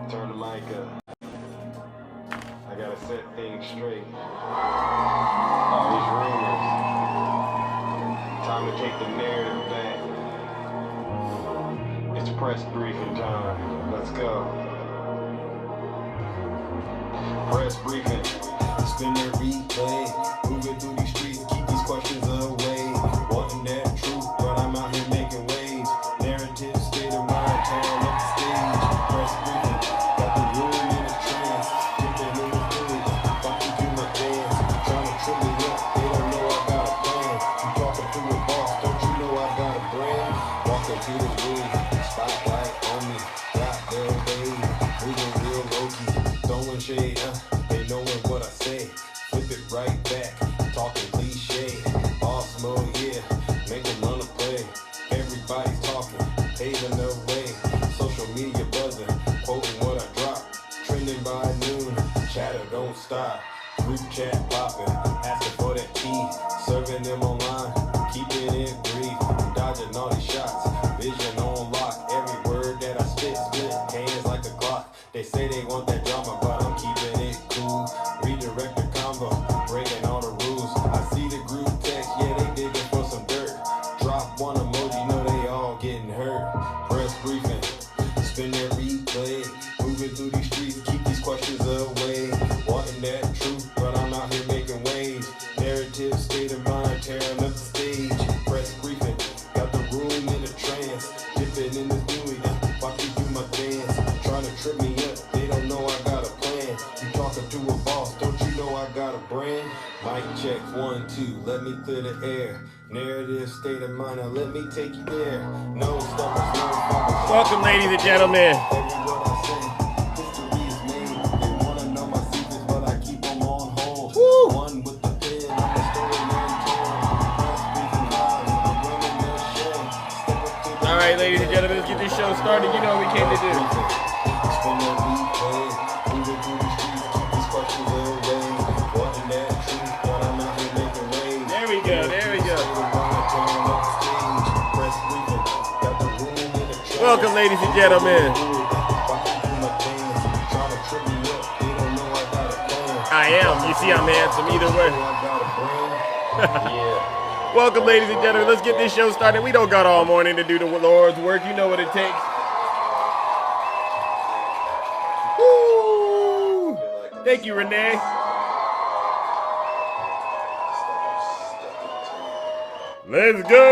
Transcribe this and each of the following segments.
Turn the mic up. I gotta set things straight. All these rumors. Time to take the narrative back. It's press briefing time. Let's go. Press briefing. Spin that replay. Moving through these streets, keep these questions away. Wanting that truth, but I'm out here making waves. Narrative, state of mind, tearing up the stage. Press briefing. Got the room in the trance. Dipping in the fluid. Fucking do my dance. Trying to trip me up. They don't know I got a plan. You talking to a boss, don't you know I got a brand? Walking to the room. Spotlight on me. Got their babe. Moving real low-key. Throwing shade, they knowing what I say. Flip it right back, talking cliche. Boss mode, yeah, make them run a play. Everybody's talking, paving the way. Social media buzzing, quoting what I drop. Trending by noon, chatter don't stop. Group chat popping, asking for that key. Serving them online, keeping it brief. Dodging all these shots, vision on lock. Every word that I spit, hands like a clock. They say they want that drama, but I'm keeping it cool. Redirect the combo, breaking all the rules. I see the group text, yeah, they digging for some dirt. Drop one emoji, know they all getting hurt. Press briefing, spin that replay. Moving through these streets, keep these questions away. Wanting that truth, but I'm out here making waves. Narrative, state of mind, tearing up the stage. Press briefing, got the room in a trance. Dipping in the dewy, watching do my dance. Trying to trip me up, they don't know I got a plan. You talking to a boss, don't you know I got a brand? Mic check, 1, 2, let me clear the air. Narrative, state of mind, now let me take you there. No stoppers, no fuckers. Welcome, ladies and gentlemen. Every word I say, history is made. They wanna know my secrets, but I keep them on hold. Woo! One with the pen, I'm a storyman torn. Press briefing live, I'm running their show. Step up to the All right, ladies and gentlemen, let's get this show started. You know what we came to do. Spin that replay, moving through the streets, keep these questions away. Wanting that truth, but I'm out here making waves. There we go, there we go. Press briefing, got the room in the trance. Welcome, ladies and gentlemen. I am. You see, I'm handsome either way. Welcome, ladies and gentlemen. Let's get this show started. We don't got all morning to do the Lord's work. You know what it takes. Woo! Thank you, Renee. Let's go!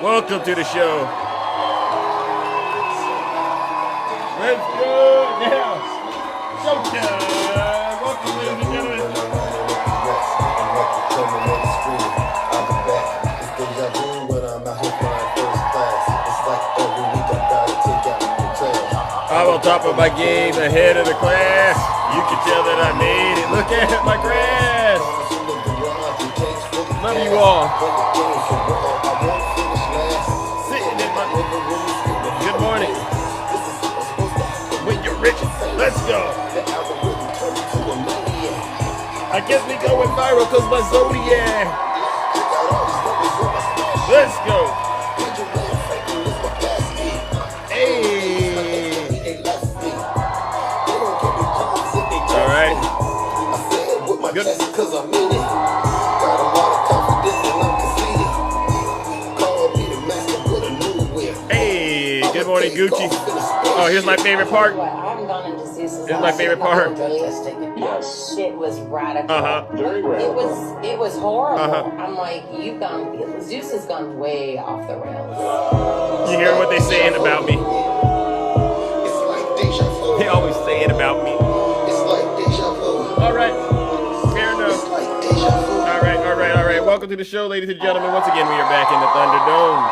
Welcome to the show. Let's go now. Showtime. Welcome, ladies and gentlemen. I'm on top of my game, ahead of the class. You can tell that I made it. Look at my grass. Love you all. Sitting in my... Good morning. When you're rich, let's go. I guess we going viral because my zodiac. Let's go. Good. Hey, good morning, Gucci. Oh, here's my favorite part. Here's my favorite part. Yes. Shit was radical. Very radical. It was horrible. Uh-huh. I'm like, Zeus has gone way off the rails. You hear what they saying about me? They always say it about me. All right. Fair enough. All right. Welcome to the show, ladies and gentlemen. Once again, we are back in the Thunderdome.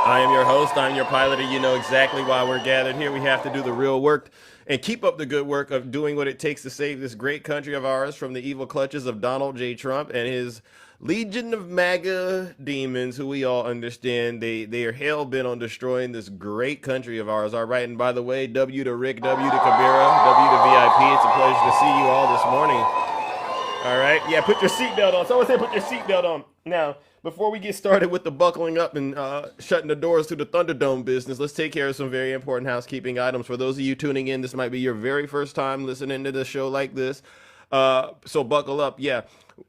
I am your host. I'm your pilot, and you know exactly why we're gathered here. We have to do the real work and keep up the good work of doing what it takes to save this great country of ours from the evil clutches of Donald J. Trump and his legion of MAGA demons, who we all understand they are hell-bent on destroying this great country of ours. All right, and by the way, W to Rick, W to Kabira, W to VIP. It's a pleasure to see you all this morning. All right, yeah, put your seatbelt on. Someone said put your seatbelt on. Now, Before we get started with the buckling up and shutting the doors to the Thunderdome business, let's take care of some very important housekeeping items. For those of you tuning in, this might be your very first time listening to the show like this. So buckle up. Yeah.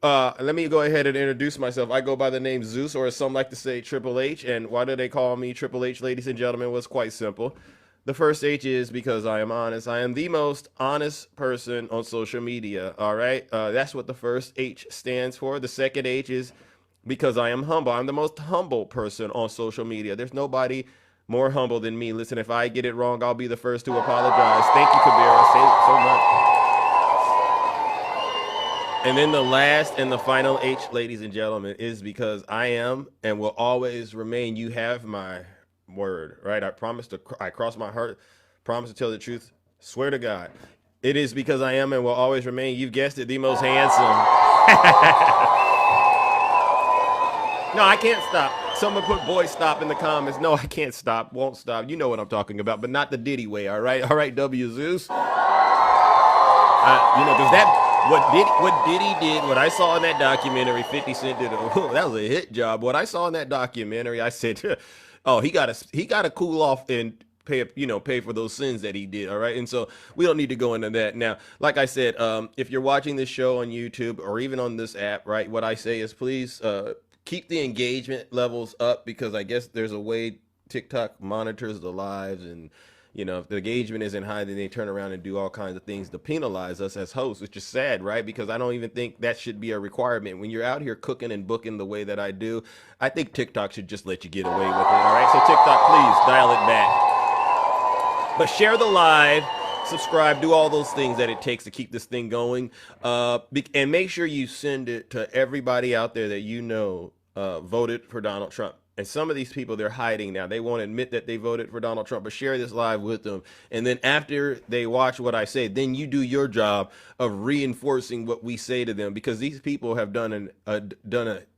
Let me go ahead and introduce myself. I go by the name Zeus, or as some like to say, Triple H. And why do they call me Triple H, ladies and gentlemen? Well, it's quite simple. The first H is because I am honest. I am the most honest person on social media. All right. That's what the first H stands for. The second H is because I am humble. I'm the most humble person on social media. There's nobody more humble than me. Listen, if I get it wrong, I'll be the first to apologize. Thank you, Kabira. So much. And then the last and the final H, ladies and gentlemen, is because I am and will always remain. You have my word, right? I cross my heart, promise to tell the truth, swear to God. It is because I am and will always remain, you've guessed it, the most handsome. No, I can't stop. Someone put boy stop in the comments. No, I can't stop, won't stop. You know what I'm talking about, but not the Diddy way, all right? All right, W. Zeus. Because what Diddy did, what I saw in that documentary, 50 Cent did, that was a hit job. What I saw in that documentary, I said, oh, he got to cool off and pay for those sins that he did. All right. And so we don't need to go into that. Now, like I said, if you're watching this show on YouTube or even on this app, right, what I say is please keep the engagement levels up, because I guess there's a way TikTok monitors the lives, and if the engagement isn't high, then they turn around and do all kinds of things to penalize us as hosts, which is sad, right? Because I don't even think that should be a requirement. When you're out here cooking and booking the way that I do, I think TikTok should just let you get away with it, all right? So TikTok, please dial it back. But share the live, subscribe, do all those things that it takes to keep this thing going. And make sure you send it to everybody out there that voted for Donald Trump. And some of these people, they're hiding now. They won't admit that they voted for Donald Trump, but share this live with them. And then after they watch what I say, then you do your job of reinforcing what we say to them, because these people have done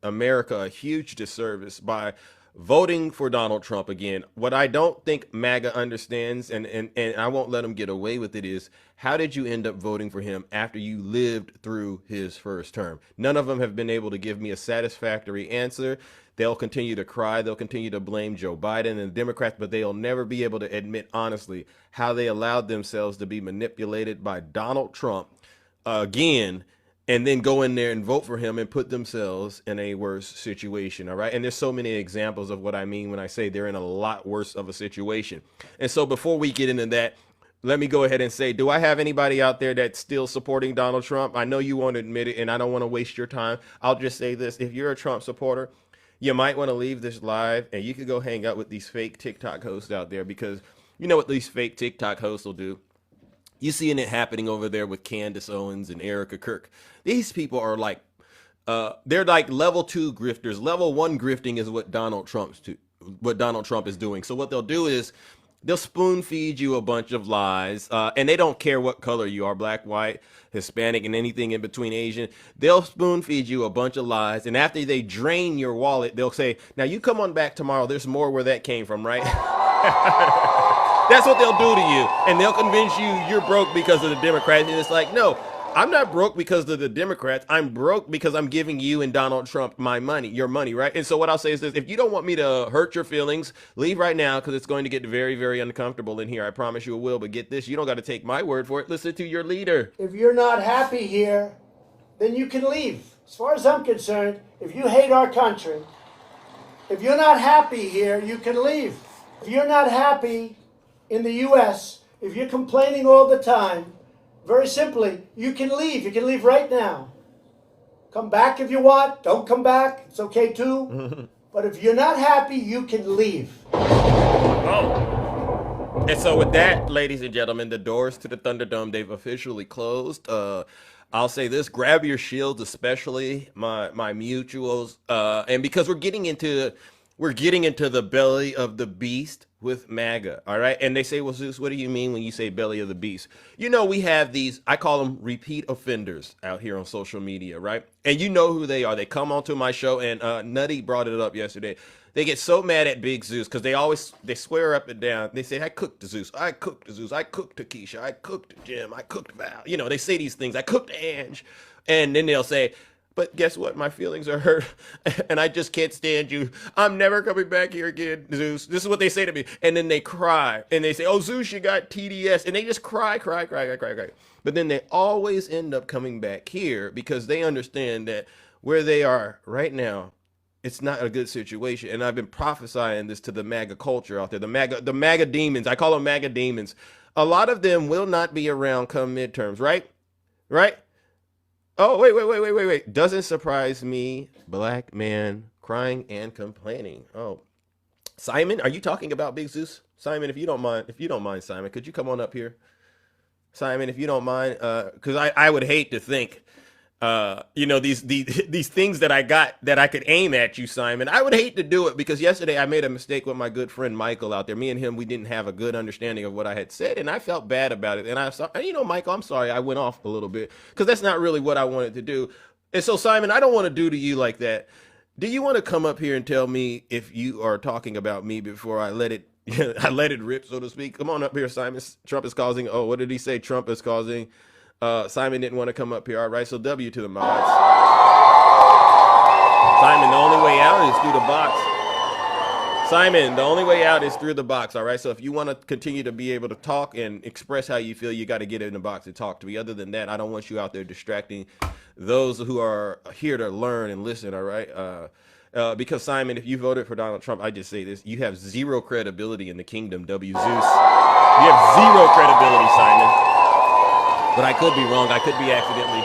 America a huge disservice by voting for Donald Trump again. What I don't think MAGA understands, and I won't let them get away with it, is how did you end up voting for him after you lived through his first term? None of them have been able to give me a satisfactory answer. They'll continue to cry. They'll continue to blame Joe Biden and the Democrats, but they'll never be able to admit honestly how they allowed themselves to be manipulated by Donald Trump again, and then go in there and vote for him and put themselves in a worse situation. All right. And there's so many examples of what I mean when I say they're in a lot worse of a situation. And so before we get into that, let me go ahead and say, do I have anybody out there that's still supporting Donald Trump? I know you won't admit it, and I don't want to waste your time. I'll just say this. If you're a Trump supporter, you might want to leave this live and you could go hang out with these fake TikTok hosts out there, because you know what these fake TikTok hosts will do? You seeing it happening over there with Candace Owens and Erica Kirk. These people are like, they're like level 2 grifters. Level 1 grifting is what Donald Trump is doing. So what they'll do is they'll spoon feed you a bunch of lies, and they don't care what color you are, black, white, Hispanic, and anything in between, Asian. They'll spoon feed you a bunch of lies, and after they drain your wallet, they'll say, now you come on back tomorrow, there's more where that came from, right? That's what they'll do to you, and they'll convince you you're broke because of the Democrats, and it's like, no, I'm not broke because of the Democrats. I'm broke because I'm giving you and Donald Trump your money, right? And so what I'll say is this: if you don't want me to hurt your feelings, leave right now, because it's going to get very, very uncomfortable in here. I promise you it will. But get this, you don't got to take my word for it. Listen to your leader. If you're not happy here, then you can leave. As far as I'm concerned, if you hate our country, if you're not happy here, you can leave. If you're not happy in the U.S., if you're complaining all the time, very simply, you can leave. You can leave right now. Come back if you want. Don't come back. It's okay too. But if you're not happy, you can leave. Oh. And so with that, ladies and gentlemen, the doors to the Thunderdome, they've officially closed. I'll say this: grab your shields, especially my mutuals. And because we're getting into the belly of the beast with MAGA, all right? And they say, well, Zeus, what do you mean when you say belly of the beast? You know, we have these, I call them repeat offenders out here on social media, right? And you know who they are. They come onto my show, and Nutty brought it up yesterday. They get so mad at Big Zeus because they swear up and down. They say, I cooked to Zeus. I cooked to Zeus. I cooked to Keisha. I cooked to Jim. I cooked to Val. You know, they say these things. I cooked to Ange. And then they'll say, But guess what? My feelings are hurt, and I just can't stand you. I'm never coming back here again, Zeus. This is what they say to me. And then they cry, and they say, oh, Zeus, you got TDS. And they just cry. But then they always end up coming back here because they understand that where they are right now, it's not a good situation. And I've been prophesying this to the MAGA culture out there, the MAGA demons. I call them MAGA demons. A lot of them will not be around come midterms, right? Right? Oh, wait. Doesn't surprise me. Black man crying and complaining. Oh, Simon, are you talking about Big Zeus? Simon, if you don't mind, Simon, could you come on up here? Simon, if you don't mind, because I would hate to think, these things that I got that I could aim at you, Simon. I would hate to do it because yesterday I made a mistake with my good friend Michael out there. Me and him, we didn't have a good understanding of what I had said, and I felt bad about it. And Michael, I'm sorry, I went off a little bit because that's not really what I wanted to do. And so, Simon, I don't want to do to you like that. Do you want to come up here and tell me if you are talking about me before I let it? I let it rip, so to speak. Come on up here, Simon. Trump is causing. Oh, what did he say? Trump is causing. Simon didn't want to come up here. All right, so W to the mods. Simon, the only way out is through the box. Simon, the only way out is through the box. All right, so if you want to continue to be able to talk and express how you feel, you got to get in the box and talk to me. Other than that, I don't want you out there distracting those who are here to learn and listen. All right. Because Simon, if you voted for Donald Trump, I just say this, you have zero credibility in the kingdom, W. Zeus. You have zero credibility, Simon. But I could be wrong. I could be accidentally.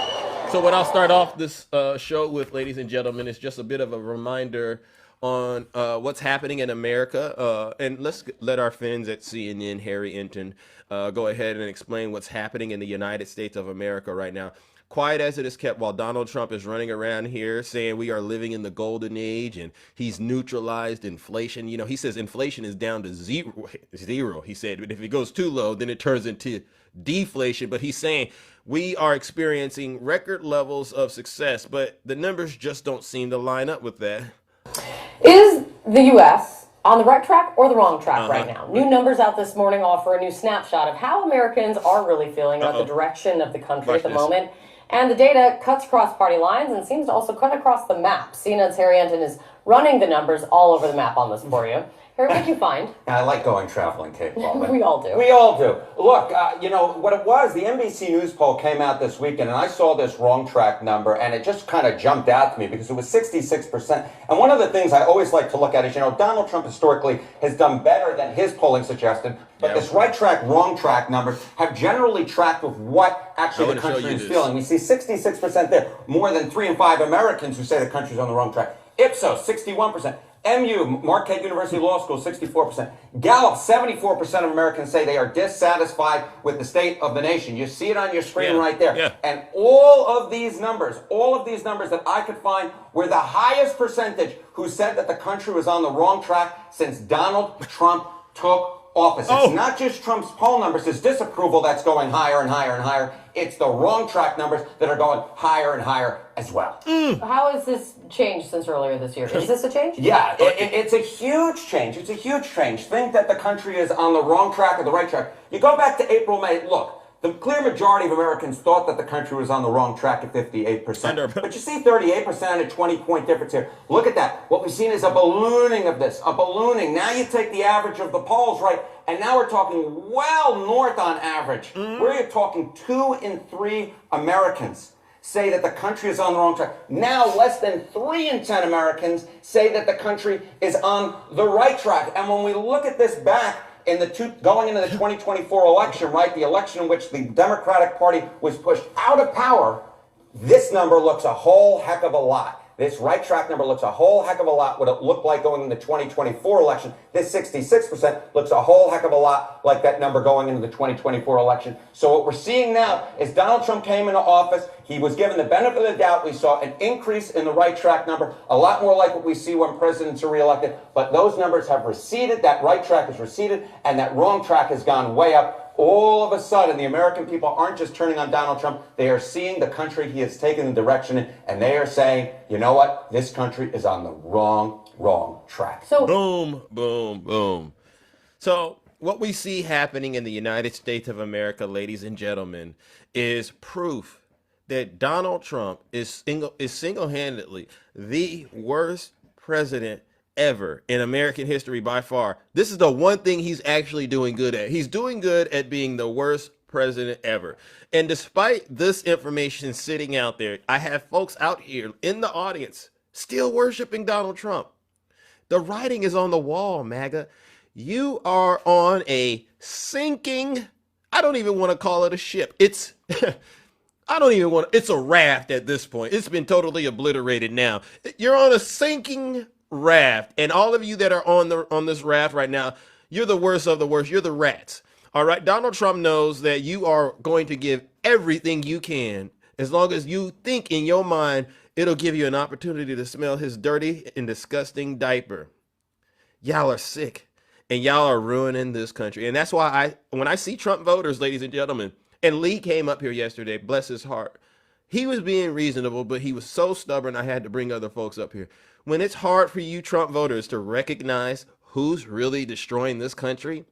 So what I'll start off this show with, ladies and gentlemen, is just a bit of a reminder on what's happening in America. And let's let our friends at CNN, Harry Enton, go ahead and explain what's happening in the United States of America right now. Quiet as it is kept while Donald Trump is running around here saying we are living in the golden age and he's neutralized inflation. He says inflation is down to zero. He said, but if it goes too low, then it turns into deflation. But he's saying we are experiencing record levels of success, but the numbers just don't seem to line up with that. Is the U.S. on the right track or the wrong track right now? New numbers out this morning offer a new snapshot of how Americans are really feeling about the direction of the country at the moment. And the data cuts across party lines and seems to also cut across the map. CNN's Harry Enton is running the numbers all over the map on this for you. Harry, what did you find? I like going traveling, Kate Baldwin. We all do. We all do. Look, what it was, the NBC News poll came out this weekend, and I saw this wrong track number, and it just kind of jumped out to me because it was 66%. And one of the things I always like to look at is, Donald Trump historically has done better than his polling suggested, but this right track, wrong track numbers have generally tracked with what actually the country is feeling. We see 66% there, more than 3 in 5 Americans who say the country's on the wrong track. Ipsos, 61%. MU, Marquette University Law School, 64%. Gallup, 74% of Americans say they are dissatisfied with the state of the nation. You see it on your screen right there. Yeah. And all of these numbers that I could find were the highest percentage who said that the country was on the wrong track since Donald Trump took office. It's not just Trump's poll numbers, his disapproval that's going higher and higher and higher. It's the wrong track numbers that are going higher and higher as well. How has this changed since earlier this year? Is this a change? Yeah, it's a huge change. It's a huge change. Think that the country is on the wrong track or the right track. You go back to April, May. Look, the clear majority of Americans thought that the country was on the wrong track at 58%. But you see 38% and a 20-point difference here. Look at that. What we've seen is a ballooning of this, a ballooning. Now you take the average of the polls, right? And now we're talking well north on average. We're talking 2 in 3 Americans say that the country is on the wrong track. Now less than 3 in 10 Americans say that the country is on the right track. And when we look at this back, going into the 2024 election, right, the election in which the Democratic Party was pushed out of power, this number looks a whole heck of a lot. This right track number looks a whole heck of a lot what it looked like going into the 2024 election. This 66% looks a whole heck of a lot like that number going into the 2024 election. So what we're seeing now is Donald Trump came into office. He was given the benefit of the doubt. We saw an increase in the right track number, a lot more like what we see when presidents are reelected. But those numbers have receded. That right track has receded, and that wrong track has gone way up. All of a sudden, the American people aren't just turning on Donald Trump. They are seeing the country he has taken the direction in, and they are saying, you know what? This country is on the wrong track. So boom, boom, boom. So what we see happening in the United States of America, ladies and gentlemen, is proof that Donald Trump is single-handedly the worst president ever in American history by far. This is the one thing he's actually doing good at. He's doing good at being the worst president ever. And despite this information sitting out there, I have folks out here in the audience still worshiping Donald Trump. The writing is on the wall, MAGA. You are on a sinking, I don't even want to call it a ship. It's it's a raft at this point. It's been totally obliterated now. You're on a sinking raft, and all of you that are on this raft right now, you're the worst of the worst. You're the rats. All right. Donald Trump knows that you are going to give everything you can, as long as you think in your mind it'll give you an opportunity to smell his dirty and disgusting diaper. Y'all are sick, and y'all are ruining this country. And that's why when I see Trump voters, ladies and gentlemen, and Lee came up here yesterday, bless his heart. He was being reasonable, but he was so stubborn I had to bring other folks up here. When it's hard for you Trump voters to recognize who's really destroying this country,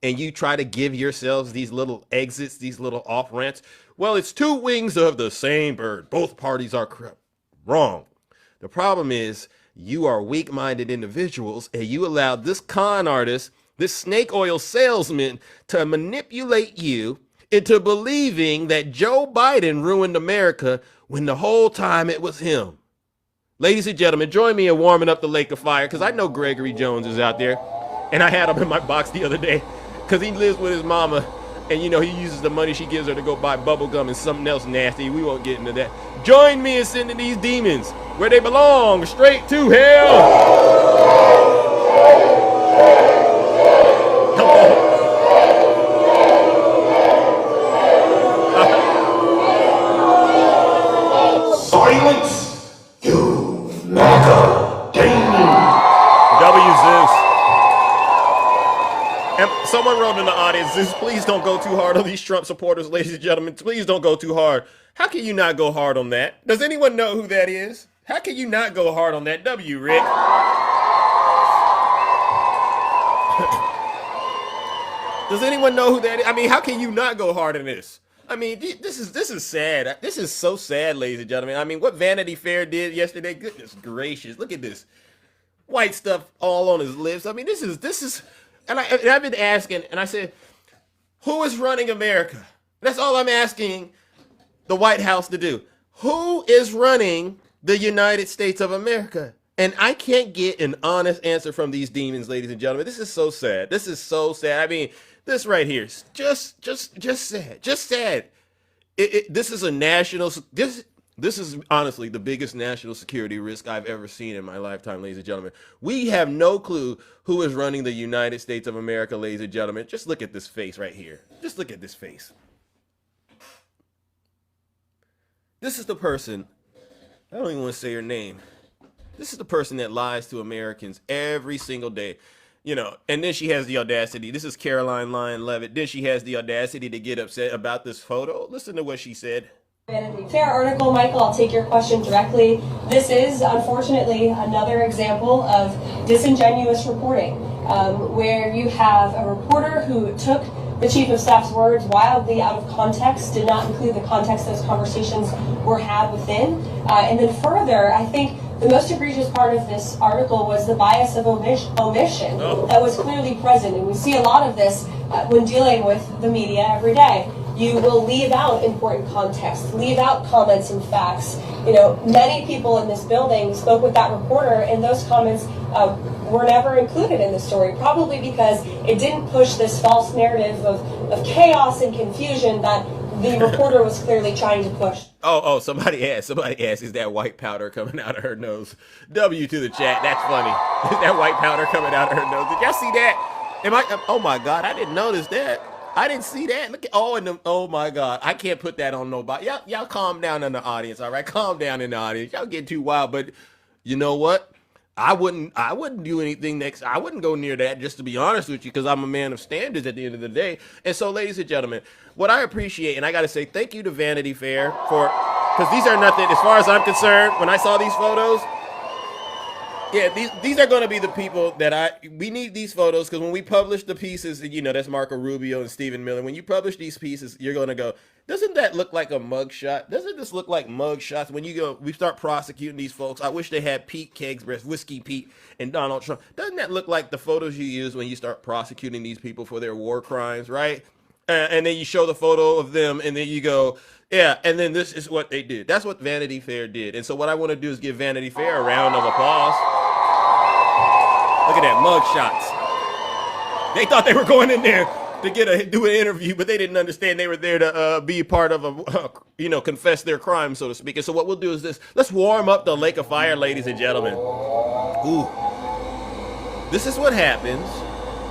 and you try to give yourselves these little exits, these little off ramps, well, it's two wings of the same bird. Both parties are corrupt. Wrong. The problem is you are weak-minded individuals, and you allowed this con artist, this snake oil salesman, to manipulate you into believing that Joe Biden ruined America when the whole time it was him. Ladies and gentlemen, join me in warming up the lake of fire, because I know Gregory Jones is out there, and I had him in my box the other day because he lives with his mama, and you know he uses the money she gives her to go buy bubble gum and something else nasty. We won't get into that. Join me in sending these demons where they belong, straight to hell. Silence, you MAGA demon. W Zeus. And someone wrote in the audience, Zeus, please don't go too hard on these Trump supporters, ladies and gentlemen. Please don't go too hard. How can you not go hard on that? Does anyone know who that is? How can you not go hard on that? W, Rick. Does anyone know who that is? I mean, how can you not go hard on this? I mean, this is sad. This is so sad, ladies and gentlemen. I mean, what Vanity Fair did yesterday, goodness gracious, look at this. White stuff all on his lips. I mean, this is, and I've been asking, and I said, who is running America? That's all I'm asking the White House to do. Who is running the United States of America? And I can't get an honest answer from these demons, ladies and gentlemen. This is so sad. This is so sad. I mean, this right here is just sad. Just sad. This is a national. This is honestly the biggest national security risk I've ever seen in my lifetime, ladies and gentlemen. We have no clue who is running the United States of America, ladies and gentlemen. Just look at this face right here. Just look at this face. This is the person. I don't even want to say her name. This is the person that lies to Americans every single day. You know, and then she has the audacity. This is Caroline Lyon Levitt. Then she has the audacity to get upset about this photo. Listen to what she said. Vanity Fair article, Michael, I'll take your question directly. This is, unfortunately, another example of disingenuous reporting, where you have a reporter who took the Chief of Staff's words wildly out of context, did not include the context those conversations were had within. And then further, I think the most egregious part of this article was the bias of omission that was clearly present. And we see a lot of this when dealing with the media every day. You will leave out important context, leave out comments and facts. You know, many people in this building spoke with that reporter, and those comments were never included in the story, probably because it didn't push this false narrative of chaos and confusion that the reporter was clearly trying to push. Oh, somebody asked, is that white powder coming out of her nose? W to the chat, that's funny. Is that white powder coming out of her nose? Did y'all see that? Oh my God, I didn't notice that. I didn't see that. Look at, oh my God, I can't put that on nobody. Y'all calm down in the audience, all right? Calm down in the audience. Y'all get too wild, but you know what? I wouldn't do anything next. I wouldn't go near that, just to be honest with you, because I'm a man of standards at the end of the day. And so, ladies and gentlemen, what I appreciate, and I got to say thank you to Vanity Fair because these are nothing, as far as I'm concerned, when I saw these photos, Yeah, these are going to be the people that we need these photos, because when we publish the pieces, that's Marco Rubio and Stephen Miller. When you publish these pieces, you're going to go, doesn't that look like a mugshot? Doesn't this look like mugshots? When we start prosecuting these folks, I wish they had Pete Kegsbreast, Whiskey Pete, and Donald Trump. Doesn't that look like the photos you use when you start prosecuting these people for their war crimes, right? And then you show the photo of them, and then you go, yeah, and then this is what they did. That's what Vanity Fair did. And so what I want to do is give Vanity Fair a round of applause. Look at that, mug shots. They thought they were going in there to do an interview, but they didn't understand they were there to be part of confess their crime, so to speak. And so what we'll do is this. Let's warm up the Lake of Fire, ladies and gentlemen. Ooh. This is what happens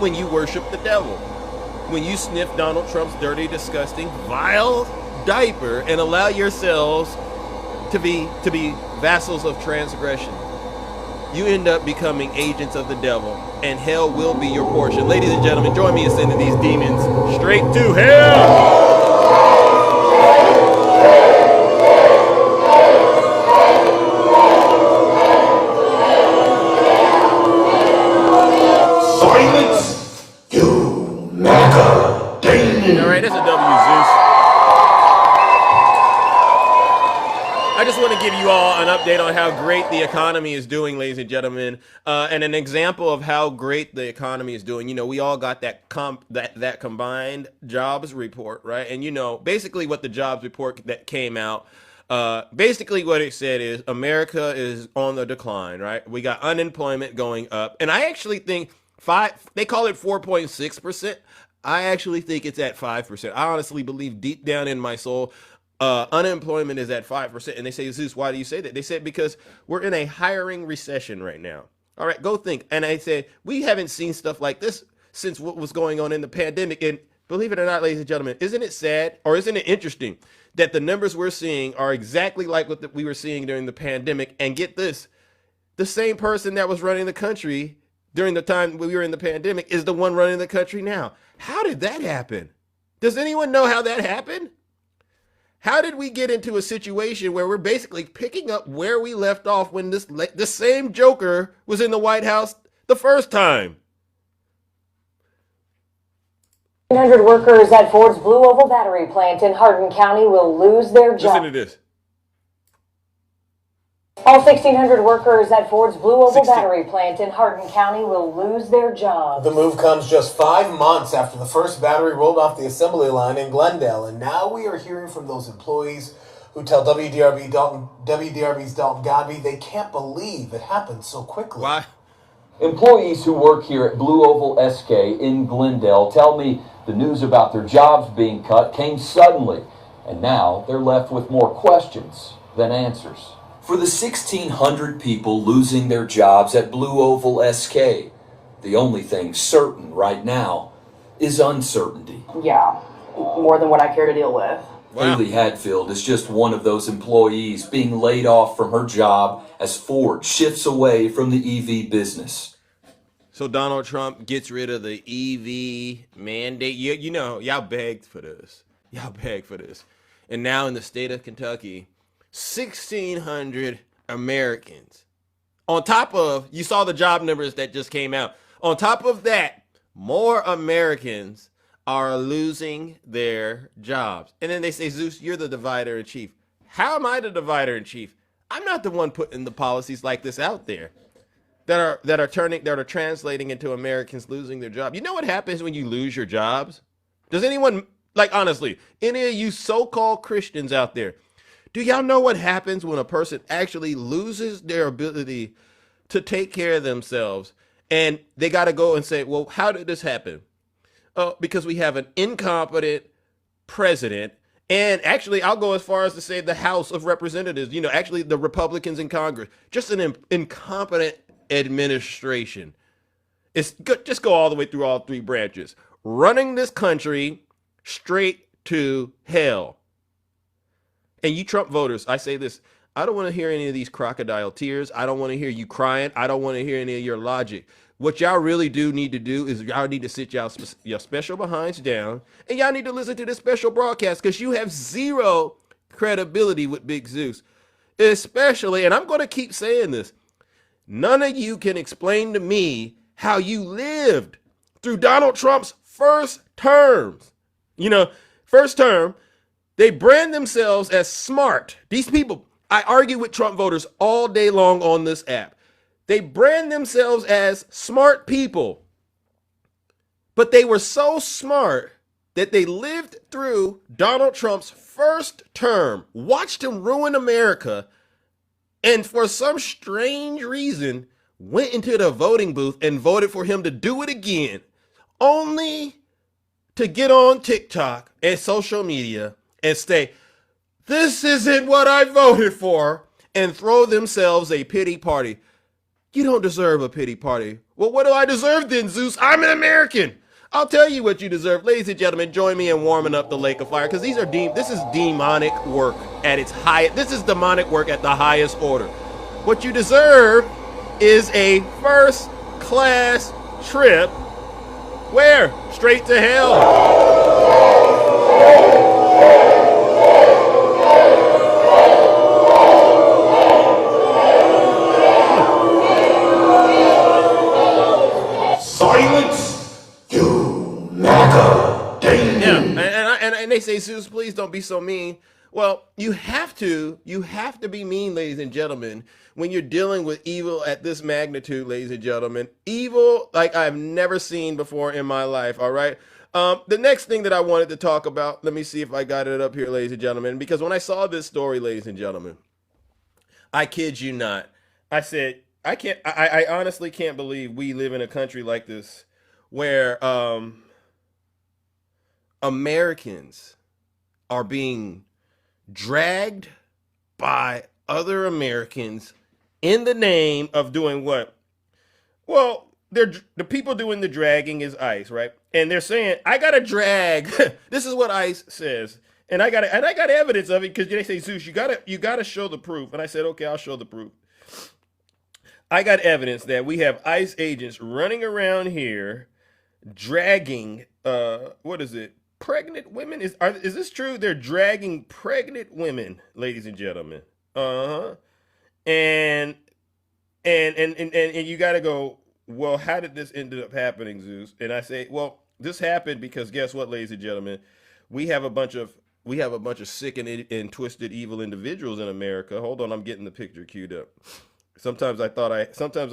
when you worship the devil. When you sniff Donald Trump's dirty, disgusting, vile diaper and allow yourselves to be vassals of transgression, you end up becoming agents of the devil, and hell will be your portion. Ladies and gentlemen, join me in sending these demons straight to hell. Silence, you macadamia. All right, that's a W, Zeus. I just want to give you all an update on how great the economy is doing, ladies and gentlemen, and an example of how great the economy is doing. We all got that combined jobs report, right? And basically what the jobs report that came out, basically what it said is America is on the decline, right? We got unemployment going up, and I actually think they call it 4.6%. I actually think it's at 5%. I honestly believe deep down in my soul, unemployment is at 5%. And they say, Zeus, why do you say that? They said, because we're in a hiring recession right now. All right, go think. And I said, we haven't seen stuff like this since what was going on in the pandemic. And believe it or not, ladies and gentlemen, isn't it sad, or isn't it interesting that the numbers we're seeing are exactly like what we were seeing during the pandemic? And get this, the same person that was running the country during the time we were in the pandemic is the one running the country now. How did that happen? Does anyone know how that happened? How did we get into a situation where we're basically picking up where we left off when the same Joker was in the White House the first time? 100 workers at Ford's Blue Oval Battery plant in Hardin County will lose their jobs. Listen to this. All 1,600 workers at Ford's Blue Oval Battery plant in Hardin County will lose their jobs. The move comes just 5 months after the first battery rolled off the assembly line in Glendale, and now we are hearing from those employees who tell WDRB's Dalton Godby they can't believe it happened so quickly. Why? Employees who work here at Blue Oval SK in Glendale tell me the news about their jobs being cut came suddenly, and now they're left with more questions than answers. For the 1,600 people losing their jobs at Blue Oval SK, the only thing certain right now is uncertainty. Yeah, more than what I care to deal with. Wow. Haley Hadfield is just one of those employees being laid off from her job as Ford shifts away from the EV business. So Donald Trump gets rid of the EV mandate. Y'all begged for this. Y'all begged for this. And now in the state of Kentucky, 1,600 Americans. On top of, you saw the job numbers that just came out. On top of that, more Americans are losing their jobs. And then they say, Zeus, you're the divider in chief. How am I the divider in chief? I'm not the one putting the policies like this out there that are translating into Americans losing their job. You know what happens when you lose your jobs? Does anyone, honestly, any of you so-called Christians out there, do y'all know what happens when a person actually loses their ability to take care of themselves and they got to go and say, well, how did this happen? Because we have an incompetent president. And actually, I'll go as far as to say the House of Representatives, actually the Republicans in Congress, just an incompetent administration. It's good. Just go all the way through all three branches, running this country straight to hell. And you Trump voters, I say this, I don't want to hear any of these crocodile tears. I don't want to hear you crying. I don't want to hear any of your logic. What y'all really do need to do is y'all need to sit your special behinds down, and y'all need to listen to this special broadcast, because you have zero credibility with Big Zeus. Especially, and I'm going to keep saying this, none of you can explain to me how you lived through Donald Trump's first terms. You know, first term, they brand themselves as smart. These people, I argue with Trump voters all day long on this app. They brand themselves as smart people. But they were so smart that they lived through Donald Trump's first term, watched him ruin America, and for some strange reason, went into the voting booth and voted for him to do it again, only to get on TikTok and social media and say, this isn't what I voted for, and throw themselves a pity party. You don't deserve a pity party. Well, what do I deserve then, Zeus? I'm an American. I'll tell you what you deserve. Ladies and gentlemen, join me in warming up the lake of fire, because this is demonic work at its highest. This is demonic work at the highest order. What you deserve is a first class trip. Where? Straight to hell. Silence, you MAGA demon. Yeah, and they say, Zeus, please don't be so mean. Well, you have to be mean, ladies and gentlemen, when you're dealing with evil at this magnitude, ladies and gentlemen. Evil like I've never seen before in my life, all right? The next thing that I wanted to talk about, let me see if I got it up here, ladies and gentlemen, because when I saw this story, ladies and gentlemen, I kid you not, I said, I honestly can't believe we live in a country like this where Americans are being dragged by other Americans in the name of doing what? Well, the people doing the dragging is ICE, right? And they're saying, I got to drag. This is what ICE says. And I got evidence of it, because they say, Zeus, you gotta show the proof. And I said, okay, I'll show the proof. I got evidence that we have ICE agents running around here dragging, what is it? Pregnant women? Is this true? They're dragging pregnant women, ladies and gentlemen. And you got to go, well, how did this end up happening, Zeus? And I say, well, this happened because guess what, ladies and gentlemen? We have a bunch of sick and twisted evil individuals in America. Hold on, I'm getting the picture queued up. Sometimes I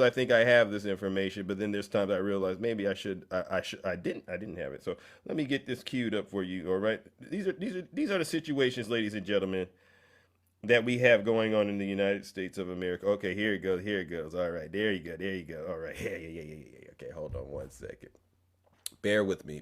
think I have this information, but then there's times I realize maybe I didn't have it. So let me get this queued up for you. All right. These are the situations, ladies and gentlemen, that we have going on in the United States of America. Okay, here it goes. All right, there you go. All right. Yeah. Okay, hold on one second. Bear with me.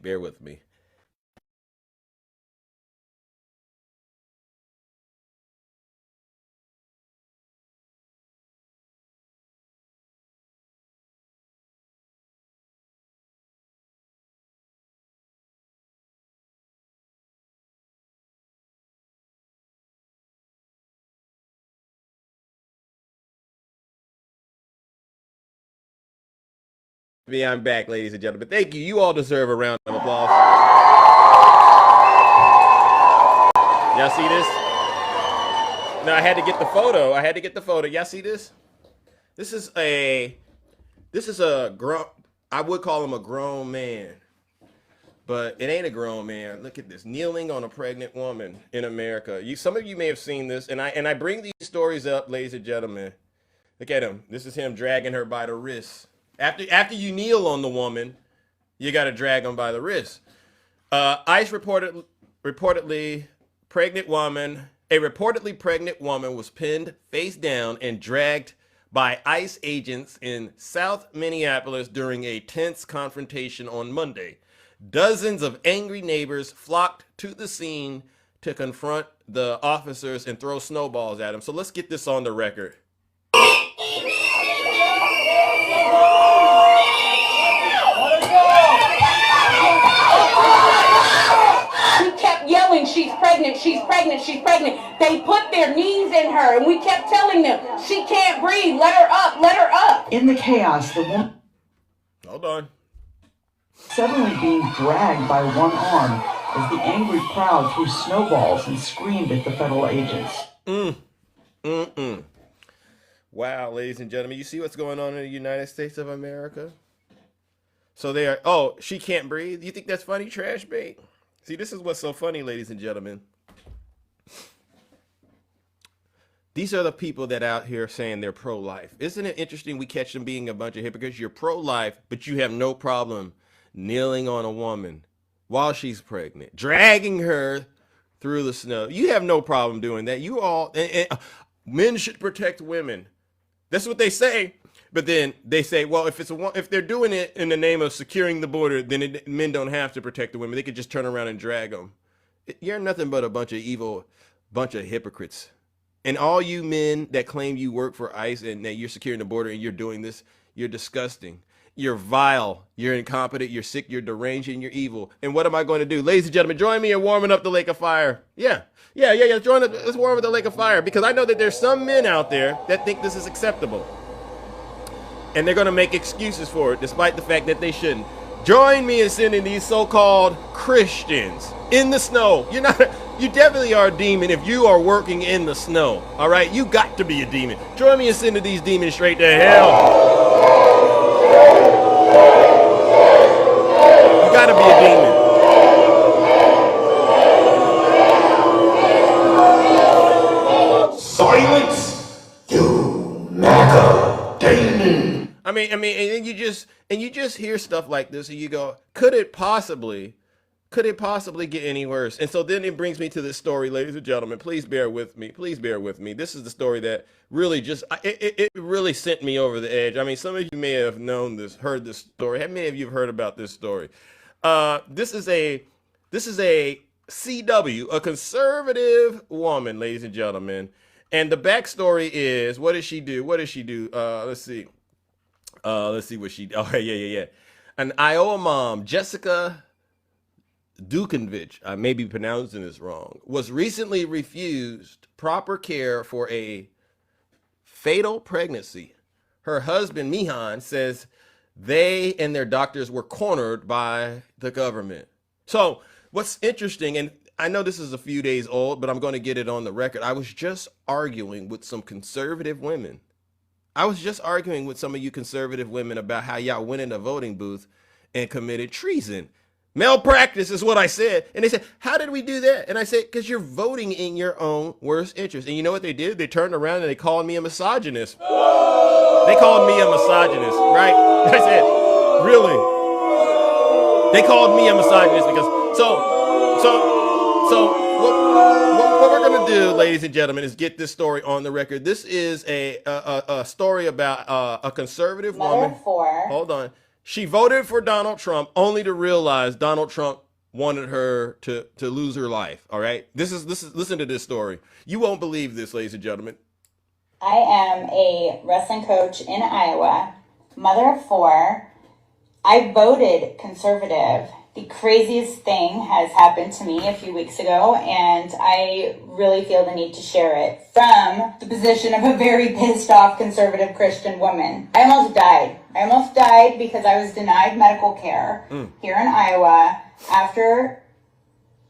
I'm back, ladies and gentlemen. Thank you. You all deserve a round of applause. Y'all see this? No, I had to get the photo. Y'all see this? This is a grown, I would call him a grown man, but it ain't a grown man. Look at this, kneeling on a pregnant woman in America. Some of you may have seen this, and I bring these stories up, ladies and gentlemen. Look at him. This is him dragging her by the wrist. After you kneel on the woman, you got to drag them by the wrist. ICE reportedly pregnant woman was pinned face down and dragged by ICE agents in South Minneapolis during a tense confrontation on Monday. Dozens of angry neighbors flocked to the scene to confront the officers and throw snowballs at them. So let's get this on the record. Yelling, she's pregnant. They put their knees in her, and we kept telling them, she can't breathe, let her up. In the chaos, the woman... Hold on. Suddenly being dragged by one arm as the angry crowd threw snowballs and screamed at the federal agents. Wow, ladies and gentlemen, you see what's going on in the United States of America? So they are, oh, she can't breathe? You think that's funny, trash bait? See, this is what's so funny, ladies and gentlemen. These are the people that out here saying they're pro-life. Isn't it interesting we catch them being a bunch of hypocrites? You're pro-life, but you have no problem kneeling on a woman while she's pregnant, dragging her through the snow. You have no problem doing that. You all, men should protect women. That's what they say. But then they say, well, if they're doing it in the name of securing the border, then men don't have to protect the women. They could just turn around and drag them. You're nothing but a bunch of evil, bunch of hypocrites. And all you men that claim you work for ICE and that you're securing the border and you're doing this, you're disgusting. You're vile. You're incompetent. You're sick. You're deranged and you're evil. And what am I going to do? Ladies and gentlemen, join me in warming up the lake of fire. Yeah. Join us. Let's warm up the lake of fire, because I know that there's some men out there that think this is acceptable. And they're going to make excuses for it, despite the fact that they shouldn't. Join me in sending these so-called Christians in the snow. You definitely are a demon if you are working in the snow. All right, you got to be a demon. Join me in sending these demons straight to hell. You got to be a demon. Silence, you MAGA demon. I mean, and you just hear stuff like this, and you go, could it possibly get any worse? And so then it brings me to this story, ladies and gentlemen. Please bear with me. This is the story that really it really sent me over the edge. I mean, some of you may have heard this story. How many of you have heard about this story? This is a CW, a conservative woman, ladies and gentlemen. And the backstory is, what does she do? Let's see what she, yeah. An Iowa mom, Jessica Dukenvich, I may be pronouncing this wrong, was recently refused proper care for a fatal pregnancy. Her husband, Mihan, says they and their doctors were cornered by the government. So what's interesting, and I know this is a few days old, but I'm going to get it on the record. I was just arguing with some conservative women. I was just arguing with some of you conservative women about how y'all went in a voting booth and committed treason. Malpractice is what I said. And they said, how did we do that? And I said, because you're voting in your own worst interest. And you know what they did? They turned around and they called me a misogynist. They called me a misogynist, right? I said, really? They called me a misogynist because, what we're going to do, ladies and gentlemen, is get this story on the record. This is a story about a conservative woman. Hold on. She voted for Donald Trump only to realize Donald Trump wanted her to lose her life. All right. Listen to this story. You won't believe this, ladies and gentlemen. I am a wrestling coach in Iowa, mother of 4. I voted conservative. The craziest thing has happened to me a few weeks ago, and I really feel the need to share it from the position of a very pissed off conservative Christian woman. I almost died because I was denied medical care here in Iowa after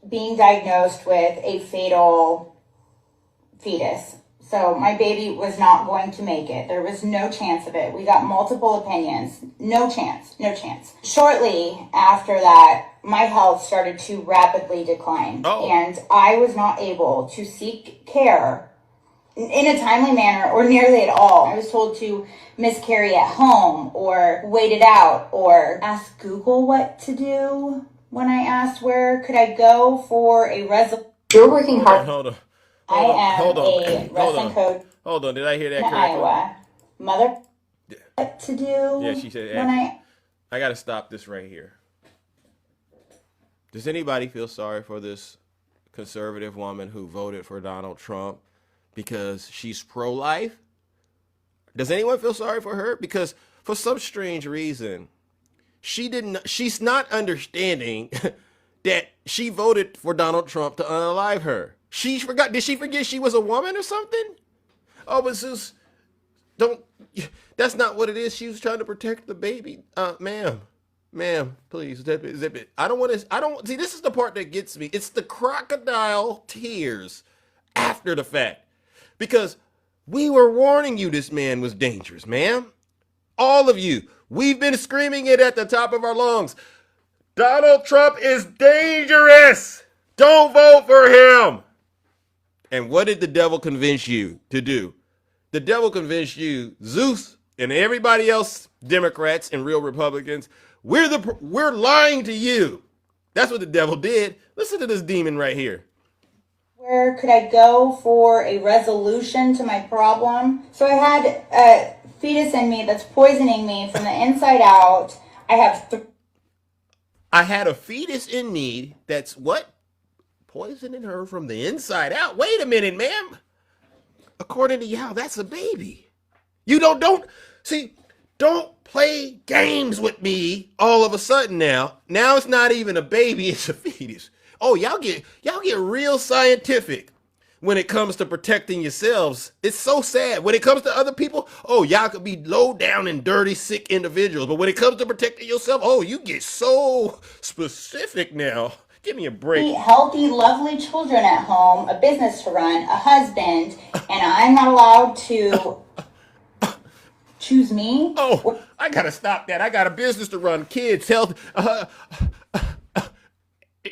being diagnosed with a fatal fetus. So my baby was not going to make it. There was no chance of it. We got multiple opinions. No chance. Shortly after that, my health started to rapidly decline. And I was not able to seek care in a timely manner or nearly at all. I was told to miscarry at home or wait it out or ask Google what to do when I asked where could I go for a resolution. You're working hard. Hold on. I am a wrestling coach. Hold on, did I hear that in correctly? Iowa. Mother, what to do? Yeah, she said. When I got to stop this right here. Does anybody feel sorry for this conservative woman who voted for Donald Trump because she's pro-life? Does anyone feel sorry for her? Because for some strange reason, she's not understanding that she voted for Donald Trump to unalive her. She forgot. Did she forget she was a woman or something? Oh, but Zeus, that's not what it is. She was trying to protect the baby. Ma'am, please, zip it. I don't see, this is the part that gets me. It's the crocodile tears after the fact. Because We were warning you this man was dangerous, ma'am. All of you. We've been screaming it at the top of our lungs. Donald Trump is dangerous. Don't vote for him. And what did the devil convince you to do? The devil convinced you, Zeus and everybody else, Democrats and real Republicans, we're lying to you. That's what the devil did. Listen to this demon right here. Where could I go for a resolution to my problem? So I had a fetus in me that's poisoning me from the inside out. I had a fetus in me that's what? Poisoning her from the inside out. Wait a minute, ma'am. According to y'all, that's a baby. You don't play games with me all of a sudden now. Now it's not even a baby, it's a fetus. Oh, y'all get real scientific when it comes to protecting yourselves. It's so sad. When it comes to other people, oh, y'all could be low down and dirty, sick individuals. But when it comes to protecting yourself, oh, you get so specific now. Give me a break. Healthy, lovely children at home, a business to run, a husband, and I'm not allowed to choose me? Oh, I gotta stop that. I got a business to run, kids, health.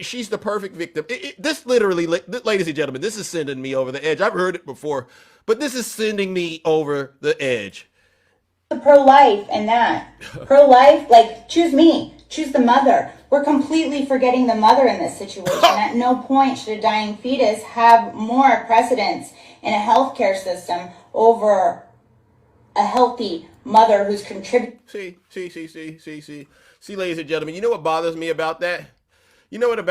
She's the perfect victim. This literally, ladies and gentlemen, this is sending me over the edge. I've heard it before, but this is sending me over the edge. Pro-life and that. Pro-life, like, choose me. Choose the mother. We're completely forgetting the mother in this situation. At no point should a dying fetus have more precedence in a healthcare system over a healthy mother who's contributing. See, ladies and gentlemen, you know what bothers me about that? You know what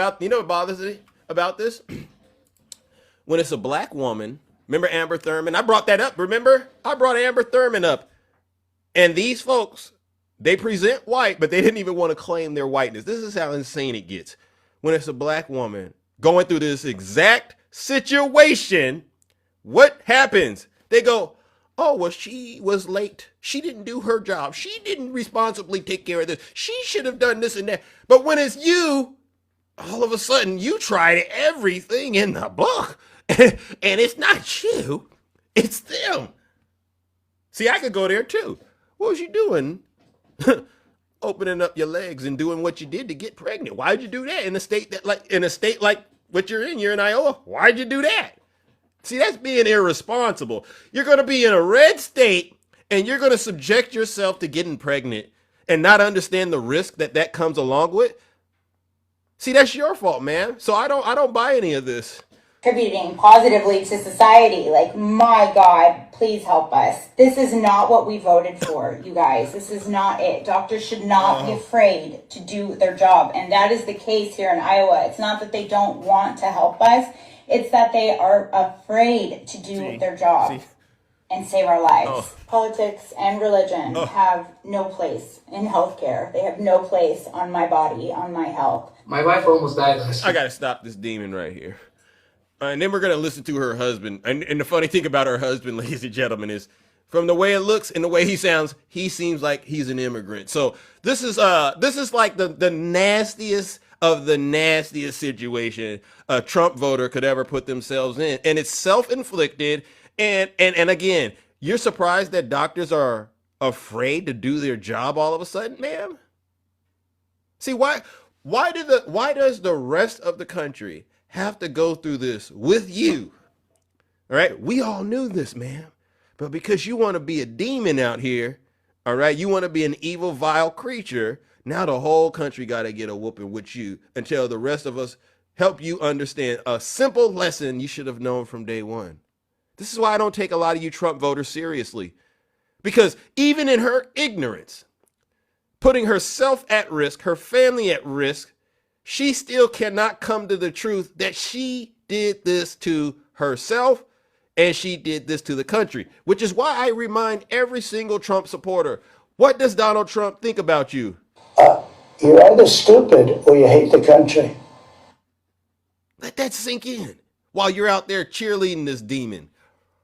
bothers me about this? When it's a black woman, remember Amber Thurman? I brought that up, remember? I brought Amber Thurman up. And these folks, they present white, but they didn't even want to claim their whiteness. This is how insane it gets. When it's a black woman going through this exact situation, what happens? They go, oh, well, she was late. She didn't do her job. She didn't responsibly take care of this. She should have done this and that. But when it's you, all of a sudden you tried everything in the book. And it's not you, it's them. See, I could go there too. What was you doing? Opening up your legs and doing what you did to get pregnant. Why'd you do that in a state like what you're in Iowa? Why'd you do that? See, that's being irresponsible. You're going to be in a red state and you're going to subject yourself to getting pregnant and not understand the risk that comes along with. See, that's your fault, man. So I don't buy any of this. Contributing positively to society. Like, my God, please help us. This is not what we voted for, you guys. This is not it. Doctors should not be afraid to do their job. And that is the case here in Iowa. It's not that they don't want to help us. It's that they are afraid to do their job and save our lives. Politics and religion have no place in healthcare. They have no place on my body, on my health. My wife almost died last year. I got to stop this demon right here. And then we're going to listen to her husband. And the funny thing about her husband, ladies and gentlemen, is from the way it looks and the way he sounds, he seems like he's an immigrant. So this is like the nastiest of the nastiest situation a Trump voter could ever put themselves in. And it's self-inflicted. And again, you're surprised that doctors are afraid to do their job all of a sudden, ma'am? See, why does the rest of the country have to go through this with you? All right, we all knew this, ma'am, but because you want to be a demon out here, all right, you want to be an evil, vile creature, now the whole country got to get a whooping with you until the rest of us help you understand a simple lesson you should have known from day one. This is why I don't take a lot of you Trump voters seriously, because even in her ignorance, putting herself at risk, her family at risk, she still cannot come to the truth that she did this to herself and she did this to the country, which is why I remind every single Trump supporter, what does Donald Trump think about you? You're either stupid or you hate the country. Let that sink in while you're out there cheerleading this demon.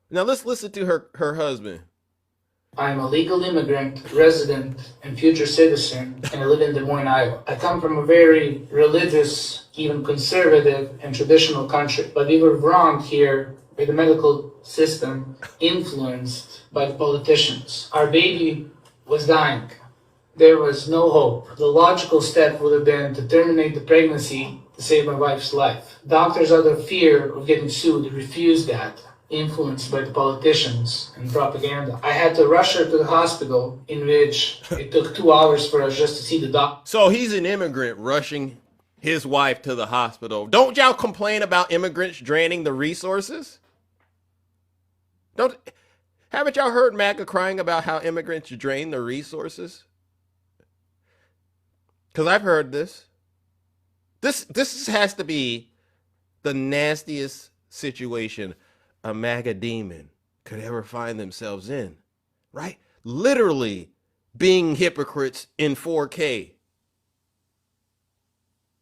Now let's listen to her husband. I'm a legal immigrant, resident, and future citizen, and I live in Des Moines, Iowa. I come from a very religious, even conservative and traditional country, but we were wronged here by the medical system, influenced by the politicians. Our baby was dying. There was no hope. The logical step would have been to terminate the pregnancy to save my wife's life. Doctors, out of fear of getting sued, refused that, influenced by the politicians and propaganda. I had to rush her to the hospital, in which it took 2 hours for us just to see the doctor. So he's an immigrant rushing his wife to the hospital. Don't y'all complain about immigrants draining the resources? Haven't y'all heard MAGA crying about how immigrants drain the resources? Because I've heard this. This has to be the nastiest situation a MAGA demon could ever find themselves in, right? Literally being hypocrites in 4K.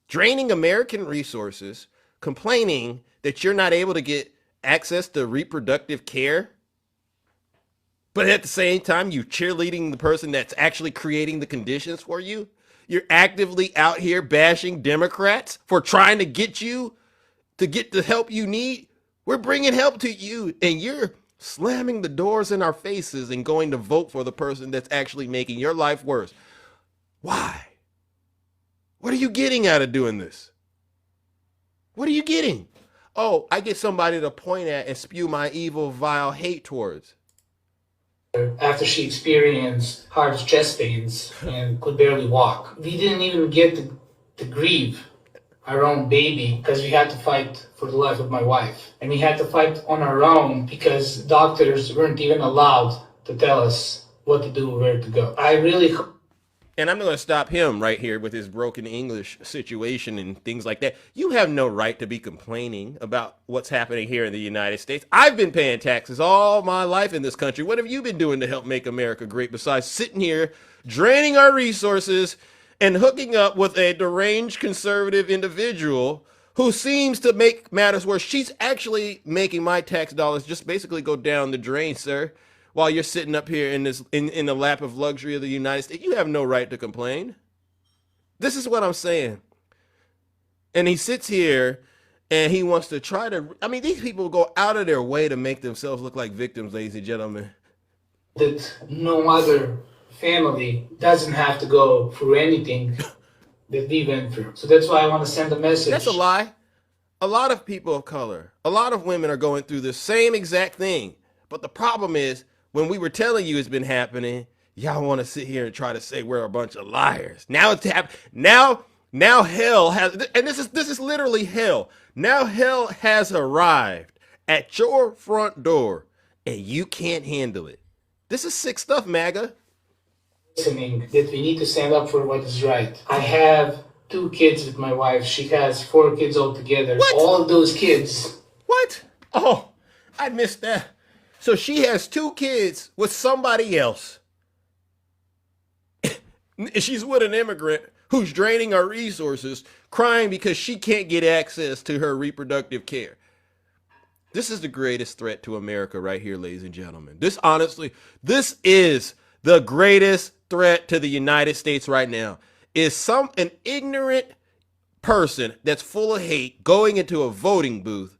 Draining American resources, complaining that you're not able to get access to reproductive care, but at the same time, you cheerleading the person that's actually creating the conditions for you. You're actively out here bashing Democrats for trying to get you to get the help you need. We're bringing help to you, and you're slamming the doors in our faces and going to vote for the person that's actually making your life worse. Why? What are you getting out of doing this? What are you getting? Oh, I get somebody to point at and spew my evil, vile hate towards. After she experienced hard chest pains and could barely walk. We didn't even get to grieve our own baby because we had to fight for the life of my wife. And we had to fight on our own because doctors weren't even allowed to tell us what to do, where to go. And I'm going to stop him right here with his broken English situation and things like that. You have no right to be complaining about what's happening here in the United States. I've been paying taxes all my life in this country. What have you been doing to help make America great besides sitting here, draining our resources and hooking up with a deranged conservative individual who seems to make matters worse? She's actually making my tax dollars just basically go down the drain, sir. While you're sitting up here in the lap of luxury of the United States, you have no right to complain. This is what I'm saying. And he sits here and he wants to try to, I mean, these people go out of their way to make themselves look like victims, ladies and gentlemen. That no other family doesn't have to go through anything that we went through. So that's why I want to send a message. That's a lie. A lot of people of color, a lot of women are going through the same exact thing. But the problem is, when we were telling you it's been happening, y'all want to sit here and try to say we're a bunch of liars. Now it's happening. Now hell has, and this is literally hell. Now hell has arrived at your front door, and you can't handle it. This is sick stuff, MAGA. Listening that we need to stand up for what is right. I have 2 kids with my wife. She has 4 kids altogether. What? All of those kids. What? Oh, I missed that. So she has 2 kids with somebody else. She's with an immigrant who's draining our resources, crying because she can't get access to her reproductive care. This is the greatest threat to America right here, ladies and gentlemen. This is the greatest threat to the United States right now. Is an ignorant person that's full of hate going into a voting booth,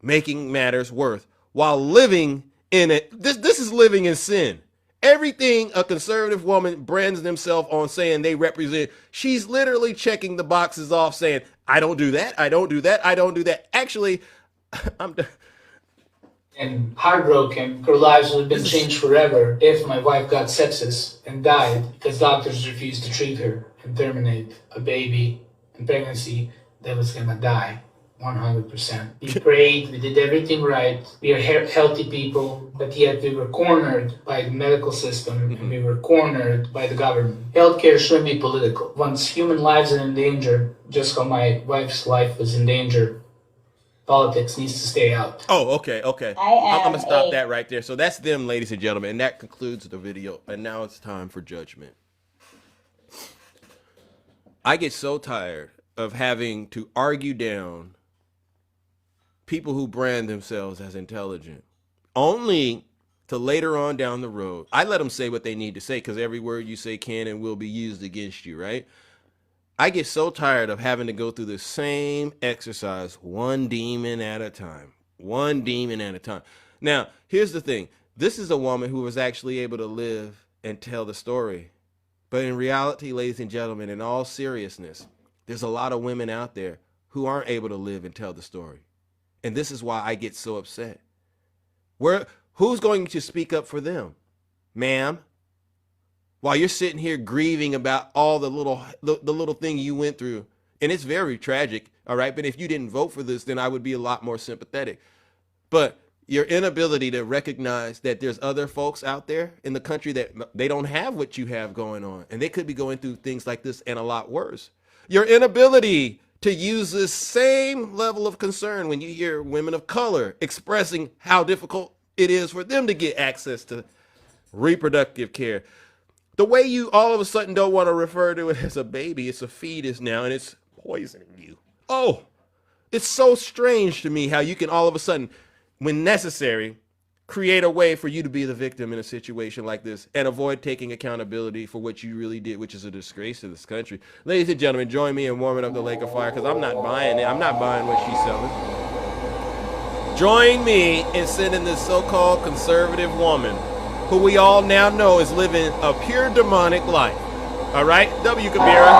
making matters worse while living in it. This is living in sin. Everything a conservative woman brands themselves on saying they represent, she's literally checking the boxes off saying, I don't do that, I don't do that, I don't do that. Actually, I'm done. And heartbroken, her lives would have been changed forever if my wife got sepsis and died because doctors refused to treat her and terminate a baby in pregnancy that was gonna die. 100%. We prayed, we did everything right. We are healthy people, but yet we were cornered by the medical system and we were cornered by the government. Healthcare shouldn't be political. Once human lives are in danger, just how my wife's life was in danger, politics needs to stay out. Oh, okay. I'm going to stop that right there. So that's them, ladies and gentlemen, and that concludes the video. And now it's time for judgment. I get so tired of having to argue down people who brand themselves as intelligent, only to later on down the road, I let them say what they need to say because every word you say can and will be used against you, right? I get so tired of having to go through the same exercise, one demon at a time. One demon at a time. Now, here's the thing. This is a woman who was actually able to live and tell the story. But in reality, ladies and gentlemen, in all seriousness, there's a lot of women out there who aren't able to live and tell the story. And this is why I get so upset. Who's going to speak up for them? Ma'am? While you're sitting here grieving about all the little thing you went through. And it's very tragic, all right? But if you didn't vote for this, then I would be a lot more sympathetic. But your inability to recognize that there's other folks out there in the country that they don't have what you have going on. And they could be going through things like this and a lot worse. Your inability to use this same level of concern when you hear women of color expressing how difficult it is for them to get access to reproductive care. The way you all of a sudden don't want to refer to it as a baby, it's a fetus now, and it's poisoning you. Oh, it's so strange to me how you can all of a sudden, when necessary, create a way for you to be the victim in a situation like this and avoid taking accountability for what you really did, which is a disgrace to this country. Ladies and gentlemen, join me in warming up the lake of fire because I'm not buying it. I'm not buying what she's selling. Join me in sending this so-called conservative woman, who we all now know is living a pure demonic life. All right? W. Kabira.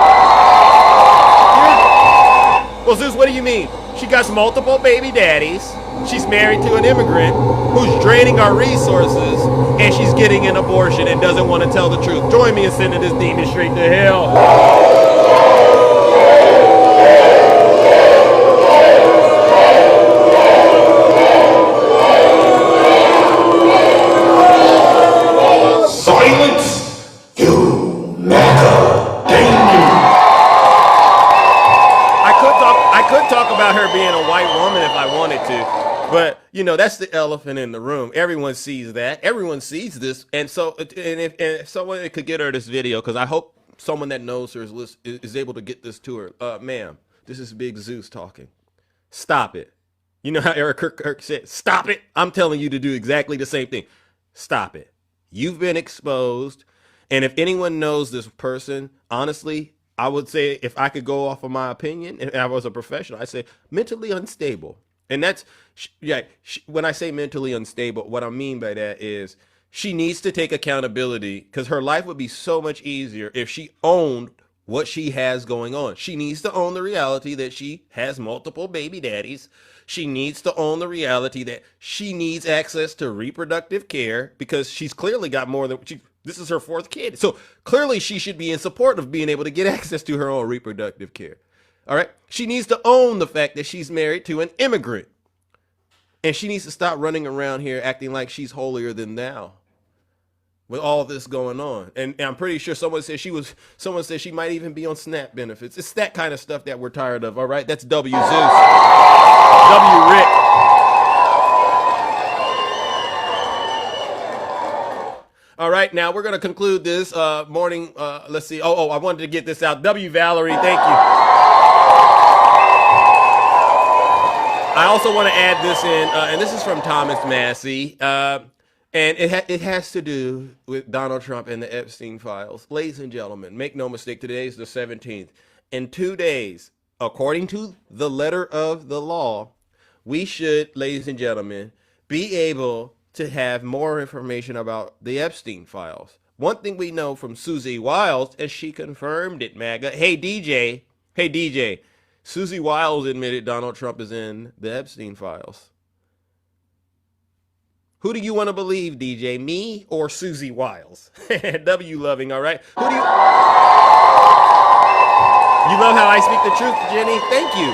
Well, Zeus, what do you mean? She got multiple baby daddies. She's married to an immigrant who's draining our resources, and she's getting an abortion and doesn't want to tell the truth. Join me in sending this demon straight to hell. Silence, you MAGA danger. I could talk about her being a white woman if I wanted to, but you know that's the elephant in the room. Everyone sees that. Everyone sees this, and so if someone could get her this video, because I hope someone that knows her is able to get this to her. Ma'am, this is Big Zeus talking. Stop it. You know how Eric Kirk said, "Stop it." I'm telling you to do exactly the same thing. Stop it. You've been exposed, and if anyone knows this person, honestly, I would say, if I could go off of my opinion, and I was a professional, I'd say mentally unstable. And that's, when I say mentally unstable, what I mean by that is she needs to take accountability, because her life would be so much easier if she owned what she has going on. She needs to own the reality that she has multiple baby daddies. She needs to own the reality that she needs access to reproductive care, because she's clearly got more than this is her fourth kid. So clearly she should be in support of being able to get access to her own reproductive care. All right. She needs to own the fact that she's married to an immigrant, and she needs to stop running around here acting like she's holier than thou with all this going on. And I'm pretty sure someone said she might even be on SNAP benefits. It's that kind of stuff that we're tired of. All right. That's W. Zeus. W. Rick. All right, now we're going to conclude this morning. Let's see. I wanted to get this out. W. Valerie, thank you. I also want to add this in, and this is from Thomas Massey, and it has to do with Donald Trump and the Epstein files. Ladies and gentlemen, make no mistake, today is the 17th. In 2 days, according to the letter of the law, we should, ladies and gentlemen, be able to have more information about the Epstein files. One thing we know from Susie Wiles, and she confirmed it, MAGA. Hey, DJ, Susie Wiles admitted Donald Trump is in the Epstein files. Who do you want to believe, DJ? Me or Susie Wiles? W loving, all right? Who do you... You love how I speak the truth, Jenny? Thank you.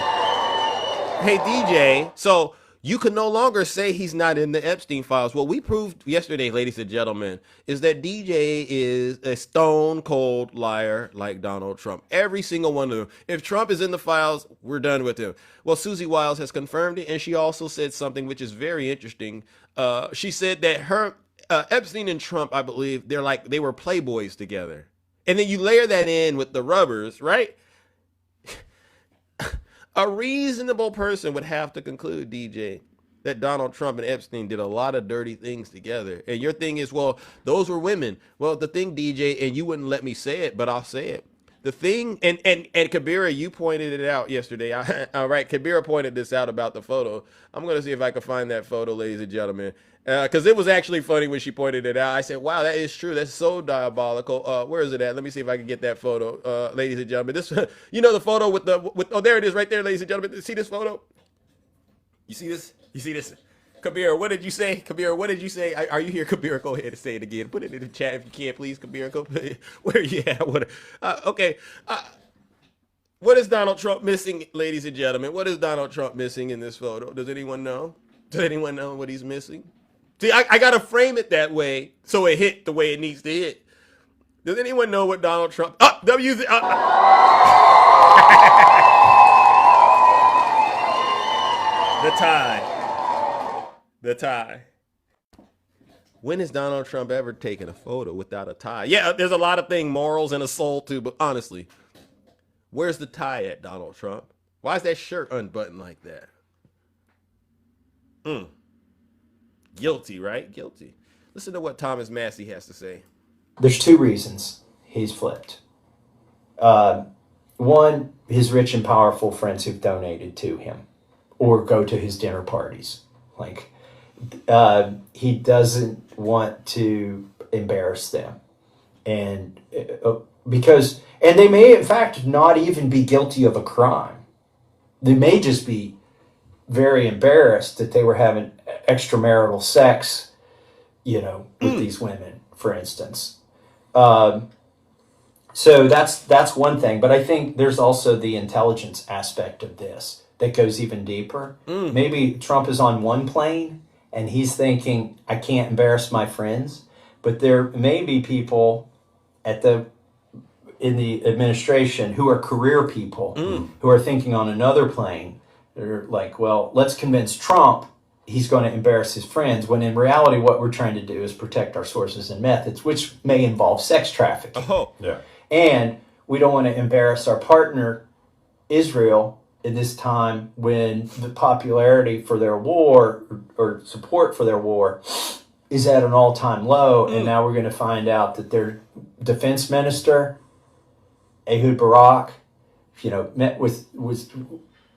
Hey, DJ, so you can no longer say he's not in the Epstein files. What we proved yesterday, ladies and gentlemen, is that DJ is a stone cold liar like Donald Trump. Every single one of them. If Trump is in the files, we're done with him. Well, Susie Wiles has confirmed it, and she also said something which is very interesting. She said that Epstein and Trump, I believe, they were playboys together. And then you layer that in with the rubbers, right? A reasonable person would have to conclude, DJ, that Donald Trump and Epstein did a lot of dirty things together. And your thing is, well, those were women. Well, the thing, DJ, and you wouldn't let me say it, but I'll say it. The thing, and Kabira, you pointed it out yesterday. All right, Kabira pointed this out about the photo. I'm going to see if I can find that photo, ladies and gentlemen, because it was actually funny when she pointed it out. I said, wow, that is true. That's so diabolical. Where is it at? Let me see if I can get that photo, ladies and gentlemen. This, the photo with oh, there it is right there, ladies and gentlemen. See this photo? You see this? You see this? Kabir, what did you say? Kabir, what did you say? Are you here, Kabir? Go ahead and say it again. Put it in the chat if you can, please, Kabir. Where are you at? Okay. What is Donald Trump missing, ladies and gentlemen? What is Donald Trump missing in this photo? Does anyone know? Does anyone know what he's missing? See, I got to frame it that way so it hit the way it needs to hit. Does anyone know what Donald Trump... The tie. The tie. When has Donald Trump ever taken a photo without a tie? Yeah, there's a lot of things, morals and a soul too, but honestly, where's the tie at, Donald Trump? Why is that shirt unbuttoned like that? Guilty, right? Guilty. Listen to what Thomas Massey has to say. There's two reasons he's flipped. One, his rich and powerful friends who've donated to him or go to his dinner parties. Like, he doesn't want to embarrass them. And and they may in fact not even be guilty of a crime. They may just be very embarrassed that they were having extramarital sex, with these women, for instance. So that's one thing. But I think there's also the intelligence aspect of this that goes even deeper. Maybe Trump is on one plane and he's thinking, I can't embarrass my friends. But there may be people in the administration who are career people who are thinking on another plane. They're like, well, let's convince Trump he's going to embarrass his friends, when in reality what we're trying to do is protect our sources and methods, which may involve sex trafficking. Oh, yeah. And we don't want to embarrass our partner, Israel, in this time when the popularity for their war or support for their war is at an all-time low. And now we're going to find out that their defense minister, Ehud Barak, was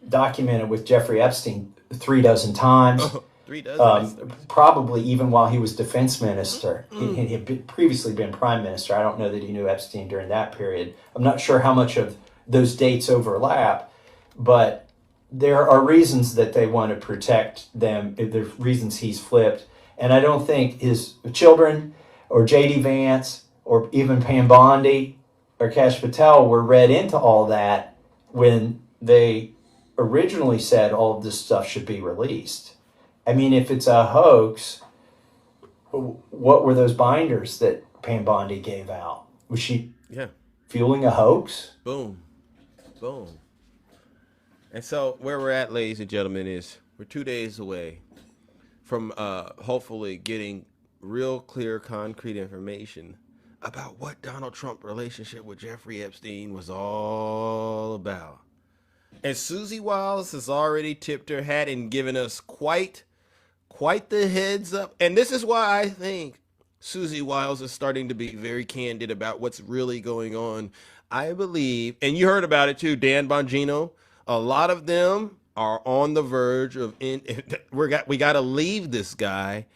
documented with Jeffrey Epstein 3 dozen times. 3 dozen. Probably even while he was defense minister. He had previously been prime minister. I don't know that he knew Epstein during that period. I'm not sure how much of those dates overlap, but there are reasons that they want to protect them. There's reasons he's flipped. And I don't think his children or J.D. Vance or even Pam Bondi or Kash Patel were read into all that when they originally said all of this stuff should be released. I mean, if it's a hoax, what were those binders that Pam Bondi gave out? Was she fueling a hoax? Boom. Boom. And so where we're at, ladies and gentlemen, is we're 2 days away from hopefully getting real clear, concrete information about what Donald Trump's relationship with Jeffrey Epstein was all about. And Susie Wiles has already tipped her hat and given us quite the heads up. And this is why I think Susie Wiles is starting to be very candid about what's really going on. I believe, and you heard about it too, Dan Bongino, a lot of them are on the verge of we got to leave this guy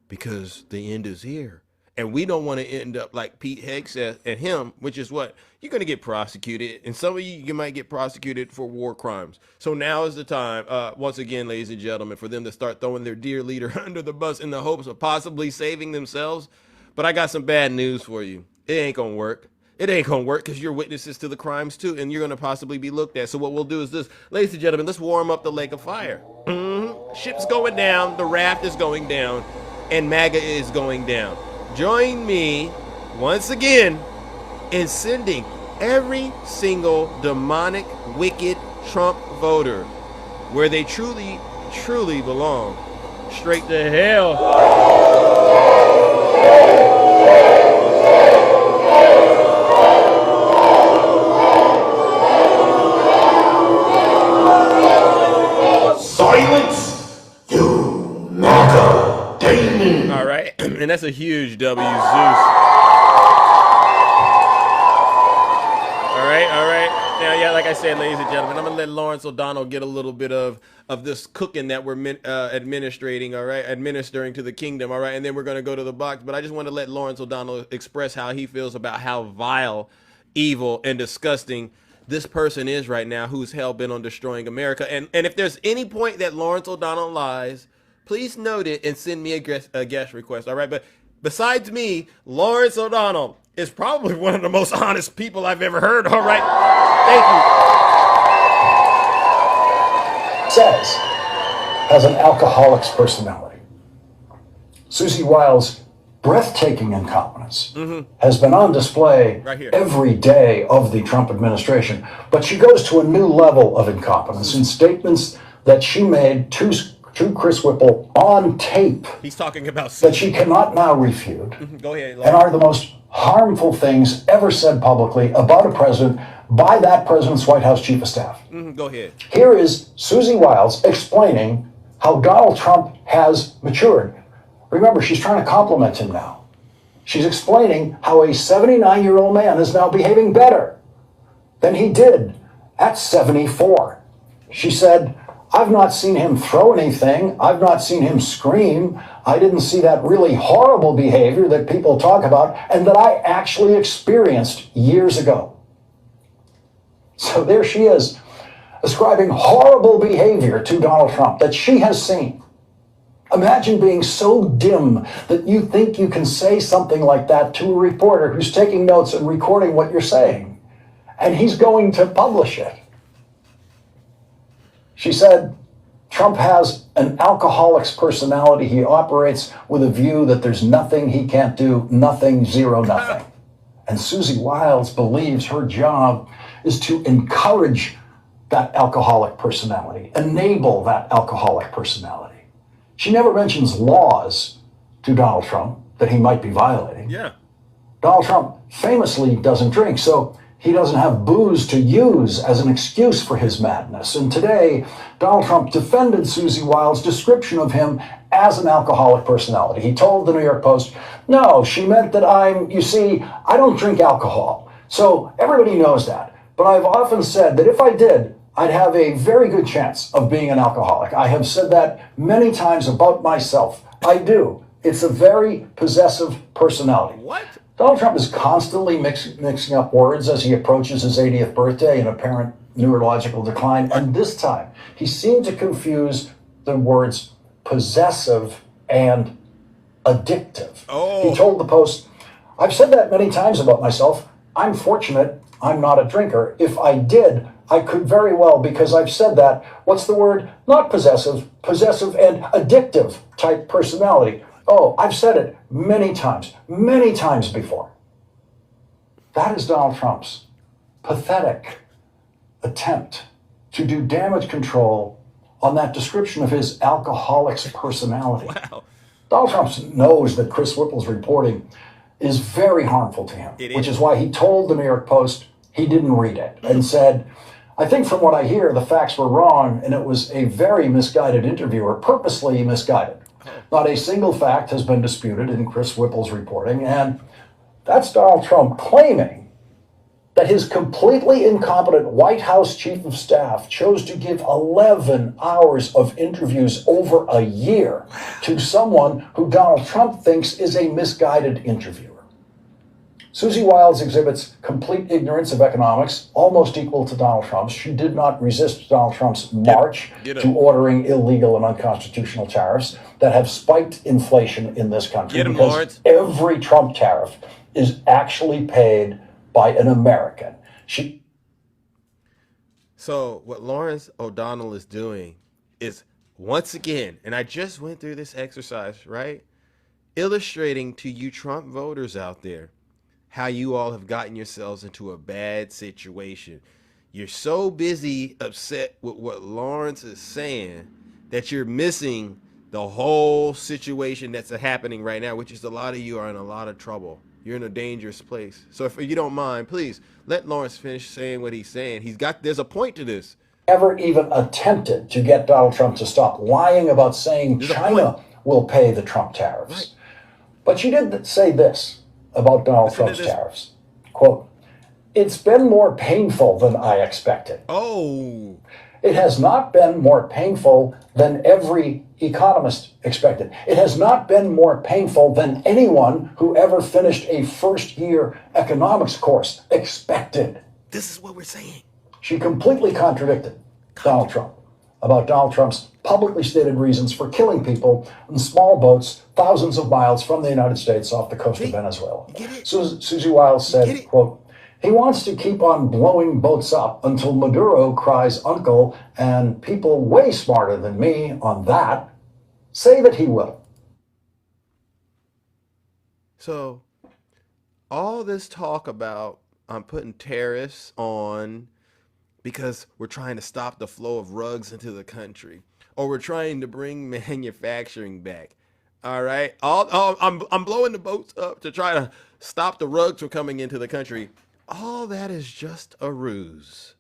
because the end is here. And we don't want to end up like Pete Hegseth and him, which is what? You're going to get prosecuted. And some of you might get prosecuted for war crimes. So now is the time, once again, ladies and gentlemen, for them to start throwing their dear leader under the bus in the hopes of possibly saving themselves. But I got some bad news for you. It ain't going to work. It ain't going to work because you're witnesses to the crimes too. And you're going to possibly be looked at. So what we'll do is this. Ladies and gentlemen, let's warm up the lake of fire. Ship's going down. The raft is going down. And MAGA is going down. Join me once again in sending every single demonic, wicked Trump voter where they truly, truly belong, straight to hell. Silence, you MAGA demon. All right, and that's a huge W, Zeus. Yeah, like I said, ladies and gentlemen, I'm gonna let Lawrence O'Donnell get a little bit of this cooking that we're administering to the kingdom, all right, and then we're gonna go to the box. But I just want to let Lawrence O'Donnell express how he feels about how vile, evil, and disgusting this person is right now, who's hell bent on destroying America. And if there's any point that Lawrence O'Donnell lies, please note it and send me a guest request, all right? But besides me, Lawrence O'Donnell is probably one of the most honest people I've ever heard. All right. Thank you. Says has an alcoholic's personality. Susie Wiles' breathtaking incompetence has been on display right here every day of the Trump administration, but she goes to a new level of incompetence in statements that she made to Chris Whipple on tape. He's talking about that she cannot now refute. Go ahead, and are the most harmful things ever said publicly about a president by that president's White House chief of staff. Go ahead. Here is Susie Wiles explaining how Donald Trump has matured. Remember, she's trying to compliment him now. She's explaining how a 79-year-old man is now behaving better than he did at 74. She said, I've not seen him throw anything. I've not seen him scream. I didn't see that really horrible behavior that people talk about and that I actually experienced years ago. So there she is, ascribing horrible behavior to Donald Trump that she has seen. Imagine being so dim that you think you can say something like that to a reporter who's taking notes and recording what you're saying, and he's going to publish it. She said, Trump has an alcoholic's personality. He operates with a view that there's nothing he can't do, nothing, zero, nothing. And Susie Wiles believes her job is to encourage that alcoholic personality, enable that alcoholic personality. She never mentions laws to Donald Trump that he might be violating. Yeah. Donald Trump famously doesn't drink, so he doesn't have booze to use as an excuse for his madness. And today, Donald Trump defended Susie Wiles' description of him as an alcoholic personality. He told the New York Post, no, she meant that I don't drink alcohol. So everybody knows that. But I've often said that if I did, I'd have a very good chance of being an alcoholic. I have said that many times about myself. I do. It's a very possessive personality. What? Donald Trump is constantly mixing up words as he approaches his 80th birthday in apparent neurological decline. And this time, he seemed to confuse the words possessive and addictive. Oh. He told the Post, I've said that many times about myself. I'm fortunate I'm not a drinker. If I did, I could very well, because I've said that. What's the word? Not possessive, possessive and addictive type personality. Oh, I've said it many times before. That is Donald Trump's pathetic attempt to do damage control on that description of his alcoholic's personality. Wow. Donald Trump knows that Chris Whipple's reporting is very harmful to him, which is why he told the New York Post he didn't read it and said, I think from what I hear, the facts were wrong, and it was a very misguided interviewer, purposely misguided. Not a single fact has been disputed in Chris Whipple's reporting, and that's Donald Trump claiming that his completely incompetent White House chief of staff chose to give 11 hours of interviews over a year to someone who Donald Trump thinks is a misguided interviewer. Susie Wiles exhibits complete ignorance of economics, almost equal to Donald Trump's. She did not resist Donald Trump's march to ordering illegal and unconstitutional tariffs that have spiked inflation in this country, because Lawrence. every Trump tariff is actually paid by an American. So what Lawrence O'Donnell is doing is, once again, and I just went through this exercise, right? Illustrating to you Trump voters out there how you all have gotten yourselves into a bad situation. You're so busy upset with what Lawrence is saying that you're missing the whole situation that's happening right now, which is a lot of you are in a lot of trouble. You're in a dangerous place. So if you don't mind, please let Lawrence finish saying what he's saying. There's a point to this. Never even attempted to get Donald Trump to stop lying about saying China will pay the Trump tariffs. Right. But she did say this about Donald Trump's tariffs. Quote, It's been more painful than I expected. Oh. It has not been more painful than every economist expected. It has not been more painful than anyone who ever finished a first-year economics course expected. This is what we're saying. She completely contradicted Donald Trump about Donald Trump's publicly stated reasons for killing people in small boats thousands of miles from the United States off the coast of Venezuela. Susie Wiles said, quote, he wants to keep on blowing boats up until Maduro cries uncle, and people way smarter than me on that say that he will. So all this talk about I'm putting tariffs on because we're trying to stop the flow of rugs into the country, or we're trying to bring manufacturing back. All right. I'm blowing the boats up to try to stop the rugs from coming into the country. All that is just a ruse.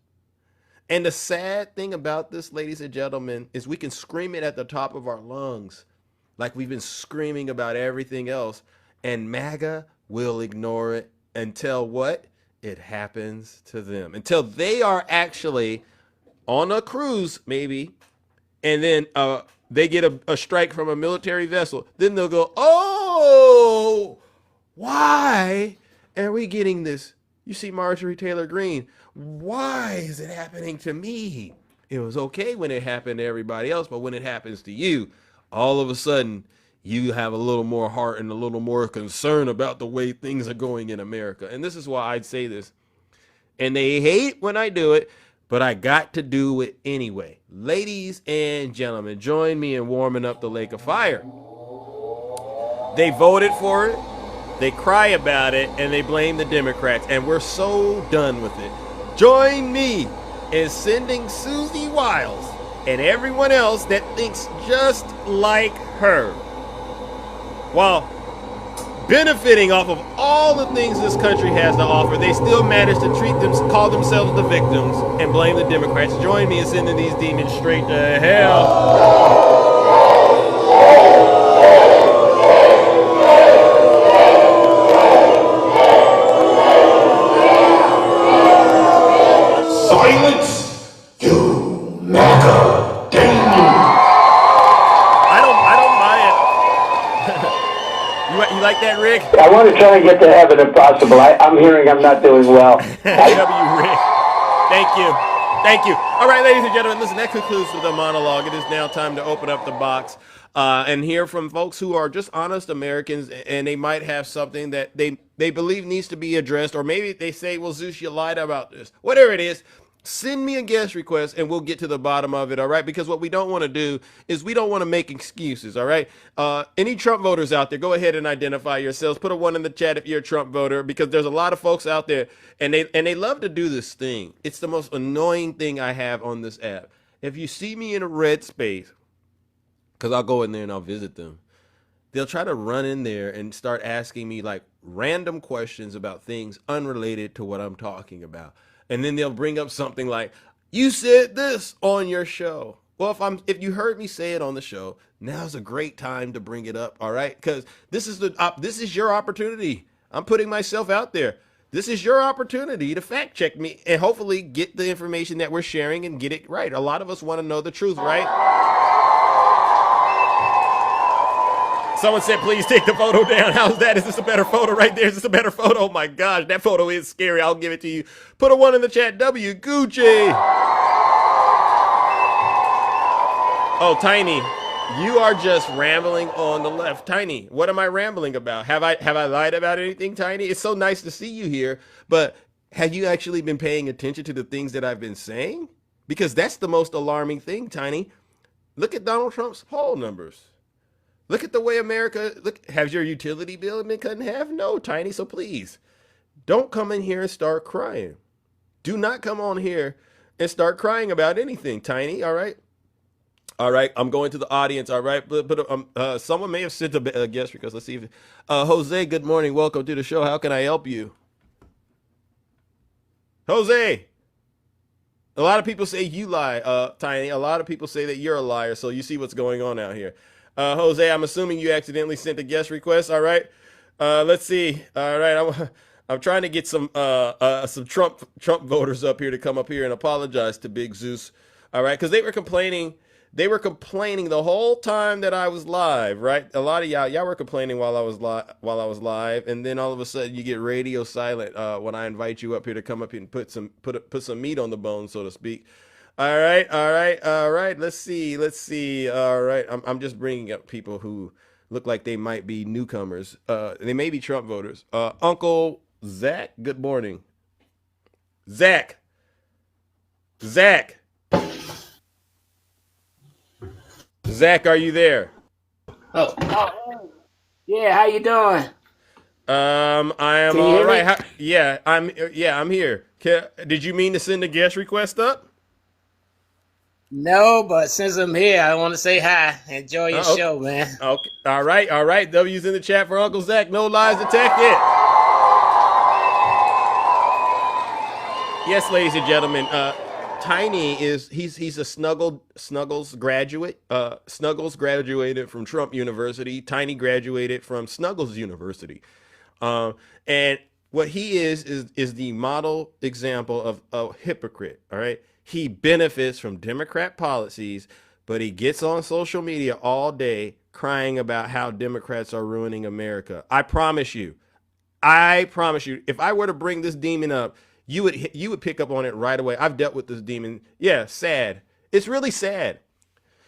And the sad thing about this, ladies and gentlemen, is we can scream it at the top of our lungs like we've been screaming about everything else, and MAGA will ignore it until what? It happens to them. Until they are actually on a cruise, maybe, and then they get a strike from a military vessel. Then they'll go, oh, why are we getting this? You see Marjorie Taylor Greene, why is it happening to me? It was okay when it happened to everybody else, but when it happens to you, all of a sudden, you have a little more heart and a little more concern about the way things are going in America. And this is why I'd say this. And they hate when I do it, but I got to do it anyway. Ladies and gentlemen, join me in warming up the lake of fire. They voted for it. They cry about it, and they blame the Democrats, and we're so done with it. Join me in sending Susie Wiles and everyone else that thinks just like her, while benefiting off of all the things this country has to offer, they still manage to call themselves the victims and blame the Democrats. Join me in sending these demons straight to hell. Silence, you MAGA demon. I don't mind it. You like that, Rick? I want to try and get to heaven if possible. I'm hearing I'm not doing well. W, Rick. Thank you. Thank you. All right, ladies and gentlemen, listen, that concludes the monologue. It is now time to open up the box and hear from folks who are just honest Americans, and they might have something that they believe needs to be addressed, or maybe they say, well, Zeus, you lied about this. Whatever it is, send me a guest request and we'll get to the bottom of it, all right? Because what we don't want to do is we don't want to make excuses, all right? Any Trump voters out there, go ahead and identify yourselves. Put a 1 in the chat if you're a Trump voter, because there's a lot of folks out there, and they love to do this thing. It's the most annoying thing I have on this app. If you see me in a red space, because I'll go in there and I'll visit them, they'll try to run in there and start asking me like random questions about things unrelated to what I'm talking about. And then they'll bring up something like, you said this on your show. Well, if you heard me say it on the show, now's a great time to bring it up, all right? Because this is your opportunity. I'm putting myself out there. This is your opportunity to fact check me and hopefully get the information that we're sharing and get it right. A lot of us want to know the truth, right? Someone said, please take the photo down. How's that? Is this a better photo right there? Is this a better photo? Oh my gosh, that photo is scary. I'll give it to you. Put a 1 in the chat. W Gucci. Oh, Tiny, you are just rambling on the left. Tiny, what am I rambling about? Have I lied about anything, Tiny? It's so nice to see you here, but have you actually been paying attention to the things that I've been saying? Because that's the most alarming thing, Tiny. Look at Donald Trump's poll numbers. Look at the way America, has your utility bill been cut in half? No, Tiny, so please, don't come in here and start crying. Do not come on here and start crying about anything, Tiny, all right? All right, I'm going to the audience, all right? But someone may have sent a guest request. Let's see if, Jose, good morning. Welcome to the show. How can I help you? Jose. A lot of people say you lie, Tiny. A lot of people say that you're a liar, so you see what's going on out here. Jose, I'm assuming you accidentally sent a guest request. All right. Let's see. All right. I'm trying to get some Trump voters up here to come up here and apologize to Big Zeus. All right, because they were complaining. They were complaining the whole time that I was live, right? A lot of y'all were complaining while I was live, and then all of a sudden you get radio silent when I invite you up here to come up here and put some meat on the bone, so to speak. All right. Let's see. All right, I'm just bringing up people who look like they might be newcomers. They may be Trump voters. Uncle Zach, good morning. Zach. Zach, are you there? Oh, yeah. How you doing? I am all right. I'm here. Did you mean to send a guest request up? No, but since I'm here, I want to say hi. Enjoy your show, man. Okay. All right. W's in the chat for Uncle Zach. No lies detected. Yes, ladies and gentlemen. Tiny he's a Snuggles graduate. Snuggles graduated from Trump University. Tiny graduated from Snuggles University. And what he is the model example of a hypocrite. All right. He benefits from Democrat policies, but he gets on social media all day crying about how Democrats are ruining America. I promise you, if I were to bring this demon up, you would pick up on it right away. I've dealt with this demon. Yeah, sad. It's really sad.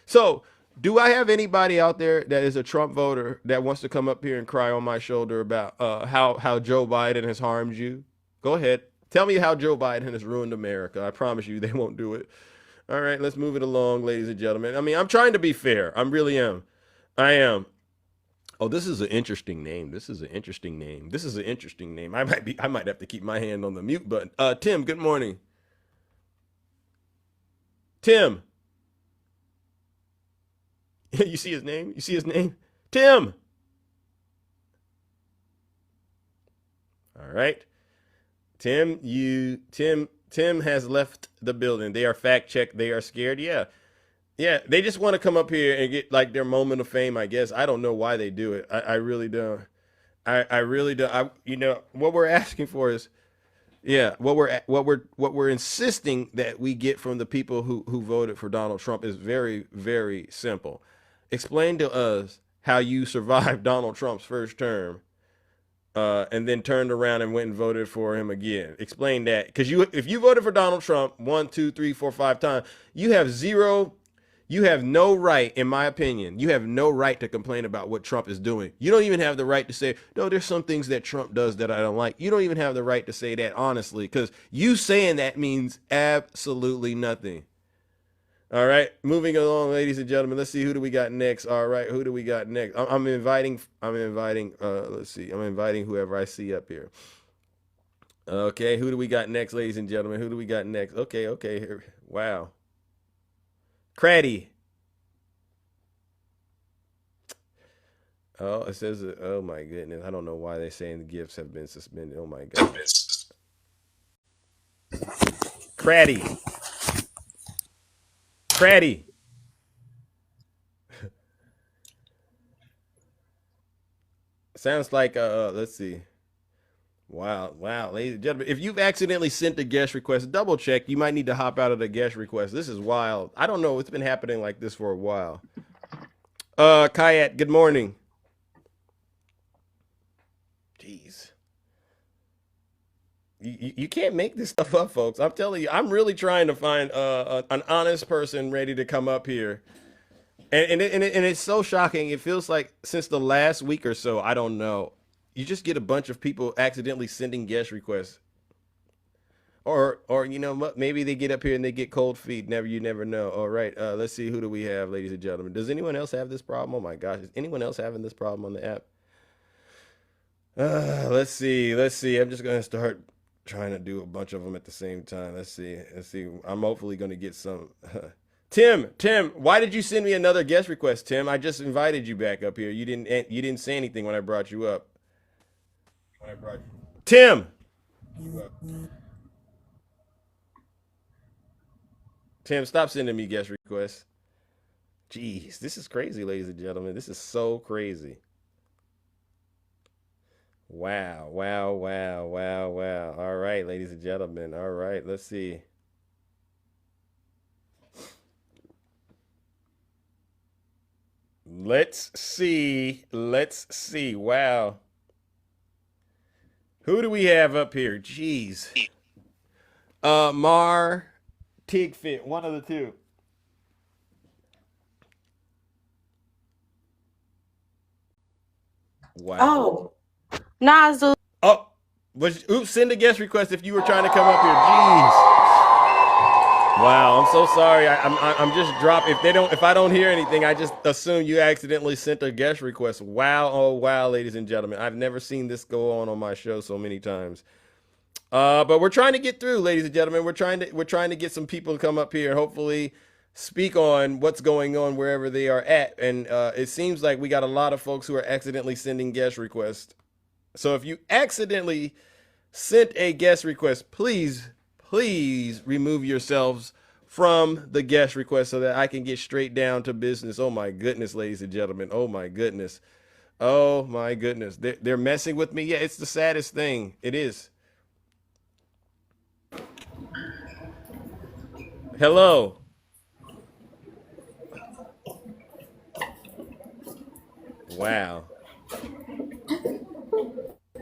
So, do I have anybody out there that is a Trump voter that wants to come up here and cry on my shoulder about how Joe Biden has harmed you? Go ahead. Tell me how Joe Biden has ruined America. I promise you they won't do it. All right, let's move it along, ladies and gentlemen. I mean, I'm trying to be fair. I really am. I am. Oh, this is an interesting name. I might have to keep my hand on the mute button. Tim, good morning. Tim. You see his name? Tim. All right. Tim has left the building. They are fact checked. They are scared. Yeah. They just want to come up here and get like their moment of fame, I guess. I don't know why they do it. I really don't. I really don't. What we're asking for is, what we're insisting that we get from the people who voted for Donald Trump is very, very simple. Explain to us how you survived Donald Trump's first term, and then turned around and went and voted for him again. Explain that, because if you voted for Donald Trump 1, 2, 3, 4, 5 times, you have no right, in my opinion, you have no right to complain about what Trump is doing. You don't even have the right to say, no, there's some things that Trump does that I don't like. You don't even have the right to say that, honestly, because you saying that means absolutely nothing. All right, moving along, ladies and gentlemen. Let's see, who do we got next? All right, who do we got next? I'm inviting, let's see. I'm inviting whoever I see up here. Okay, who do we got next, ladies and gentlemen? Who do we got next? Okay, here. Wow. Craddy. Oh, it says, oh my goodness. I don't know why they're saying the gifts have been suspended. Oh my God. Craddy. Sounds like, let's see. Wow, ladies and gentlemen. If you've accidentally sent a guest request, double check. You might need to hop out of the guest request. This is wild. I don't know. It's been happening like this for a while. Kayat, good morning. Jeez. You can't make this stuff up, folks. I'm telling you, I'm really trying to find an honest person ready to come up here. And it's so shocking. It feels like since the last week or so, I don't know, you just get a bunch of people accidentally sending guest requests. Or maybe they get up here and they get cold feet. You never know. All right, let's see, who do we have, ladies and gentlemen? Does anyone else have this problem? Oh my gosh, is anyone else having this problem on the app? Let's see. I'm just gonna start trying to do a bunch of them at the same time. Let's see. I'm hopefully gonna get some. Tim, why did you send me another guest request, Tim? I just invited you back up here. You didn't say anything when I brought you up. Tim. Tim, stop sending me guest requests. Jeez, this is crazy, ladies and gentlemen. This is so crazy. Wow. All right, ladies and gentlemen. All right, let's see. Let's see. Wow. Who do we have up here? Jeez. Mar, Tigfit, one of the two. Wow. Oh, Nas. Oh, send a guest request if you were trying to come up here. Jeez. Wow, I'm so sorry. I'm just dropping. If I don't hear anything, I just assume you accidentally sent a guest request. Wow, oh wow, ladies and gentlemen, I've never seen this go on my show so many times. But we're trying to get through, ladies and gentlemen. We're trying to get some people to come up here and hopefully speak on what's going on wherever they are at. And it seems like we got a lot of folks who are accidentally sending guest requests. So if you accidentally sent a guest request, please remove yourselves from the guest request so that I can get straight down to business. Oh my goodness, ladies and gentlemen. Oh my goodness. They're messing with me. Yeah, it's the saddest thing. It is. Hello. Wow.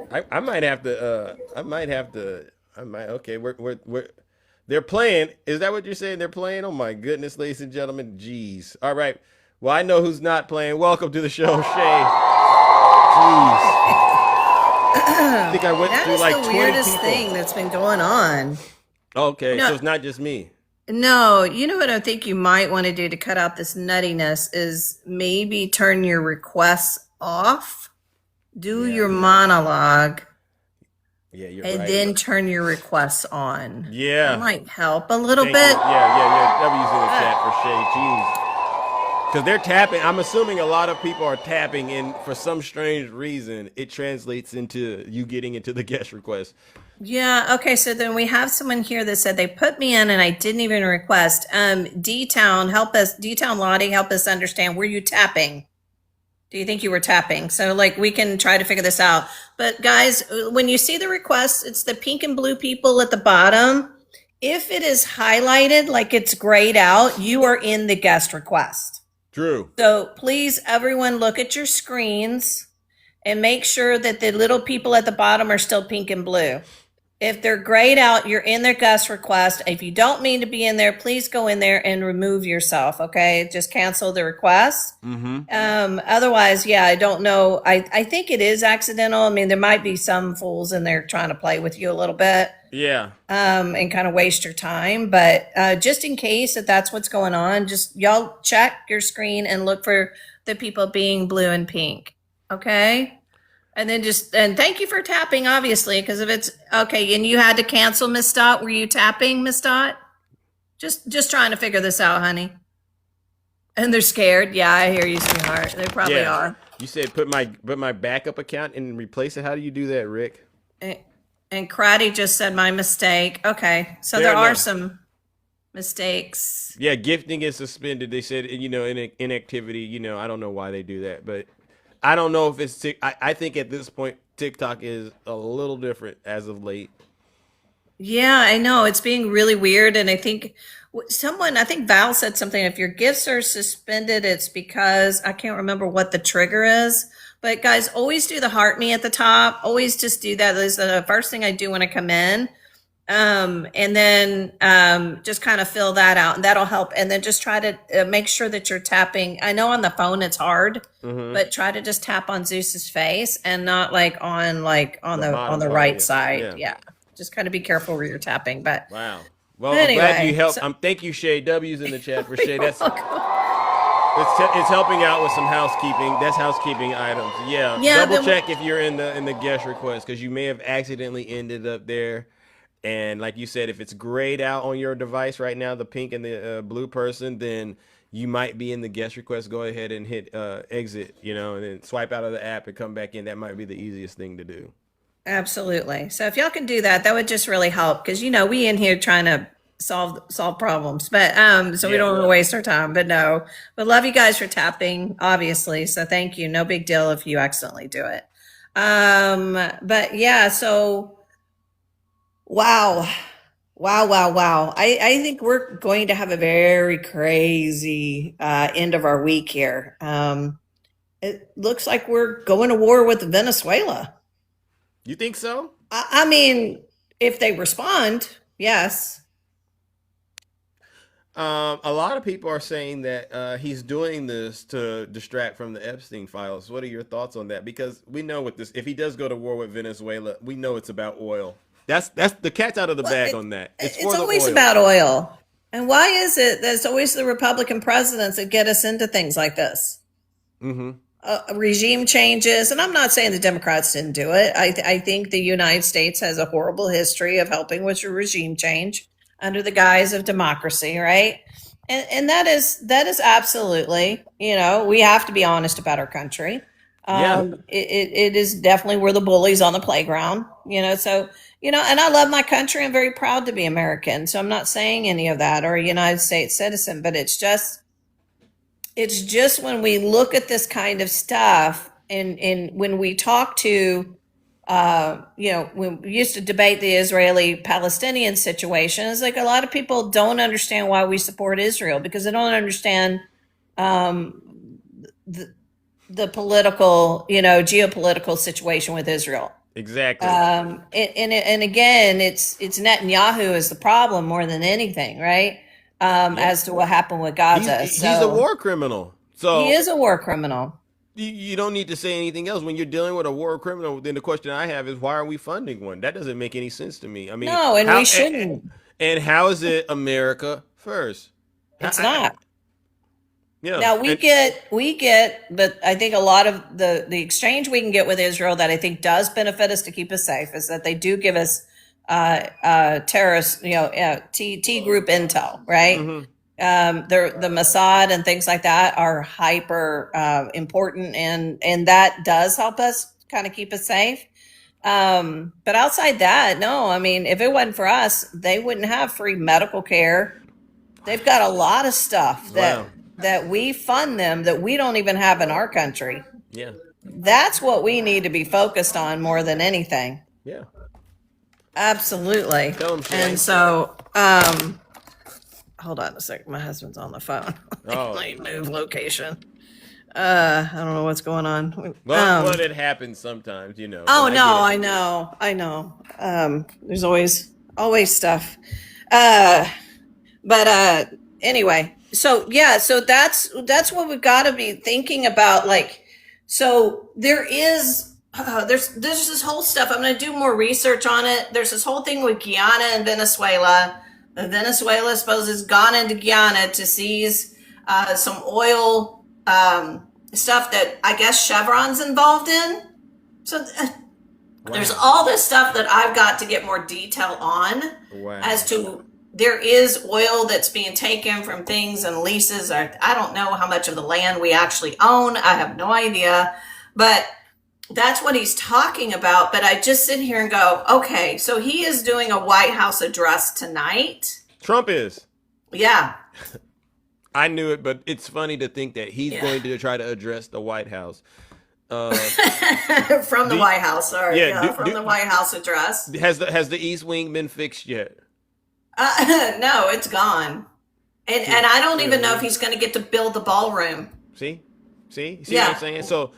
I might have to okay, we're they're playing. Is that what you're saying? They're playing? Oh my goodness, ladies and gentlemen. Jeez. All right. Well, I know who's not playing. Welcome to the show, Shay. Jeez. I think I went through like 20 people. That's the weirdest thing that's been going on. Okay, No. so it's not just me. No, you know what I think you might want to do to cut out this nuttiness is maybe turn your requests off, do your monologue, Yeah, you're and right. then turn your requests on. Yeah. That might help a little Thank bit. you. Yeah. W's in the chat for Shay. Jeez. Because they're tapping. I'm assuming a lot of people are tapping, and for some strange reason, it translates into you getting into the guest request. Yeah, okay, so then we have someone here that said they put me in and I didn't even request. D-Town, D-Town Lottie, help us understand. Were you tapping? Do you think you were tapping? So like we can try to figure this out. But guys, when you see the request, it's the pink and blue people at the bottom. If it is highlighted like it's grayed out, you are in the guest request. True. So please, everyone, look at your screens and make sure that the little people at the bottom are still pink and blue. If they're grayed out, you're in their guest request. If you don't mean to be in there, please go in there and remove yourself, okay? Just cancel the request. Otherwise, yeah, I don't know. I think it is accidental. I mean, there might be some fools in there trying to play with you a little bit. Yeah. And kind of waste your time. But just in case that's what's going on, just y'all check your screen and look for the people being blue and pink, okay? And then and thank you for tapping, obviously, because if it's okay, and you had to cancel, Miss Dot. Were you tapping, Miss Dot? Just trying to figure this out, honey. And they're scared. Yeah, I hear you, sweetheart. They probably are. You said put my backup account and replace it. How do you do that, Rick? And Craddy just said my mistake. Okay, so there are some mistakes. Yeah, gifting is suspended. They said, inactivity. I don't know why they do that, but I don't know if it's I think at this point TikTok is a little different as of late. Yeah, I know it's being really weird, and I think Val said something. If your gifts are suspended, it's because I can't remember what the trigger is. But guys, always do the heart me at the top. Always just do that. That's the first thing I do when I come in. And then just kind of fill that out, and that'll help. And then just try to make sure that you're tapping. I know on the phone it's hard, but try to just tap on Zeus's face and not on the right side. Yeah. Just kind of be careful where you're tapping. But wow. Well, anyway, I'm glad you helped. Thank you, Shay. W's in the chat for Shay. It's helping out with some housekeeping. That's housekeeping items. Yeah. Double check if you're in the guest request, because you may have accidentally ended up there. And like you said, if it's grayed out on your device right now, the pink and the blue person, then you might be in the guest request. Go ahead and hit exit, and then swipe out of the app and come back in. That might be the easiest thing to do. Absolutely. So if y'all can do that, that would just really help, because we in here trying to solve problems, but we don't want to waste our time. But love you guys for tapping, obviously. So thank you. No big deal if you accidentally do it. But yeah, so wow. I think we're going to have a very crazy end of our week here. It looks like we're going to war with Venezuela. You think so? I mean, if they respond, yes. A lot of people are saying that he's doing this to distract from the Epstein files. What are your thoughts on that? Because we know what this, if he does go to war with Venezuela, we know it's about oil. That's the cat's out of the bag on that. It's always about oil. And why is it that it's always the Republican presidents that get us into things like this? Regime changes, and I'm not saying the Democrats didn't do it. I think the United States has a horrible history of helping with regime change under the guise of democracy, right? And that is absolutely, we have to be honest about our country. It is definitely, we're the bullies on the playground, so, and I love my country. I'm very proud to be American. So I'm not saying any of that or a United States citizen, but it's just when we look at this kind of stuff and when we talk to, when we used to debate the Israeli-Palestinian situation, it's like a lot of people don't understand why we support Israel because they don't understand the political, geopolitical situation with Israel. Exactly. And again, it's Netanyahu is the problem more than anything, right? As to what happened with Gaza. He's a war criminal. So he is a war criminal. You don't need to say anything else. When you're dealing with a war criminal, then the question I have is, why are we funding one? That doesn't make any sense to me. I mean, no, and we shouldn't. And how is it America first? It's not. Yeah. Now we get, but I think a lot of the exchange we can get with Israel that I think does benefit us to keep us safe is that they do give us terrorist, T group intel, right? The Mossad and things like that are hyper important, and that does help us kind of keep us safe. But outside that, no, I mean, if it wasn't for us, they wouldn't have free medical care. They've got a lot of stuff that we fund them that we don't even have in our country. Yeah. That's what we need to be focused on more than anything. Yeah. Absolutely. And so, hold on a second. My husband's on the phone. Let me move location. I don't know what's going on. Well, it happens sometimes, Oh, no, I know. There's always stuff. But anyway, so that's what we've got to be thinking about. Like, so there's this whole stuff. I'm going to do more research on it. There's this whole thing with Guyana and Venezuela. Venezuela, I suppose, has gone into Guyana to seize some oil stuff that I guess Chevron's involved in. So there's all this stuff that I've got to get more detail on as to there is oil that's being taken from things and leases. I don't know how much of the land we actually own. I have no idea. But that's what he's talking about. But I just sit here and go, okay, so he is doing a White House address tonight. Trump is. Yeah. I knew it, but it's funny to think that he's going to try to address the White House. From the White House, sorry. Yeah, from the White House address. Has the East Wing been fixed yet? No, it's gone. And I don't even know if he's going to get to build the ballroom. See what I'm saying? So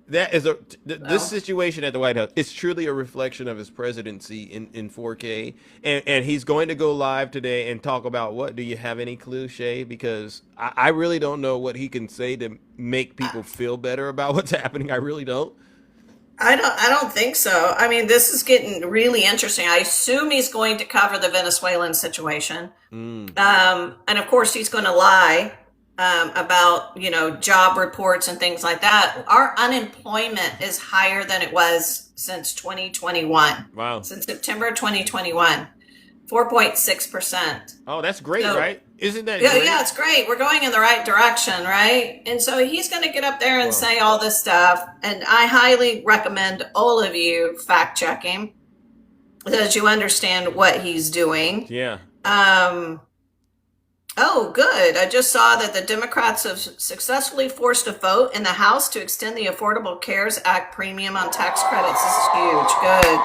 that is this situation at the White House. It's truly a reflection of his presidency in 4K. And he's going to go live today and talk about what. Do you have any clue, Shay? Because I really don't know what he can say to make people feel better about what's happening. I really don't. I don't think so. I mean, this is getting really interesting. I assume he's going to cover the Venezuelan situation. And of course he's going to lie about, job reports and things like that. Our unemployment is higher than it was since 2021. Wow. Since September 2021. 4.6%. Oh, that's great, right? Isn't that great? Yeah, it's great. We're going in the right direction, right? And so he's going to get up there and say all this stuff. And I highly recommend all of you fact check him so that you understand what he's doing. Yeah. Oh, good. I just saw that the Democrats have successfully forced a vote in the House to extend the Affordable Cares Act premium on tax credits. This is huge. Good.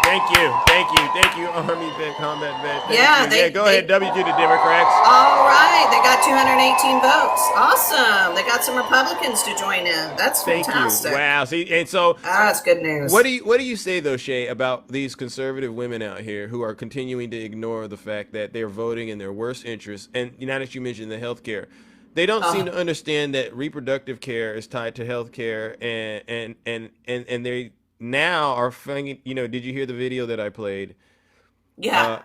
Thank you, Army vet, combat vet. Go ahead, W to the Democrats. All right, they got 218 votes. Awesome. They got some Republicans to join in. That's fantastic. Thank you. Wow. See, and so that's good news. What do you say though, Shay, about these conservative women out here who are continuing to ignore the fact that they're voting in their worst interests? And now that you mentioned the health care, they don't seem to understand that reproductive care is tied to health care, and they now are finding, did you hear the video that I played? Yeah.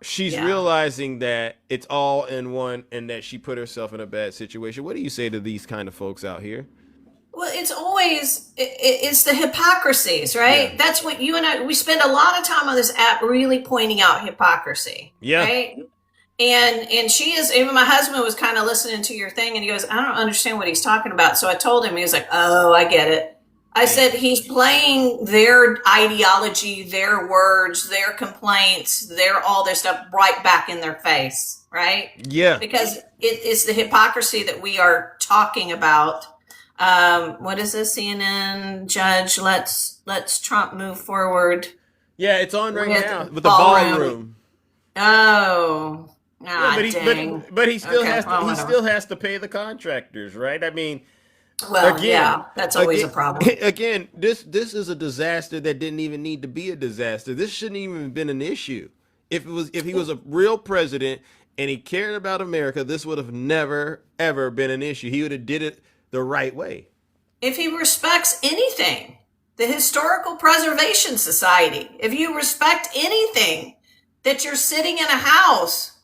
She's realizing that it's all in one and that she put herself in a bad situation. What do you say to these kind of folks out here? Well, it's always, it's the hypocrisies, right? Yeah. That's what you and I, we spend a lot of time on this app really pointing out hypocrisy. Yeah. Right? And she is, even my husband was kind of listening to your thing and he goes, I don't understand what he's talking about. So I told him, he was like, oh, I get it. I said, he's playing their ideology, their words, their complaints, their all their stuff right back in their face, right? Yeah. Because it's the hypocrisy that we are talking about. What is this? CNN judge, let's Trump move forward. Yeah, it's on right now with the ballroom. Oh. But he still has to pay the contractors, right? I mean, well, yeah, that's always a problem. Again, this is a disaster that didn't even need to be a disaster. This shouldn't even have been an issue. If he was a real president and he cared about America, this would have never ever been an issue. He would have did it the right way. If he respects anything, the Historical Preservation Society, if you respect anything, that you're sitting in a house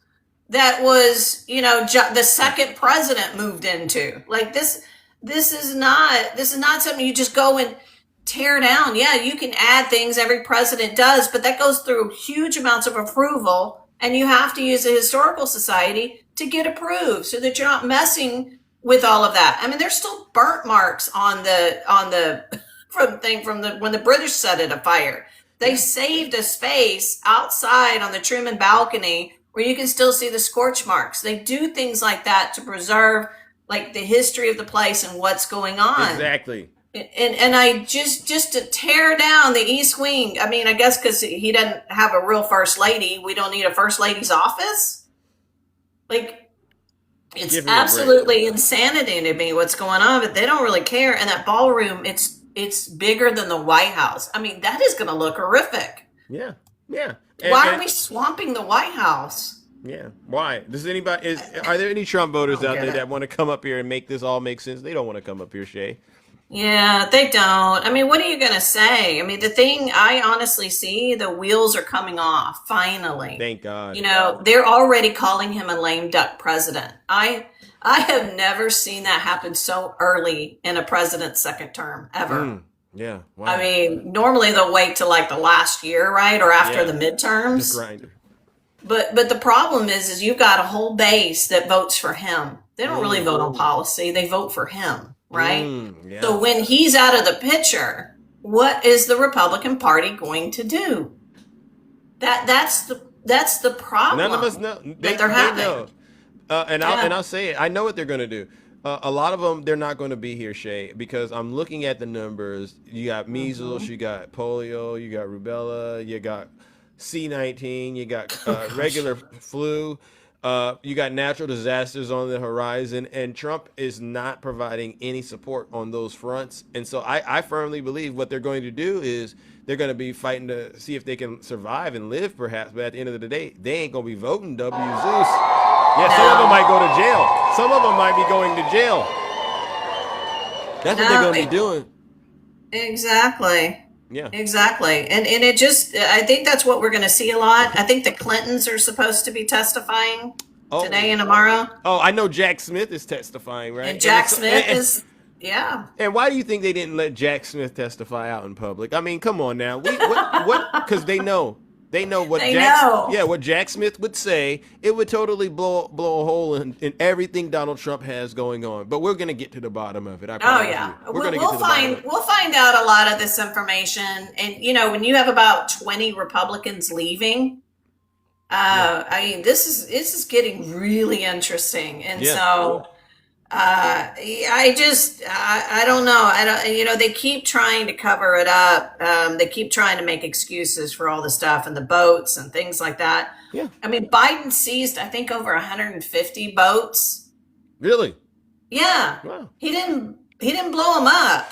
that was, the second president moved into, like this. This is not something you just go and tear down. Yeah, you can add things, every president does, but that goes through huge amounts of approval, and you have to use the Historical Society to get approved so that you're not messing with all of that. I mean, there's still burnt marks on the from when the British set it afire. They saved a space outside on the Truman balcony where you can still see the scorch marks. They do things like that to preserve like the history of the place and what's going on. Exactly. And I just to tear down the East Wing. I mean, I guess because he doesn't have a real first lady, we don't need a first lady's office. Like, it's absolutely insanity to me what's going on, but they don't really care. And that ballroom, it's bigger than the White House. I mean, that is going to look horrific. Yeah. Why are we swamping the White House? Yeah. Why? Are there any Trump voters out there that want to come up here and make this all make sense? They don't want to come up here, Shay. Yeah, they don't. I mean, what are you going to say? I mean, the thing I honestly see, the wheels are coming off, finally. Thank God. They're already calling him a lame duck president. I have never seen that happen so early in a president's second term, ever. Yeah. Wow. I mean, normally they'll wait till like the last year, right? Or after the midterms. The grinder. But the problem is you've got a whole base that votes for him. They don't really vote on policy. They vote for him, right? Yeah. So when he's out of the picture, what is the Republican Party going to do? That's the problem. None of us know. They're having. They know. And I'll say it. I know what they're going to do. A lot of them, they're not going to be here, Shay, because I'm looking at the numbers. You got measles, you got polio, you got rubella, you got C-19, you got regular flu, you got natural disasters on the horizon, and Trump is not providing any support on those fronts. And so I firmly believe what they're going to do is they're going to be fighting to see if they can survive and live, perhaps. But at the end of the day, they ain't going to be voting W. Zeus. Yeah, some of them might go to jail. Some of them might be going to jail. That's what they're going to be doing. Exactly. Yeah. Exactly. And it just, I think that's what we're going to see a lot. I think the Clintons are supposed to be testifying today and tomorrow. Oh, I know Jack Smith is testifying, right? And Jack Smith is, yeah. And why do you think they didn't let Jack Smith testify out in public? I mean, come on now. What? Because they know. They know what what Jack Smith would say. It would totally blow a hole in everything Donald Trump has going on. But we're going to get to the bottom of it. I promise you. We'll find out a lot of this information. And when you have about 20 Republicans leaving, I mean, this is getting really interesting, and so I don't know. I don't. You know, they keep trying to cover it up. They keep trying to make excuses for all the stuff and the boats and things like that. Yeah. I mean, Biden seized, I think, over 150 boats. Really? Yeah. Wow. He didn't blow them up.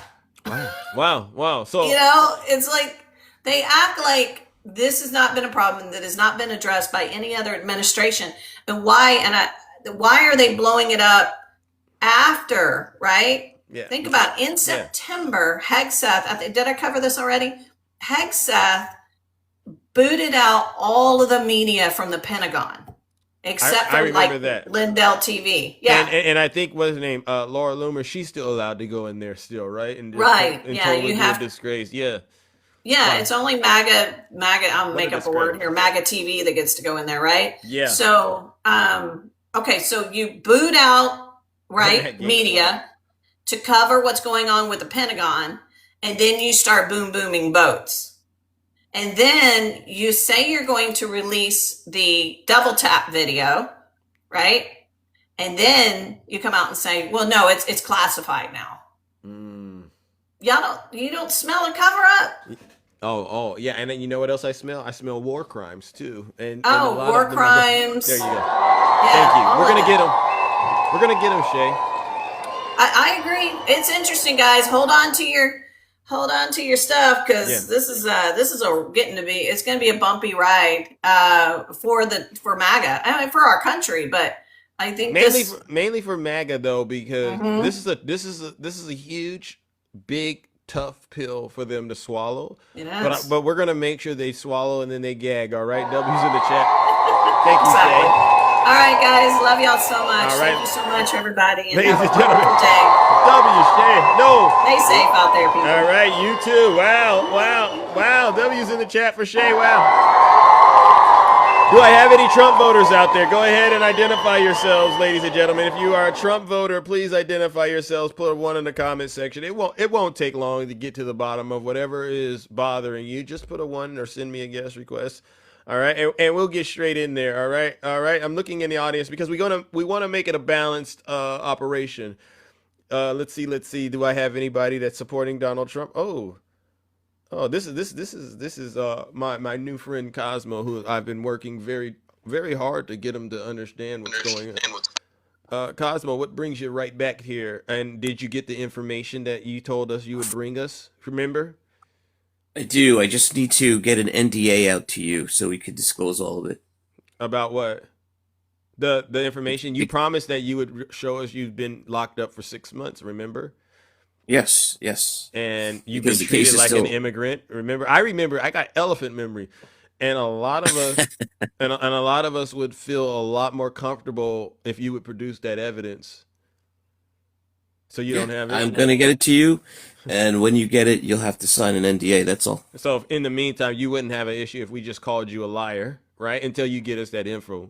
Wow. So You know, it's like they act like this has not been a problem that has not been addressed by any other administration. And why are they blowing it up after, right? Yeah. Think about in September, Hegseth, did I cover this already? Hegseth booted out all of the media from the Pentagon. Except I for remember like that. Lindell TV. Yeah. And I think what's her name? Laura Loomer, she's still allowed to go in there still, right? And Right. And Yeah, totally you be have- a disgrace. Yeah. Yeah, Wow. it's only MAGA, I'll What make a up a word here, MAGA TV that gets to go in there, right? Yeah. So, okay, so you boot out, right, Yeah. media to cover what's going on with the Pentagon, and then you start booming boats. And then you say you're going to release the double tap video, right? And then you come out and say, well, no, it's classified now. You don't smell a cover up? Oh, yeah. And then you know what else I smell? I smell war crimes too. And Oh, a lot war of them crimes. There you go. Yeah, Thank you. all We're of gonna that. get them. We're gonna get them, Shay. I agree. It's interesting, guys. Hold on to your stuff because Yeah. this is it's going to be a bumpy ride for MAGA. I mean, for our country, but I think Mainly for MAGA though, because Mhm. this is a huge, big, tough pill for them to swallow. It is. But we're gonna make sure they swallow and then they gag. All right, W's in the chat. Thank you, Exactly. Shay. All right, guys. Love y'all so much. All right. Thank you so much, everybody. And Ladies have a and gentlemen, wonderful day. W Shay. No. Stay safe out there, people. All right, you too. Wow. W's in the chat for Shay. Wow. Do I have any Trump voters out there? Go ahead and identify yourselves, ladies and gentlemen. If you are a Trump voter, please identify yourselves. Put a 1 in the comment section. It won't take long to get to the bottom of whatever is bothering you. Just put a 1 or send me a guest request. All right, and we'll get straight in there. All right. I'm looking in the audience because we want to make it a balanced operation. Let's see. Do I have anybody that's supporting Donald Trump? Oh, this is my new friend Cosmo, who I've been working very, very hard to get him to understand what's going on. Cosmo, what brings you right back here? And did you get the information that you told us you would bring us? Remember? I do. I just need to get an NDA out to you so we could disclose all of it. About what? The information you promised that you would show us. You've been locked up for 6 months. Remember? Yes. And you've Because been the case treated is like still- an immigrant. Remember? I got elephant memory, and a lot of us and a lot of us would feel a lot more comfortable if you would produce that evidence. So you don't have it. I'm going to get it to you, and when you get it, you'll have to sign an NDA. That's all. So if in the meantime, you wouldn't have an issue if we just called you a liar, right? Until you get us that info.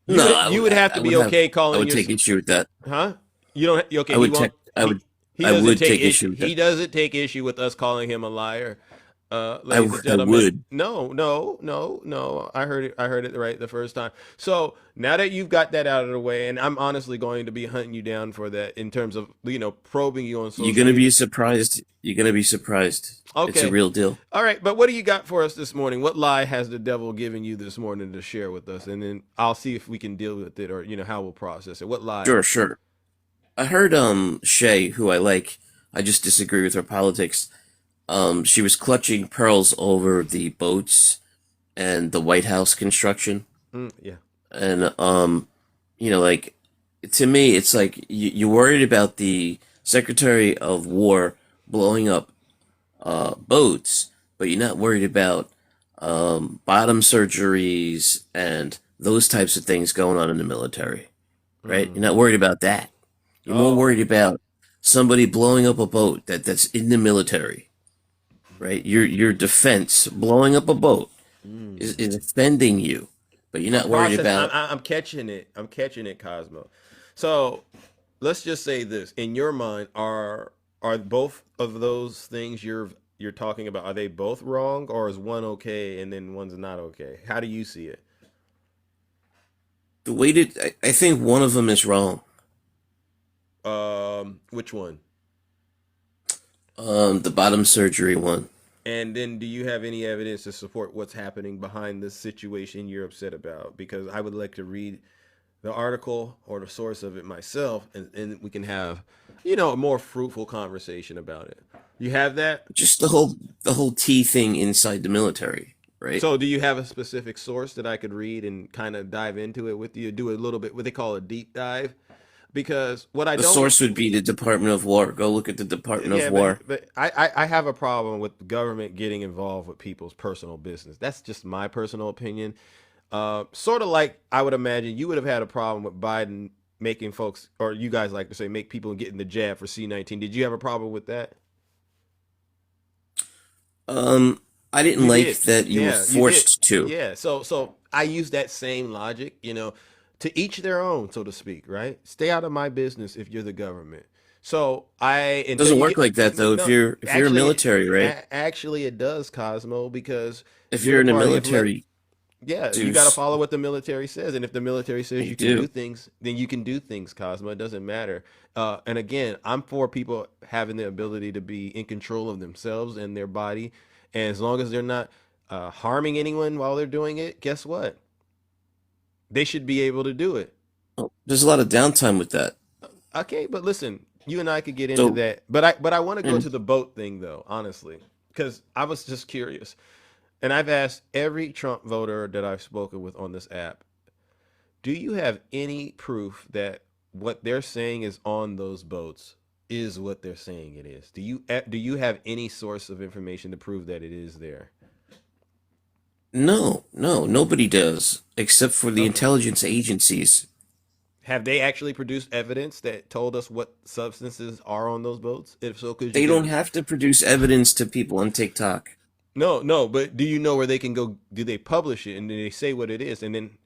You would have to be okay calling. I would take issue with that. Huh? You don't. Okay. I would he won't- I would. He I doesn't would take take issue. issue with He that. doesn't take issue with us calling him a liar. Ladies and I gentlemen. would. No. I heard it right the first time. So now that you've got that out of the way, and I'm honestly going to be hunting you down for that in terms of probing you on social. You're going to media. be surprised. You're going to be surprised. It's Okay. a real deal. All right, but what do you got for us this morning? What lie has the devil given you this morning to share with us? And then I'll see if we can deal with it or how we'll process it. What lie? Sure. I heard Shay, who I like. I just disagree with her politics. She was clutching pearls over the boats and the White House construction. Yeah. And like, to me, it's like you're worried about the Secretary of War blowing up boats, but you're not worried about bottom surgeries and those types of things going on in the military, right? You're not worried about that. You're more worried about somebody blowing up a boat that's in the military, right? Your defense, blowing up a boat, is offending you, but you're not worried about. I'm catching it. I'm catching it, Cosmo. So let's just say this: in your mind, are both of those things you're talking about? Are they both wrong, or is one okay and then one's not okay? How do you see it? The way that I think one of them is wrong. Which one? The bottom surgery one. And then, do you have any evidence to support what's happening behind this situation you're upset about? Because I would like to read the article or the source of it myself, and we can have, a more fruitful conversation about it. You have that? Just the whole T thing inside the military, right? So, do you have a specific source that I could read and kind of dive into it with you? Do a little bit what they call a deep dive? Because what I The don't source would be the Department of War. Go look at the Department yeah, of War. but I have a problem with the government getting involved with people's personal business. That's just my personal opinion. Sort of like I would imagine you would have had a problem with Biden making folks, or you guys like to say, make people getting the jab for C-19. Did you have a problem with that? I didn't You like did. that you were Yeah, you did. forced to. Yeah. So I use that same logic, to each their own, so to speak, right? Stay out of my business if you're the government. So It until doesn't you work get like that though. If no, you're actually, military, right? actually it does, Cosmo, because If you're you're in the the party of military, yeah, you got to Deuce, follow what the military says, and if the military says you you can do do. things, then you can do things, Cosmo. It doesn't matter. And again, I'm for people having the ability to be in control of themselves and their body, and as long as they're not harming anyone while they're doing it, guess what? They should be able to do it. Oh, there's a lot of downtime with that. Okay, but listen, you and I could get into So, that, but I want to go and to the boat thing though, honestly, because I was just curious, and I've asked every Trump voter that I've spoken with on this app, do you have any proof that what they're saying is on those boats is what they're saying it is? Do you have any source of information to prove that it is there? no, nobody does except for the Okay. intelligence agencies. Have they actually produced evidence that told us what substances are on those boats? If so, could you They give don't it? have to produce evidence to people on TikTok. No, no, but do you know where they can go? Do they publish it and do they say what it is? And then,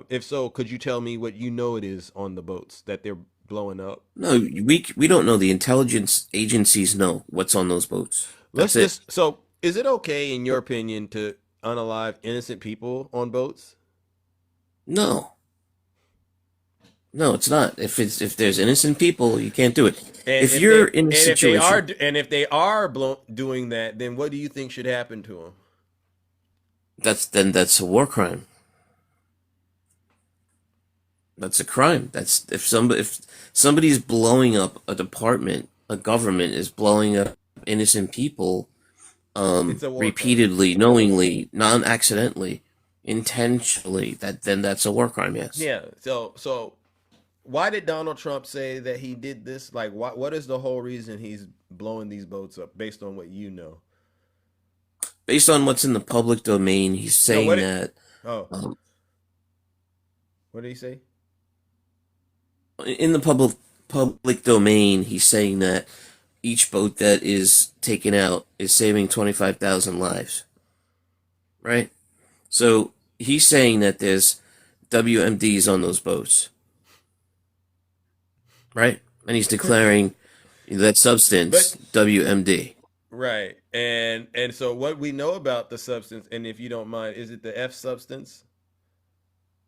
if so, could you tell me what you know it is on the boats that they're blowing up? No, we don't know. The intelligence agencies know what's on those boats. Let's That's it. just, so is it okay, in your opinion, to unalive innocent people on boats? No, no, it's not. If there's innocent people, you can't do it. And If if you're they in a and if they are situation, and if they are doing that, then what do you think should happen to them? that's a war crime. That's a crime. That's if somebody's blowing up a department, a government is blowing up innocent people, It's a war crime. repeatedly, knowingly, non-accidentally, intentionally, then that's a war crime. Yes. Yeah. So why did Donald Trump say that he did this? Like, what is the whole reason he's blowing these boats up, based on what you know? Based on what's in the public domain, he's No, saying what? that Oh, um, what did he say? in the public domain, he's saying that each boat that is taken out is saving 25,000 lives. Right? So he's saying that there's WMDs on those boats. Right? And he's declaring that substance But WMD. right, and so what we know about the substance, and if you don't mind, is it the F substance?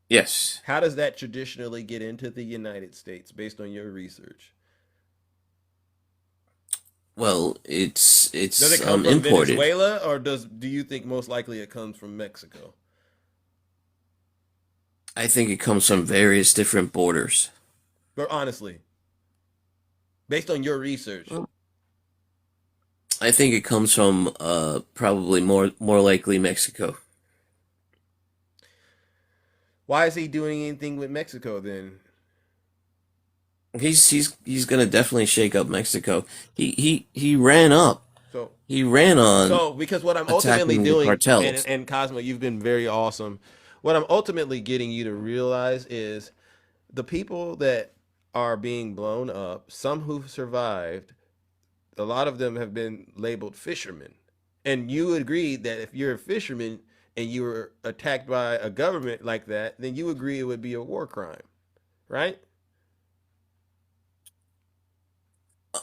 Yes. How does that traditionally get into the United States, based on your research? Well, it's Does it come from imported. Venezuela, or do you think most likely it comes from Mexico? I think it comes from various different borders. But honestly, based on your research, I think it comes from probably more likely Mexico. why is he doing anything with Mexico then? He's gonna definitely shake up Mexico. He ran up. So He ran on So, because what I'm ultimately attacking the doing, cartels. and Cosmo, you've been very awesome. What I'm ultimately getting you to realize is the people that are being blown up, some who've survived, a lot of them have been labeled fishermen. And you agreed that if you're a fisherman and you were attacked by a government like that, then you agree it would be a war crime, right?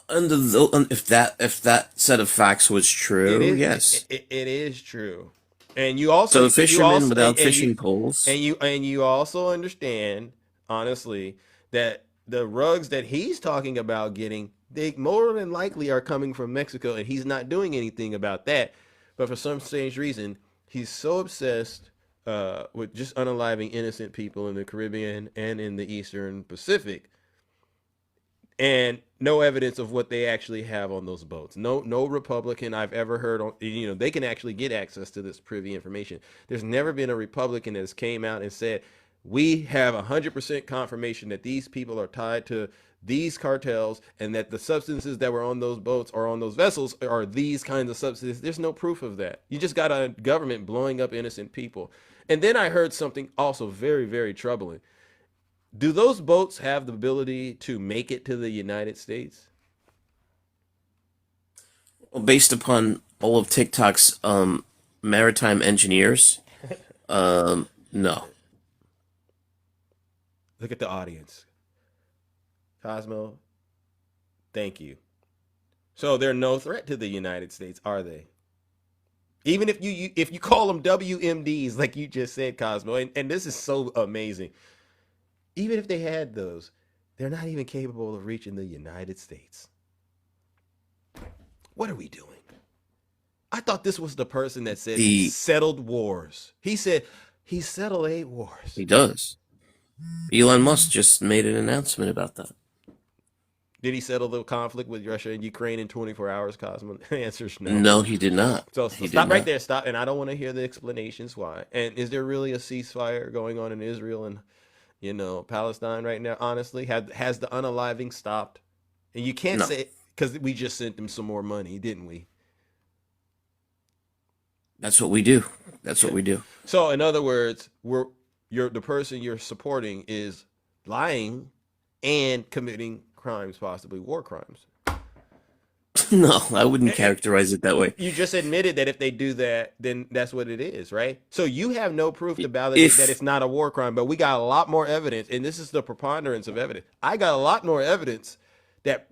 If that set of facts was It true, is. yes. It is true. And you also So fishermen without and fishing poles. and you also understand, honestly, that the rugs that he's talking about getting, they more than likely are coming from Mexico, and he's not doing anything about that. But for some strange reason, he's so obsessed with just unaliving innocent people in the Caribbean and in the Eastern Pacific, and no evidence of what they actually have on those boats. No Republican I've ever heard on, they can actually get access to this privy information. There's never been a Republican that has came out and said, we have 100% confirmation that these people are tied to these cartels and that the substances that were on those boats or on those vessels are these kinds of substances. There's no proof of that. You just got a government blowing up innocent people. And then I heard something also very, very troubling. Do those boats have the ability to make it to the United States? Well, based upon all of TikTok's maritime engineers, no. Look at the audience. Cosmo, thank you. So they're no threat to the United States, are they? Even if you call them WMDs, like you just said, Cosmo, and this is so amazing. Even if they had those, they're not even capable of reaching the United States. What are we doing? I thought this was the person that said he settled wars. He said he settled 8 wars. He does. Elon Musk just made an announcement about that. Did he settle the conflict with Russia and Ukraine in 24 hours, Cosmo? The answer is no. No, he did not. So He stop did right not. there. Stop. And I don't want to hear the explanations why. And is there really a ceasefire going on in Israel and Palestine right now? Honestly, has the unaliving stopped? And you can't No. say, because we just sent them some more money, didn't we? That's what we do. That's what we do. So in other words, the person you're supporting is lying and committing crimes, possibly war crimes. No, I wouldn't characterize it that way. You just admitted that if they do that, then that's what it is, right? So you have no proof to validate that it's not a war crime, but we got a lot more evidence, and this is the preponderance of evidence. I got a lot more evidence that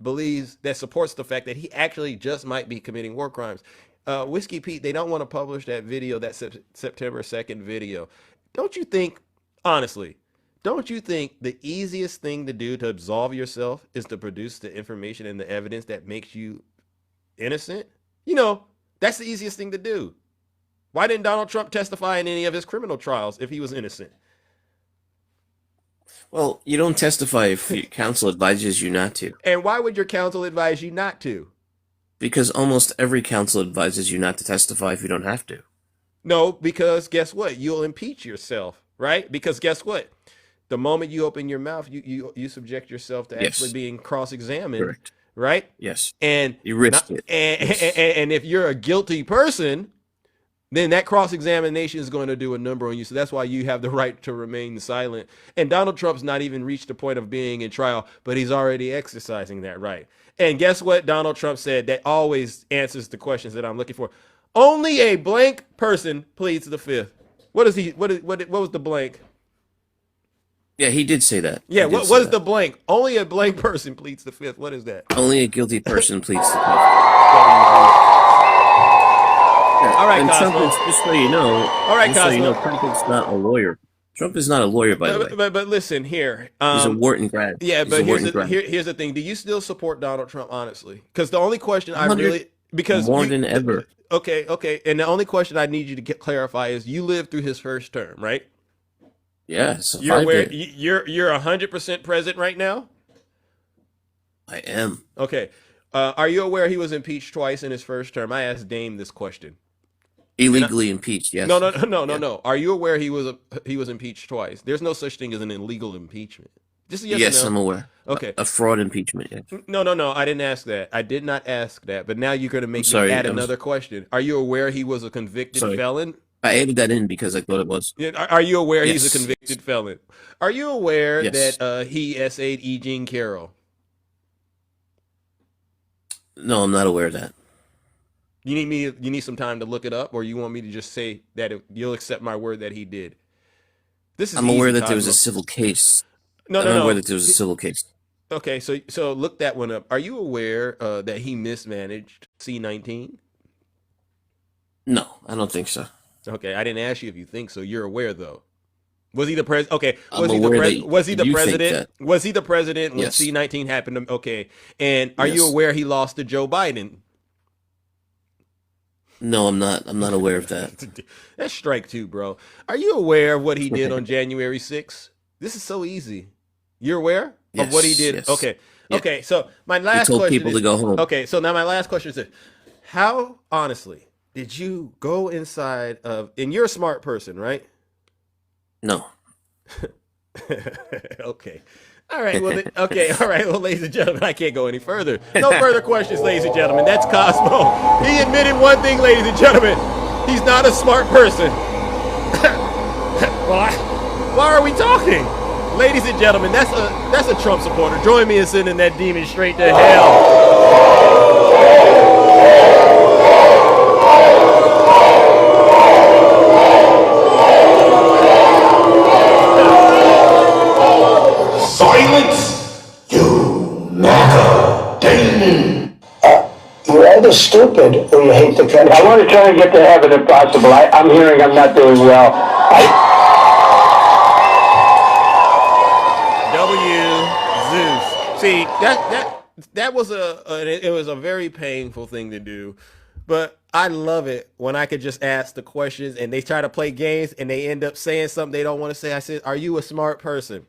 supports the fact that he actually just might be committing war crimes. Whiskey Pete, they don't want to publish that video, that September 2nd video. Don't you think, honestly, the easiest thing to do to absolve yourself is to produce the information and the evidence that makes you innocent? That's the easiest thing to do. Why didn't Donald Trump testify in any of his criminal trials if he was innocent? Well, you don't testify if your counsel advises you not to. And why would your counsel advise you not to? Because almost every counsel advises you not to testify if you don't have to. No, because guess what? You'll impeach yourself, right? Because guess what? The moment you open your mouth, you subject yourself to actually being cross-examined, Correct. right? Yes. And You risk it. And if you're a guilty person, then that cross-examination is going to do a number on you. So that's why you have the right to remain silent. And Donald Trump's not even reached the point of being in trial, but he's already exercising that right. And guess what Donald Trump said that always answers the questions that I'm looking for. Only a blank person pleads the fifth. What was the blank? Yeah, he did say that. Yeah, He did what say is that. the blank? Only a blank person pleads the fifth. What is that? Only a guilty person pleads the fifth. All right, and Cosmo. Trump is, just so you know, All right, just so you know, Cosmo. Trump is not a lawyer. Trump is not a lawyer, by the way. But listen here. He's a Wharton grad. Yeah, He's but a Wharton grad. here's the thing. Do you still support Donald Trump, honestly? Because the only question I 100 really because more than ever. Okay, and the only question I need you to clarify is: you lived through his first term, right? Yes, You're aware, you're 100% present right now. I am. Okay, are you aware he was impeached twice in his first term? I asked Dame this question. Illegally impeached, yes. No. Are you aware he was impeached twice? There's no such thing as an illegal impeachment. Just a yes Yes, or no? I'm aware. Okay. A fraud impeachment, yeah. No. I didn't ask that. I did not ask that. But now you're going to make sorry, me add I was- another question. Are you aware he was a convicted Sorry. felon? I added that in because I thought it was. Are you aware he's Yes. a convicted felon? Are you aware Yes. that he essayed E. Jean Carroll? No, I'm not aware of that. You need some time to look it up, or you want me to just say that you'll accept my word that he did? This is I'm aware easy, that there was a Cosmo. civil case. No. I'm aware that there was a civil case. Okay, so look that one up. Are you aware that he mismanaged C-19? No, I don't think so. Okay, I didn't ask you if you think so. You're aware, though. Was he the president? Okay, I'm was he the aware that was he the you think president? that. Was he the president when Yes. C-19 happened? Okay, and are you Yes. aware he lost to Joe Biden? No, I'm not. I'm not aware of that. That's strike two, bro. Are you aware of what he did on January 6th? This is so easy. You're aware of what he Yes, did? yes. Okay. Yeah. Okay. So my last told question people is, to go home. Okay. So now my last question is this. How honestly did you go inside of, and you're a smart person, right? No. Okay. All right. Well, okay. All right. Well, ladies and gentlemen, I can't go any further. No further questions, ladies and gentlemen. That's Cosmo. He admitted one thing, ladies and gentlemen. He's not a smart person. Why are we talking? Ladies and gentlemen, that's a Trump supporter. Join me in sending that demon straight to hell. Silence, you MAGA demon. You're either stupid or you hate the country. I want to try and get to heaven if possible. I'm hearing I'm not doing well. W. Zeus. See, that was it was a very painful thing to do, but I love it when I could just ask the questions and they try to play games and they end up saying something they don't want to say. I said, "Are you a smart person?"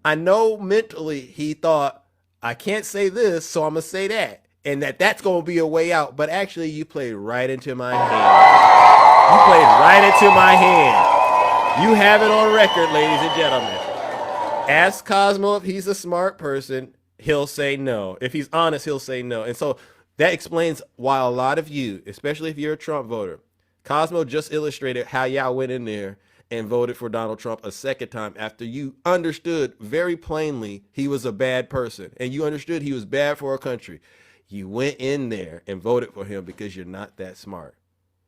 I know mentally he thought, I can't say this, so I'm gonna say that, and that's gonna be a way out. But actually, you played right into my hand. You played right into my hand. You have it on record, ladies and gentlemen. Ask Cosmo if he's a smart person. He'll say no. If he's honest, he'll say no. And so that explains why a lot of you, especially if you're a Trump voter, Cosmo just illustrated how y'all went in there and voted for Donald Trump a second time after you understood very plainly he was a bad person and you understood he was bad for our country. You went in there and voted for him because you're not that smart.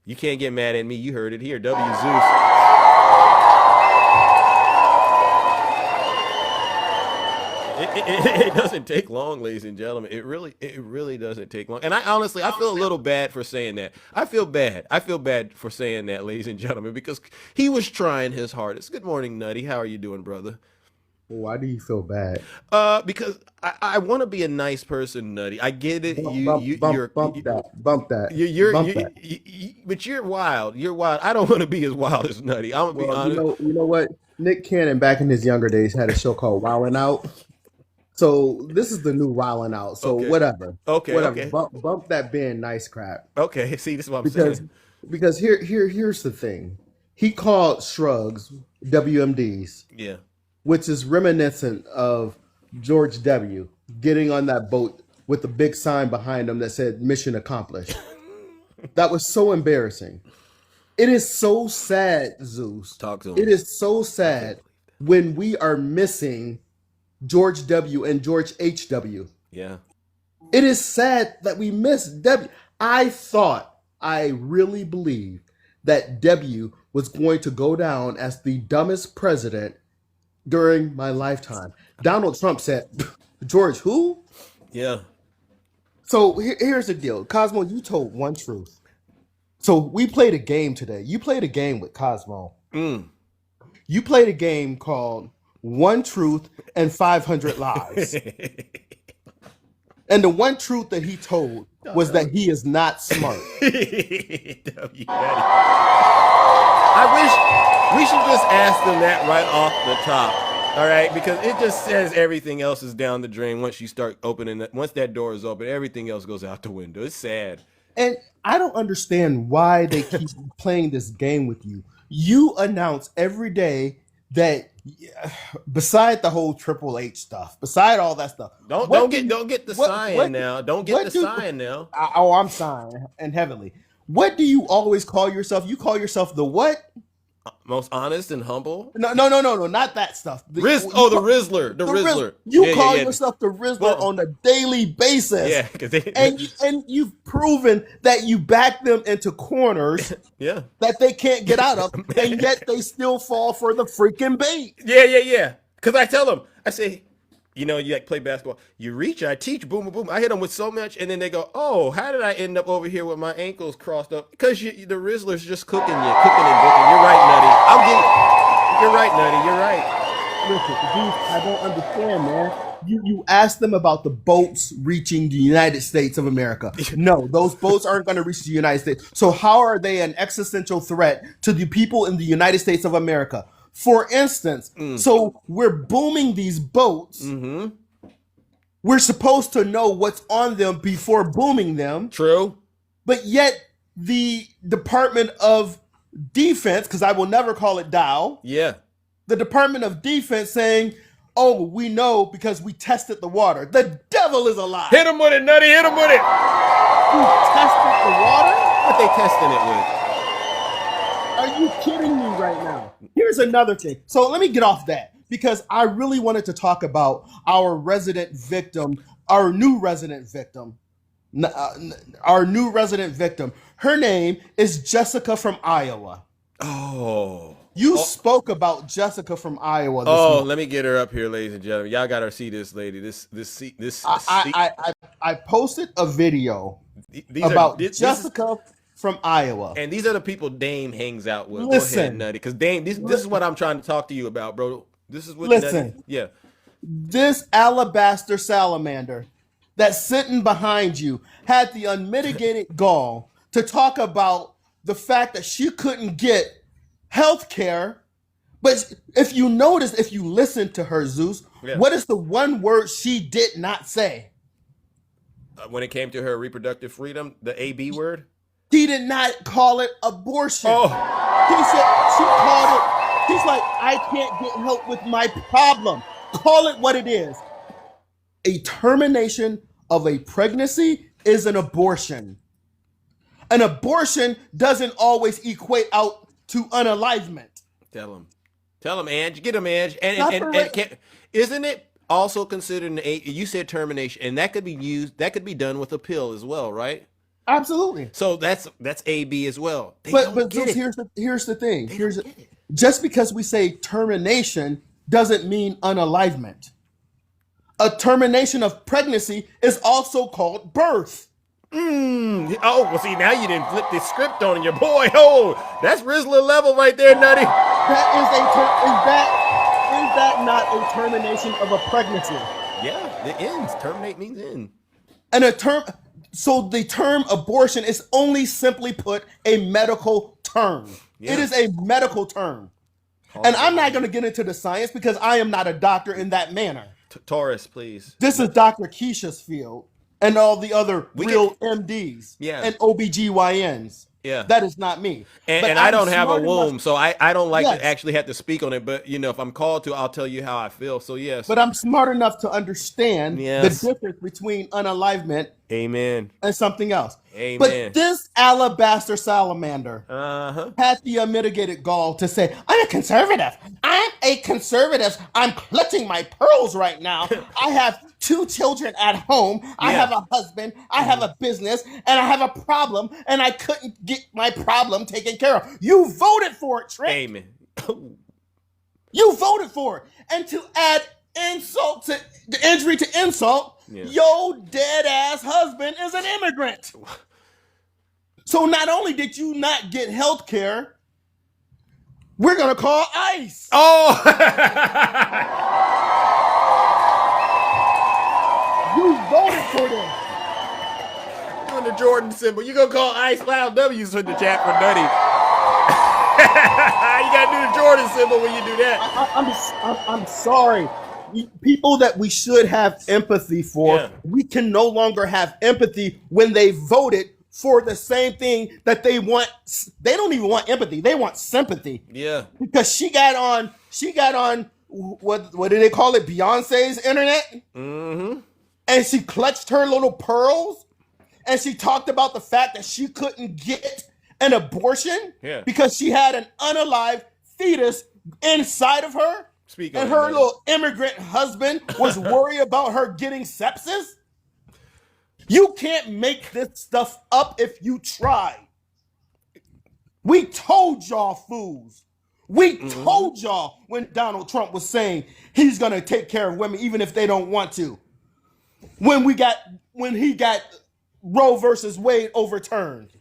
You can't get mad at me. You heard it here. W. Zeus. It doesn't take long, ladies and gentlemen. It really doesn't take long. And I honestly feel a little bad for saying that. I feel bad for saying that, ladies and gentlemen, because he was trying his hardest. Good morning, Nutty. How are you doing, brother? Why do you feel bad? Because I want to be a nice person, Nutty. I get it. Bump that. But you're wild. You're wild. I don't want to be as wild as Nutty. I'm gonna be honest. You know what? Nick Cannon back in his younger days had a show called Wildin' Out. So this is the new Wildin' Out. So whatever. Okay. Bump that being nice crap. Okay. See, this is what I'm saying. Because here's the thing. He called shrugs WMDs. Yeah. Which is reminiscent of George W. getting on that boat with the big sign behind him that said "Mission Accomplished." That was so embarrassing. It is so sad, Zeus. Talk to him. It is so sad when we are missing George W. and George H.W. Yeah. It is sad that we miss W. I really believed that W was going to go down as the dumbest president during my lifetime. Donald Trump said, George who? Yeah. So here's the deal. Cosmo, you told one truth. So we played a game today. You played a game with Cosmo. You played a game called One Truth and 500 Lies. And the one truth that he told was that he is not smart. I wish we should just ask them that right off the top. All right, because it just says everything else is down the drain once you start opening that. Once that door is open, everything else goes out the window. It's sad. And I don't understand why they keep playing this game with you. You announce every day that, beside the whole Triple H stuff, beside all that stuff, don't get the sign now. Don't get the sign now. I'm sighing and heavily. What do you always call yourself? You call yourself the what? Most honest and humble. No, not that stuff. The Rizzler. The Rizzler. You call yourself the Rizzler on a daily basis. Yeah, and you've proven that you back them into corners yeah, that they can't get out of, and yet they still fall for the freaking bait. Yeah. Because I tell them, I say, You know, you like play basketball. You reach, I teach, boom, boom, boom. I hit them with so much, and then they go, "Oh, how did I end up over here with my ankles crossed up?" Because the Rizzler's just cooking and booking. You're right, Nutty. You're right, Nutty. You're right. Listen, dude, I don't understand, man. You asked them about the boats reaching the United States of America. No, those boats aren't going to reach the United States. So how are they an existential threat to the people in the United States of America? For instance, so we're booming these boats. Mm-hmm. We're supposed to know what's on them before booming them. True. But yet the Department of Defense, because I will never call it Dow. Yeah. The Department of Defense saying, "Oh, we know because we tested the water." The devil is a lie. Hit him with it, Nutty. Hit him with it. Who tested the water? What they testing it with? Are you kidding me right now? Here's another thing. So let me get off that because I really wanted to talk about our resident victim, our new resident victim. Our new resident victim. Her name is Jessica from Iowa. Oh. You spoke about Jessica from Iowa. Oh, let me get her up here, ladies and gentlemen. Y'all got to see this lady. I posted a video about Jessica from Iowa. And these are the people Dame hangs out with. Listen. Go ahead, Nutty. Because Dame, this is what I'm trying to talk to you about, bro. This is what Listen. Nutty, yeah. This alabaster salamander that's sitting behind you had the unmitigated gall to talk about the fact that she couldn't get health care. But if you notice, if you listen to her, Zeus, what is the one word she did not say? When it came to her reproductive freedom, the AB word? He did not call it abortion. Oh. He said, she called it, he's like, "I can't get help with my problem." Call it what it is. A termination of a pregnancy is an abortion. An abortion doesn't always equate out to unalivement. Tell him, Ange. Get him, Ange. And isn't it also considered you said termination, and that could be used, that could be done with a pill as well, right? Absolutely. So that's AB as well. But here's the thing. Just because we say termination doesn't mean unalivement. A termination of pregnancy is also called birth. Oh, well, see, now you didn't flip the script on your boy. Oh, that's Rizzler level right there, Nutty. Is that not a termination of a pregnancy? Yeah, it ends. Terminate means end. So the term abortion is only simply put a medical term. Yeah. It is a medical term. And I'm not going to get into the science because I am not a doctor in that manner. Taurus, please. This is Dr. Keisha's field and all the other real MDs and OBGYNs. Yeah. That is not me. And I don't have a womb, so I don't like to actually have to speak on it. But, if I'm called to, I'll tell you how I feel. So, yes. But I'm smart enough to understand the difference between unalivement and something else. Amen. But this alabaster salamander had the unmitigated gall to say, "I'm a conservative. I'm a conservative. I'm clutching my pearls right now. I have 2 children at home. I have a husband. I have a business. And I have a problem. And I couldn't get my problem taken care of." You voted for it, Trick. Amen. You voted for it. And to add insult to the injury to insult, your dead ass husband is an immigrant. So not only did you not get health care, we're going to call ICE. Oh! You voted for this. Doing the Jordan symbol. You going to call ICE loud W's in the chat for Nutty. You got to do the Jordan symbol when you do that. I'm sorry. People that we should have empathy for, we can no longer have empathy when they voted for the same thing that they want. They don't even want empathy. They want sympathy. Yeah. Because she got on what do they call it? Beyonce's internet. Mm-hmm. And she clutched her little pearls and she talked about the fact that she couldn't get an abortion because she had an unalive fetus inside of her. And her little immigrant husband was worried about her getting sepsis. You can't make this stuff up if you try. We told y'all fools. We told y'all when Donald Trump was saying he's gonna take care of women even if they don't want to. When he got Roe versus Wade overturned,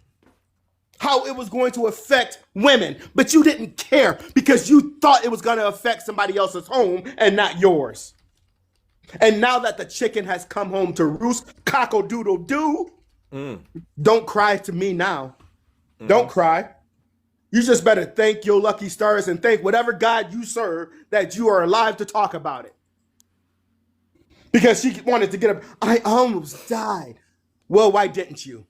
how it was going to affect women, but you didn't care because you thought it was going to affect somebody else's home and not yours. And now that the chicken has come home to roost, cock-a-doodle-doo, don't cry to me now. Don't cry. You just better thank your lucky stars and thank whatever God you serve that you are alive to talk about it. Because she wanted to get up. I almost died. Well, why didn't you?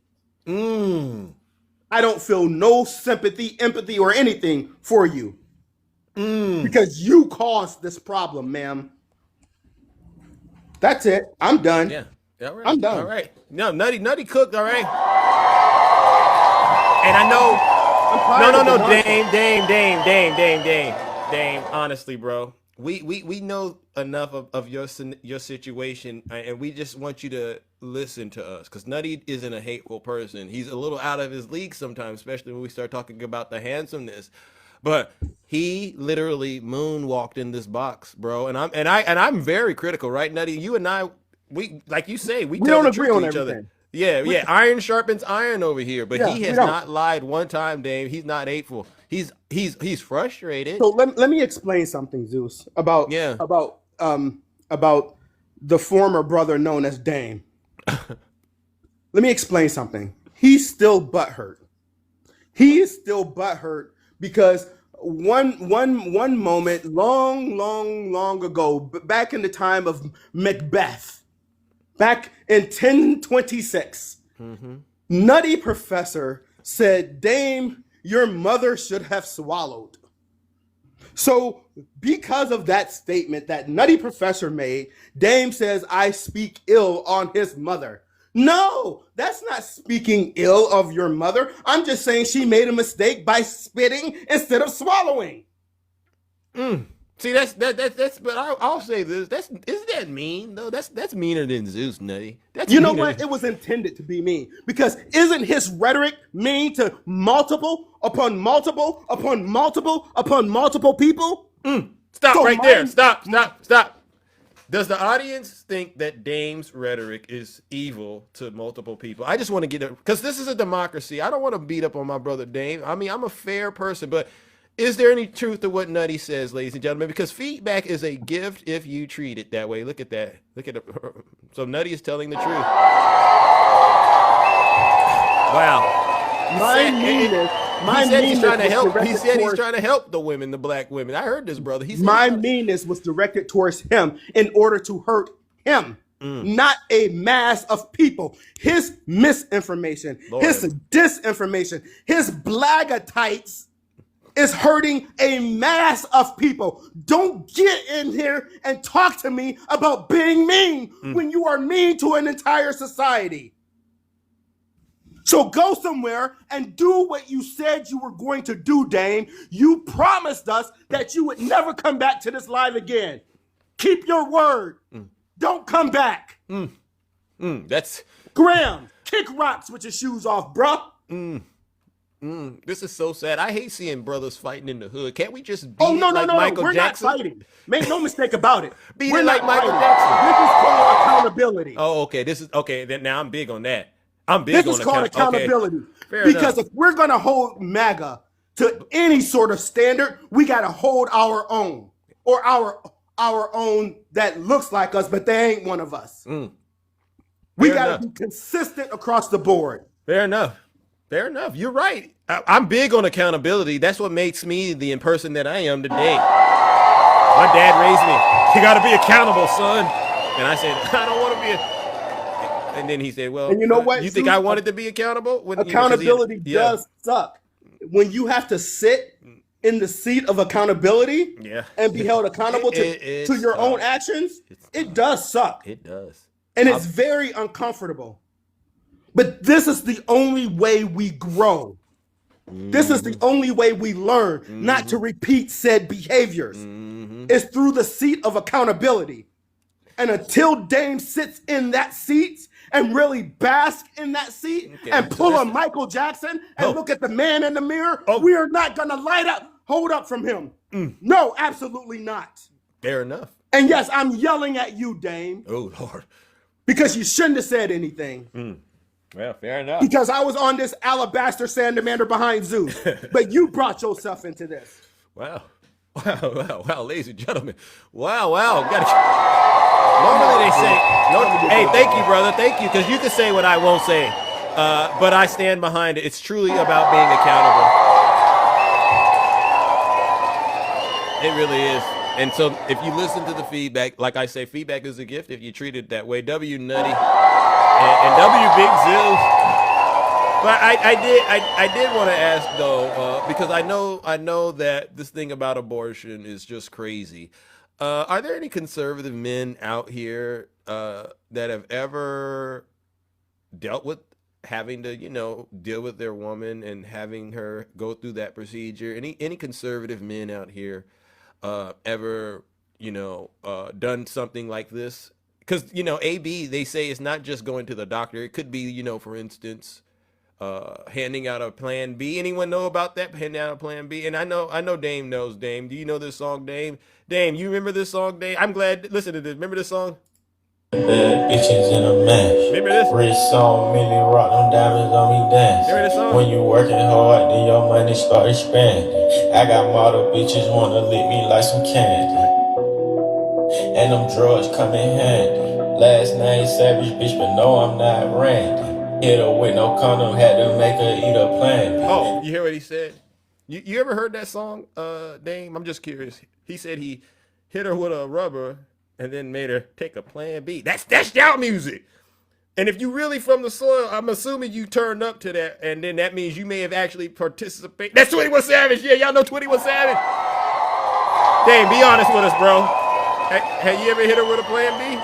I don't feel no sympathy, empathy, or anything for you. Because you caused this problem, ma'am. That's it. I'm done. Yeah. All right. I'm done. All right. No, Nutty cooked, all right? And I know... No, Dame, honestly, bro. We know enough of your situation, and we just want you to listen to us, because Nutty isn't a hateful person. He's a little out of his league sometimes, especially when we start talking about the handsomeness. But he literally moonwalked in this box, bro. And I'm very critical, right, Nutty? You and I, we like you say, we tell don't the agree truth on to each everything. other. Yeah. Iron sharpens iron over here, but he has not lied one time, Dave. He's not hateful. He's frustrated. So let me explain something, Zeus, about the former brother known as Dame. Let me explain something. He's still butthurt. He is still butthurt because one moment long ago, back in the time of Macbeth, back in 1026, Nutty Professor said, Dame, your mother should have swallowed. So because of that statement that Nutty Professor made, Dame says, I speak ill on his mother. No, that's not speaking ill of your mother. I'm just saying she made a mistake by spitting instead of swallowing. See, that's but I'll say this. Isn't that mean though? That's meaner than Zeus, Nutty. You know what? It was intended to be mean, because isn't his rhetoric mean to multiple upon multiple upon multiple upon multiple people? Stop right there. Stop. Does the audience think that Dame's rhetoric is evil to multiple people? I just want to get it, because this is a democracy. I don't want to beat up on my brother Dame. I mean, I'm a fair person, but is there any truth to what Nutty says, ladies and gentlemen? Because feedback is a gift if you treat it that way. Look at that. Look at it. So Nutty is telling the truth. Wow. He said he's trying to help. He said he's trying to help the women, the black women. I heard this, brother. My meanness was directed towards him in order to hurt him, not a mass of people. His misinformation, his disinformation, his blagatites is hurting a mass of people. Don't get in here and talk to me about being mean when you are mean to an entire society. So go somewhere and do what you said you were going to do, Dame. You promised us that you would never come back to this live again. Keep your word. Don't come back. That's Graham, kick rocks with your shoes off, bruh. This is so sad. I hate seeing brothers fighting in the hood. Can't we just beat no, Michael we're Jackson? not fighting. Make no mistake about it. We're like Michael Jackson. This is called accountability. Oh, okay. This is okay. Then now I'm big on that. I'm big This on is called accountability. Okay. Because if we're gonna hold MAGA to any sort of standard, we gotta hold our own, or our own that looks like us, but they ain't one of us. We gotta be consistent across the board. Fair enough. You're right. I'm big on accountability. That's what makes me the person that I am today. My dad raised me. You got to be accountable, son. And I said, I don't want to be. And then he said, well, and you know what? You think I wanted to be accountable? Accountability does suck. When you have to sit in the seat of accountability and be held accountable to your own actions, it does suck. It does. And it's very uncomfortable. But this is the only way we grow. This is the only way we learn not to repeat said behaviors. It's through the seat of accountability. And until Dame sits in that seat and really bask in that seat and pull a Michael Jackson and look at the man in the mirror, we are not going to light up hold up from him. No, absolutely not. Fair enough. And yes, I'm yelling at you, Dame. Oh, Lord. Because you shouldn't have said anything. Well, fair enough. Because I was on this alabaster salamander behind Zeus. But you brought yourself into this. Wow. Wow, ladies and gentlemen. Wow. Normally they say, hey, thank you, brother. Thank you. Because you can say what I won't say. But I stand behind it. It's truly about being accountable. It really is. And so if you listen to the feedback, like I say, feedback is a gift if you treat it that way. W Nutty and W Big Zeus. But I did want to ask though, because I know that this thing about abortion is just crazy. Are there any conservative men out here that have ever dealt with having to, deal with their woman and having her go through that procedure? Any conservative men out here ever, done something like this? Because, AB, they say it's not just going to the doctor. It could be, for instance, handing out a plan B. Anyone know about that? Handing out a plan B? And I know Dame knows. Dame, do you know this song, Dame? Dame, you remember this song, Dame? I'm glad. Listen to this. Remember this song? Bad bitches in a mash. Remember this? Wrist on, Millie rock, them diamonds on me dance. Remember this song? When you working hard, then your money start expanding. I got model bitches wanna lick me like some candy. And them drugs come in handy. Last name Savage, bitch, but no, I'm not Randy. Hit her with no condom, had to make her eat a plan. Oh, you hear what he said? You ever heard that song, Dame? I'm just curious. He said he hit her with a rubber and then made her take a plan B. That's y'all music. And if you really from the soil, I'm assuming you turned up to that, and then that means you may have actually participated. That's 21 Savage. Yeah, y'all know 21 Savage. Dame, be honest with us, bro. Have you ever hit her with a plan B?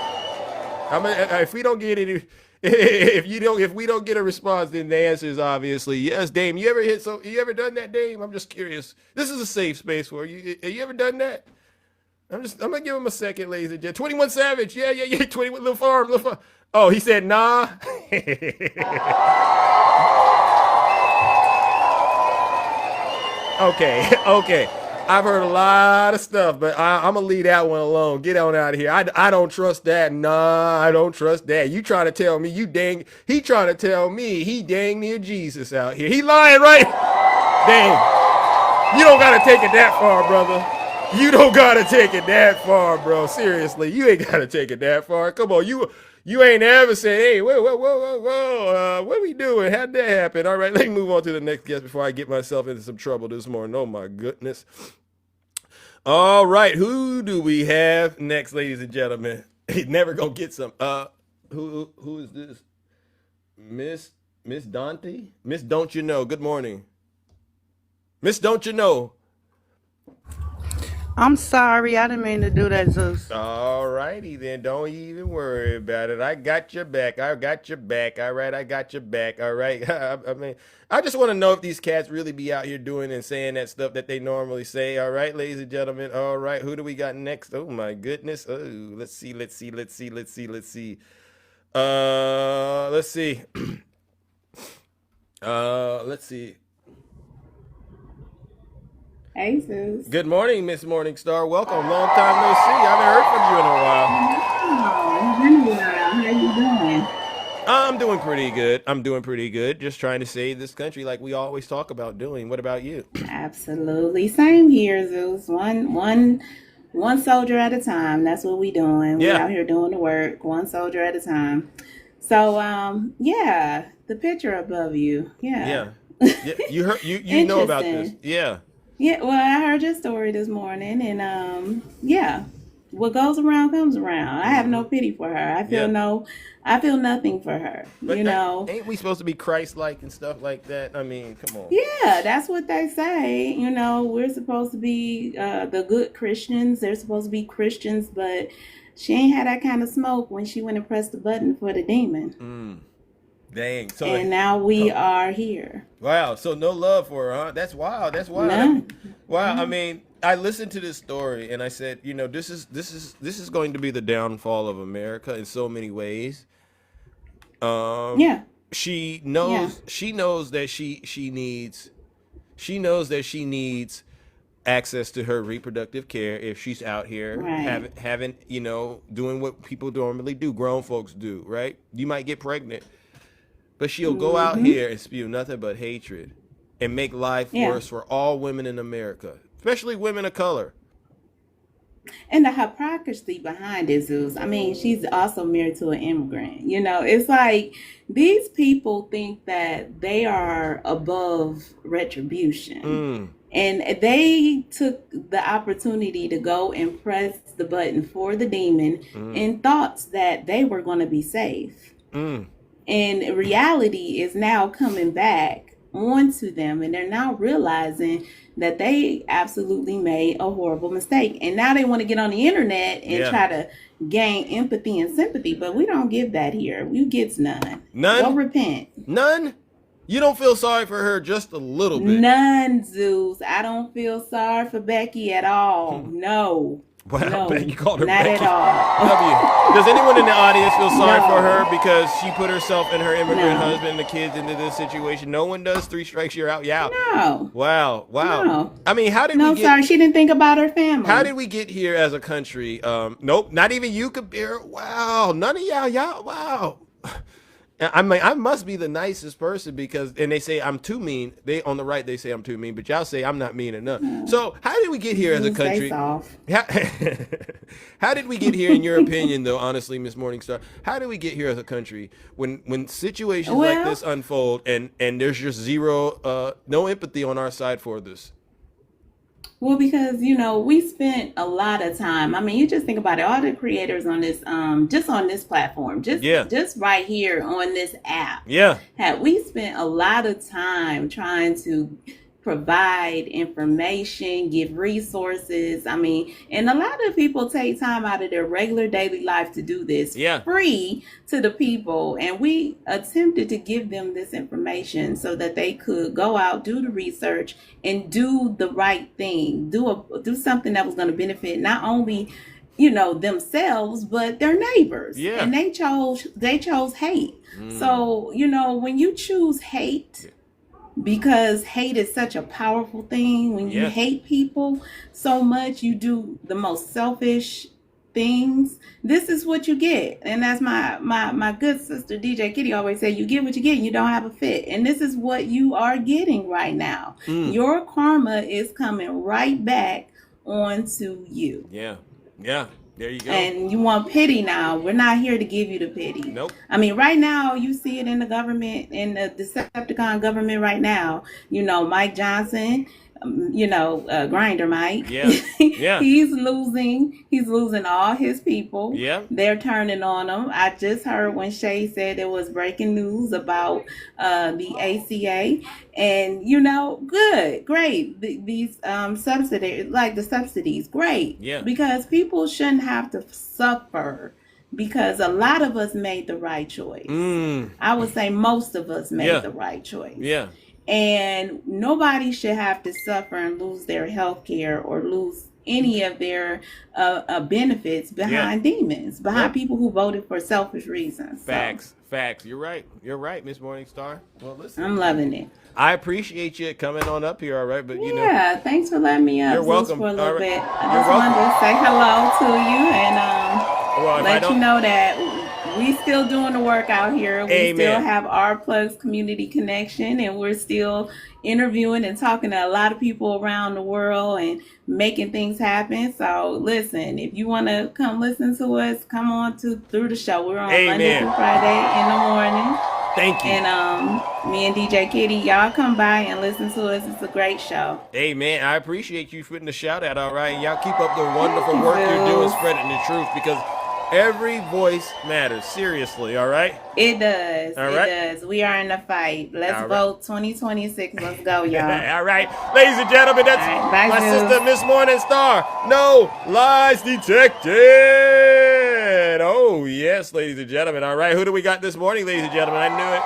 If we don't get any, if we don't get a response, then the answer is obviously yes. Dame, you ever done that, Dame? I'm just curious. This is a safe space for you. Have you ever done that? I'm gonna give him a second, ladies and gentlemen. 21 Savage, yeah. 21 Lil Farm. Oh, he said nah. Okay. I've heard a lot of stuff, but I'm gonna leave that one alone. Get on out of here. I don't trust that. Nah, I don't trust that. You trying to tell me he trying to tell me he dang near Jesus out here. He lying, right? Dang. You don't gotta take it that far, brother. You don't gotta take it that far, bro. Seriously, you ain't gotta take it that far. Come on, you ain't ever said, hey, whoa, what are we doing? How'd that happen? All right, let me move on to the next guest before I get myself into some trouble this morning. Oh my goodness. All right, who do we have next, ladies and gentlemen? He's never gonna get some. Who is this? Miss Dante? Miss Don't You Know? Good morning. Miss Don't You Know? I'm sorry, I didn't mean to do that, Zeus. All righty then, don't even worry about it. I got your back. All right, I got your back. All right. I mean, I just want to know if these cats really be out here doing and saying that stuff that they normally say. All right, ladies and gentlemen. All right, who do we got next? Oh my goodness. Oh, let's see. Let's see. Hey, Zeus. Good morning, Miss Morningstar. Welcome. Long time no see. I haven't heard from you in a while. It's been a while. How you doing? I'm doing pretty good. Just trying to save this country like we always talk about doing. What about you? Absolutely. Same here, Zeus. One soldier at a time. That's what we doing. Yeah. We out here doing the work, one soldier at a time. So, yeah, the picture above you. Yeah. You heard you know about this. Yeah. Yeah, well, I heard your story this morning, and yeah, what goes around comes around. I have no pity for her. I feel nothing for her. But you know, ain't we supposed to be Christ-like and stuff like that? I mean, come on. Yeah, that's what they say. You know, we're supposed to be the good Christians. They're supposed to be Christians, but she ain't had that kind of smoke when she went and pressed the button for the demon. Dang. So and now we are here. Wow. So no love for her, huh? That's wild. None. Wow. I mean, I listened to this story and I said, this is going to be the downfall of America in so many ways. Yeah. She knows that she needs access to her reproductive care if she's out here Right. having, doing what people normally do, grown folks do, right? You might get pregnant, but she'll go out Mm-hmm. here and spew nothing but hatred and make life Yeah. worse for all women in America, especially women of color. And the hypocrisy behind it, Zeus. I mean, she's also married to an immigrant. It's like these people think that they are above retribution. And they took the opportunity to go and press the button for the demon in thoughts that they were going to be safe. And reality is now coming back onto them, and they're now realizing that they absolutely made a horrible mistake. And now they want to get on the internet and try to gain empathy and sympathy, but we don't give that here. You get none. None? Go repent. None? You don't feel sorry for her just a little bit? None, Zeus. I don't feel sorry for Becky at all. No. Wow, No, you called her not Becky. at all. W. Does anyone in the audience feel sorry No. for her because she put herself and her immigrant No. husband and the kids into this situation? No one does. 3 strikes, you're out. Yeah. No. Wow. No. I mean, how did No, we get? sorry, she didn't think about her family. How did we get here as a country? Nope, not even you, Kabir. Wow, none of y'all. Wow. I mean, I must be the nicest person because, and they say I'm too mean. They on the right, they say I'm too mean, but y'all say I'm not mean enough. So how did we get here as a country? How did we get here, in your opinion, though? Honestly, Miss Morningstar, how did we get here as a country when situations like this unfold and there's just zero, no empathy on our side for this? Well, because we spent a lot of time. I mean, you just think about it. All the creators on this, just on this platform, just right here on this app, we spent a lot of time trying to provide information, give resources. I mean, and a lot of people take time out of their regular daily life to do this free to the people. And we attempted to give them this information so that they could go out, do the research, and do the right thing. Do something that was going to benefit not only themselves, but their neighbors. Yeah. And they chose hate. So, when you choose hate, because hate is such a powerful thing. When you hate people so much, you do the most selfish things. This is what you get. And as my good sister DJ Kitty always say, you get what you get and you don't have a fit. And this is what you are getting right now. Your karma is coming right back onto you. Yeah. There you go. And you want pity now. We're not here to give you the pity. Nope. I mean, right now, you see it in the government, in the Decepticon government right now. Mike Johnson, Grinder Mike. Yeah. He's losing all his people. Yeah. They're turning on him. I just heard when Shay said there was breaking news about the ACA. And, good, great. These subsidies, great. Yeah. Because people shouldn't have to suffer, because a lot of us made the right choice. I would say most of us made the right choice. Yeah. And nobody should have to suffer and lose their health care or lose any of their benefits behind demons, behind people who voted for selfish reasons. Facts. You're right, Miss Morningstar. Well, listen, I'm loving it. I appreciate you coming on up here, all right? But thanks for letting me up. You're welcome. For a little bit. I You're just wanted to say hello to you and let you know that we still doing the work out here. We still have our Plugs Community Connection, and we're still interviewing and talking to a lot of people around the world and making things happen. So listen, if you want to come listen to us, come on through the show. We're on Monday through Friday in the morning. Thank you. And me and DJ Kitty, y'all come by and listen to us. It's a great show. Hey, man, I appreciate you putting the shout out, all right? Y'all keep up the wonderful work you're doing, spreading the truth, because every voice matters. Seriously, all right? It does. All right. It does. We are in the fight. Let's vote 2026. Let's go, y'all. All right. Ladies and gentlemen, that's my sister, Miss Morningstar. No lies detected. Oh, yes, ladies and gentlemen. All right. Who do we got this morning, ladies and gentlemen? I knew it.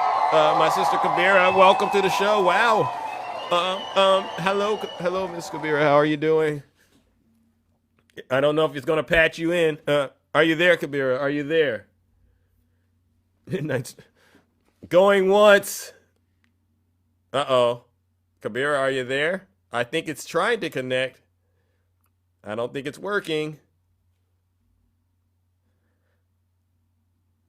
My sister Kabira. Welcome to the show. Wow. Hello, Miss Kabira. How are you doing? I don't know if it's going to patch you in. Are you there, Kabira? Are you there? Midnight's going once. Uh-oh. Kabira, are you there? I think it's trying to connect. I don't think it's working.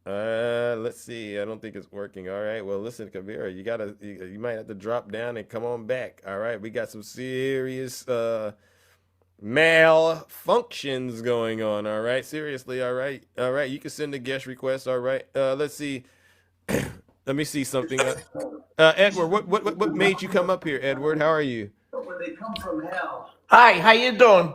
Let's see. I don't think it's working. All right. Well, listen, Kavira, you might have to drop down and come on back. All right. We got some serious malfunctions going on. All right. Seriously. All right. All right. You can send a guest request. All right. Let's see. Let me see something. Edward, what made you come up here, Edward? How are you? When they come from hell. Hi, how you doing?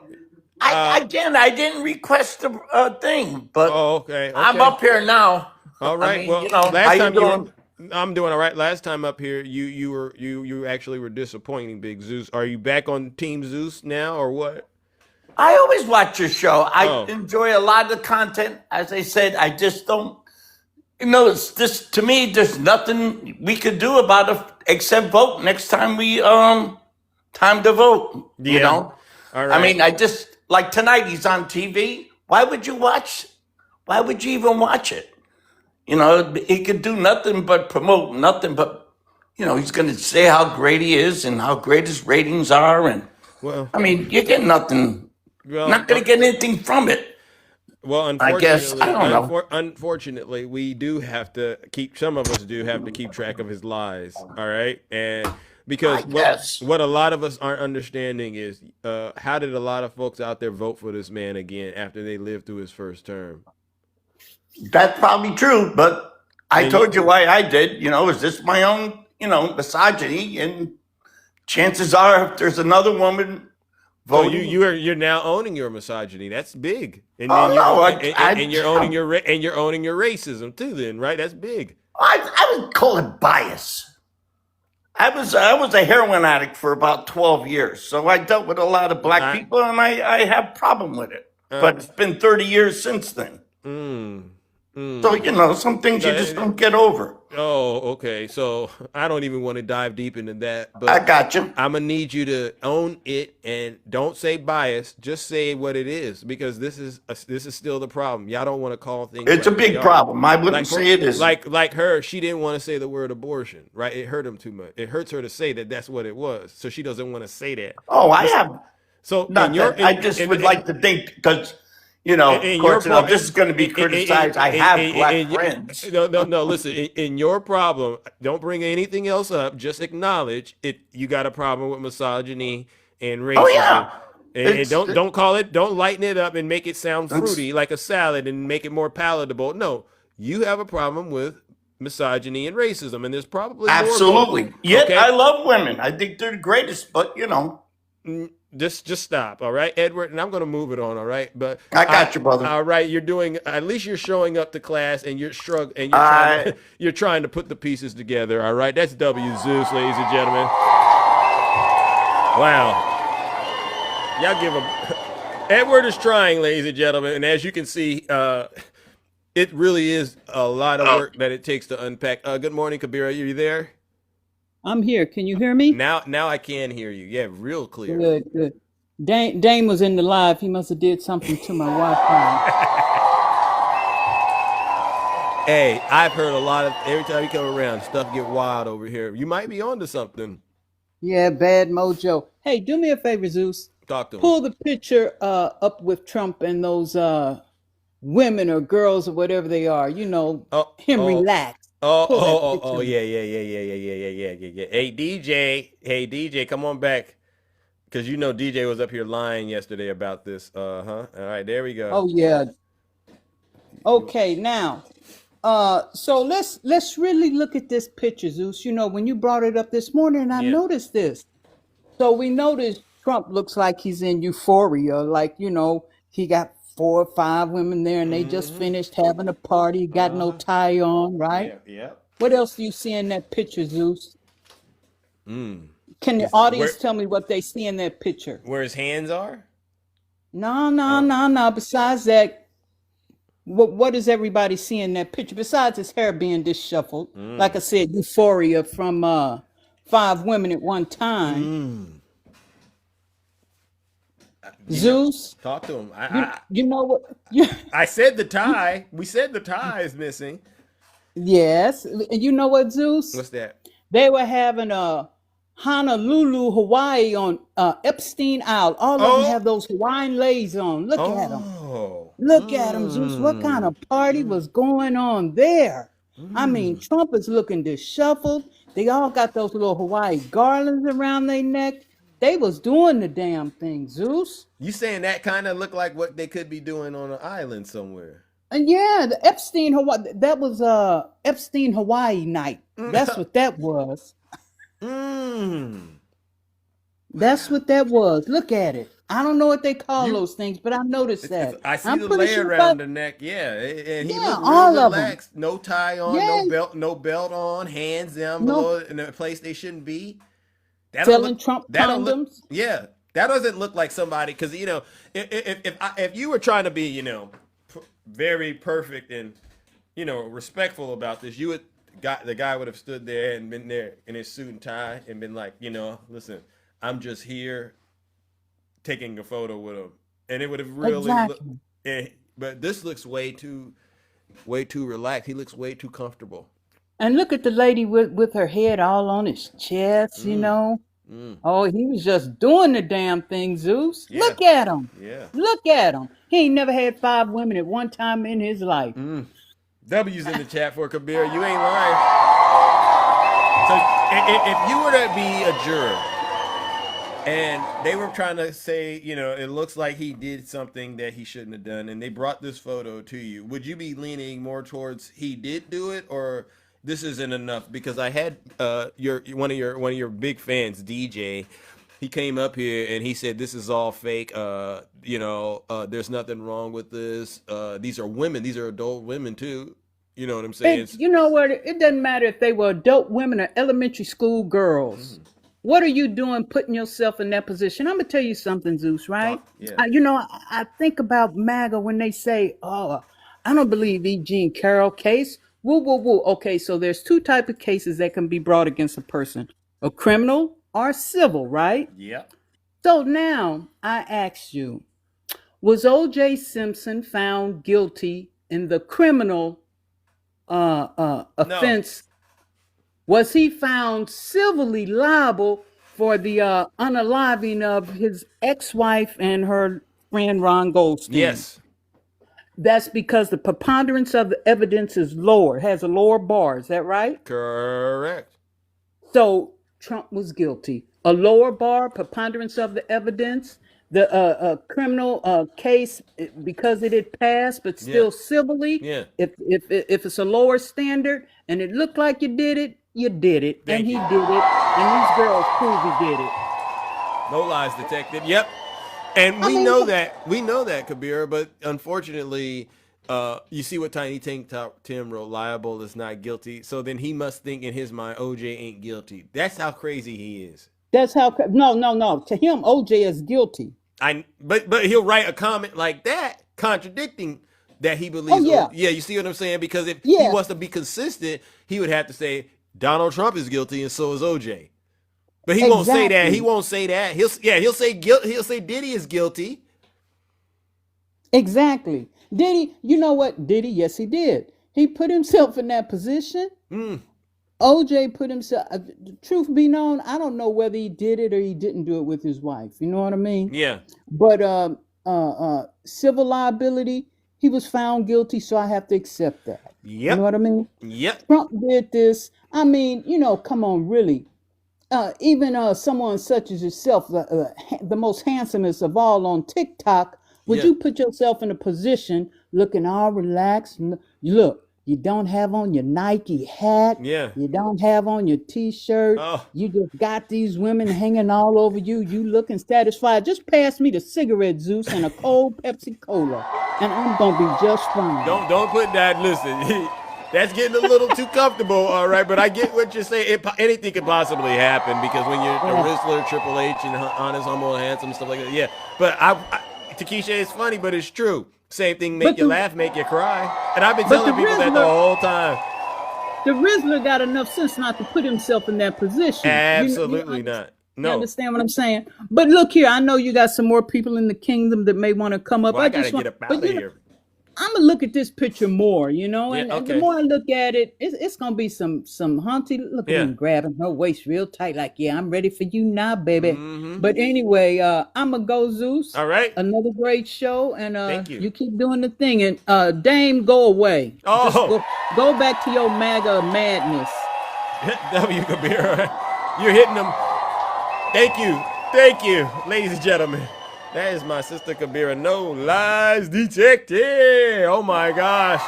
I didn't request a thing, but okay. I'm up here now. All right. I mean, well, you know, last how time you doing? I'm doing all right. Last time up here, you actually were disappointing, Big Zeus. Are you back on Team Zeus now, or what? I always watch your show. I enjoy a lot of the content. As I said, I just don't. You know, it's this to me. There's nothing we could do about it except vote next time we time to vote. Yeah. You know. All right. I mean, I just like tonight. He's on TV. Why would you watch? Why would you even watch it? You know, he could do nothing but promote nothing but. You know, he's going to say how great he is and how great his ratings are, and well, I mean, you get nothing. Well, not going to get anything from it. Well, I guess I don't know. Unfortunately, we do have to keep. Some of us do have to keep track of his lies. All right, and because what a lot of us aren't understanding is how did a lot of folks out there vote for this man again after they lived through his first term? That's probably true, but I told you why I did. You know, is this my own, you know, misogyny? And chances are, if there's another woman voting, so you're now owning your misogyny. That's big. And you're owning your racism too. Then, right? That's big. I would call it bias. I was a heroin addict for about 12 years, so I dealt with a lot of black people, and I have a problem with it. But it's been 30 years since then. So, you know, some things you just don't get over. Oh, okay. So I don't even want to dive deep into that. But I got you. I'm going to need you to own it and don't say bias. Just say what it is, because this is still the problem. Y'all don't want to call things. It's a big problem. I wouldn't say it is. Like her, she didn't want to say the word abortion, right? It hurt him too much. It hurts her to say that that's what it was. So she doesn't want to say that. Oh, I have. So I just would like to think, because, you know, of course, this is going to be criticized. I have black friends. No. Listen, in your problem, don't bring anything else up. Just acknowledge it. You got a problem with misogyny and racism. Oh yeah. And don't call it. Don't lighten it up and make it sound fruity like a salad and make it more palatable. No, you have a problem with misogyny and racism, and there's probably absolutely. More Yet okay? I love women. I think they're the greatest. But you know. Just stop, all right, Edward, and I'm going to move it on, all right? But I got you, brother. All right, at least you're showing up to class and you're you're trying to put the pieces together, all right? That's W Zeus, ladies and gentlemen. Wow. Y'all give him. Edward is trying, ladies and gentlemen, and as you can see, it really is a lot of work that it takes to unpack. Good morning, Kabira. Are you there? I'm here. Can you hear me? Now I can hear you. Yeah, real clear. Good. Dame was in the live. He must have did something to my Wi-Fi. Hey, I've heard a lot of, every time you come around, stuff get wild over here. You might be onto something. Yeah, bad mojo. Hey, do me a favor, Zeus. Talk to him. Pull the picture up with Trump and those women or girls or whatever they are. You know, relax. Yeah. Hey, DJ, come on back. Because you know DJ was up here lying yesterday about this. All right, there we go. Oh, yeah. Okay, now, so let's really look at this picture, Zeus. You know, when you brought it up this morning, I noticed this. So we noticed Trump looks like he's in euphoria. Like, you know, he got 4 or 5 women there, and they just finished having a party, got no tie on, right? Yeah. What else do you see in that picture, Zeus? Can the audience tell me what they see in that picture? Where his hands are? No. Besides that, what does everybody see in that picture? Besides his hair being disshuffled, like I said, euphoria from 5 women at one time. Zeus, talk to him. You know what? I said the tie. We said the tie is missing. Yes, you know what, Zeus? What's that? They were having a Honolulu, Hawaii on Epstein Isle. All of them have those Hawaiian leis on. Look at them. Look at them, Zeus. What kind of party was going on there? I mean, Trump is looking disheveled. They all got those little Hawaii garlands around their neck. They was doing the damn thing, Zeus. You saying that kind of looked like what they could be doing on an island somewhere? And yeah, the Epstein Hawaii, that was Epstein Hawaii night. That's what that was. That's what that was. Look at it. I don't know what they call those things, but I noticed that. I see I'm the pretty layer sure around the neck. Yeah, and he looked all real of 'em. relaxed. No tie on, no belt on, hands down below in a place they shouldn't be. Selling Trump condoms. Yeah, that doesn't look like somebody, because you know, if you were trying to be, you know, very perfect and, you know, respectful about this, you would the guy would have stood there and been there in his suit and tie and been like, you know, listen, I'm just here taking a photo with him, and it would have really but this looks way too relaxed. He looks way too comfortable. And look at the lady with her head all on his chest, you know. Oh, he was just doing the damn thing, Zeus. Yeah. Look at him. Yeah. Look at him. He ain't never had 5 women at one time in his life. W's in the chat for Kabir. You ain't lying. So if you were to be a juror and they were trying to say, you know, it looks like he did something that he shouldn't have done, and they brought this photo to you, would you be leaning more towards he did do it, or this isn't enough? Because I had one of your big fans, DJ. He came up here and he said this is all fake. You know, there's nothing wrong with this. These are women. These are adult women too. You know what I'm saying? You know what? It doesn't matter if they were adult women or elementary school girls. What are you doing putting yourself in that position? I'm going to tell you something, Zeus, right? You know, I think about MAGA when they say, oh, I don't believe E. Jean Carroll case. Woo, woo, woo. Okay, so there's 2 types of cases that can be brought against a person. A criminal or civil, right? Yep. So now I ask you, was O.J. Simpson found guilty in the criminal offense? Was he found civilly liable for the unaliving of his ex-wife and her friend Ron Goldstein? Yes. That's because the preponderance of the evidence is lower, has a lower bar. Is that right? Correct. So Trump was guilty. A lower bar, preponderance of the evidence, the criminal case, because it had passed, but still civilly. Yeah. If it's a lower standard and it looked like you did it, you did it. And he did it. And these girls prove he did it. No lies detected. Yep. And we know that, Kabir, but unfortunately, you see what Tiny Tim wrote, liable is not guilty. So then he must think in his mind, OJ ain't guilty. That's how crazy he is. That's how, no. To him, OJ is guilty. But he'll write a comment like that, contradicting that he believes. Oh, yeah. You see what I'm saying? Because if he wants to be consistent, he would have to say Donald Trump is guilty and so is OJ. But he won't say that. He won't say that. He'll say Diddy is guilty. Exactly. Diddy, you know what? Diddy, yes, he did. He put himself in that position. OJ put himself, truth be known, I don't know whether he did it or he didn't do it with his wife. You know what I mean? Yeah. But civil liability, he was found guilty, so I have to accept that. Yep. You know what I mean? Yep. Trump did this. I mean, you know, come on, really. Even someone such as yourself, the most handsomest of all on TikTok, would you put yourself in a position looking all relaxed? Look, you don't have on your Nike hat. Yeah. You don't have on your T-shirt. Oh. You just got these women hanging all over you. You looking satisfied. Just pass me the cigarette, Zeus, and a cold Pepsi Cola, and I'm gonna be just fine. Don't put that. Listen. That's getting a little too comfortable, all right, but I get what you're saying. Anything could possibly happen because when you're a Rizzler, Triple H, and honest, humble, and handsome, stuff like that, yeah. But Takesha, it's funny, but it's true. Same thing, make you laugh, make you cry. And I've been telling people that the whole time. The Rizzler got enough sense not to put himself in that position. Absolutely not. No. You understand what I'm saying? But look here, I know you got some more people in the kingdom that may want to come up. Well, I gotta get up out of here. I'm gonna look at this picture more, you know, Yeah, and the okay. more I look at it, it's gonna be some haunty. Look at Yeah. him grabbing her waist real tight, like, yeah, I'm ready for you now, baby. Mhm. But anyway, I'm gonna go, Zeus. All right. Another great show, and Thank you. you keep doing the thing. And Dame, go away. Just Oh. go back to your MAGA madness. W. Kabira, you're hitting them. Thank you, ladies and gentlemen. That is my sister Kabira. No lies detected. Oh my gosh.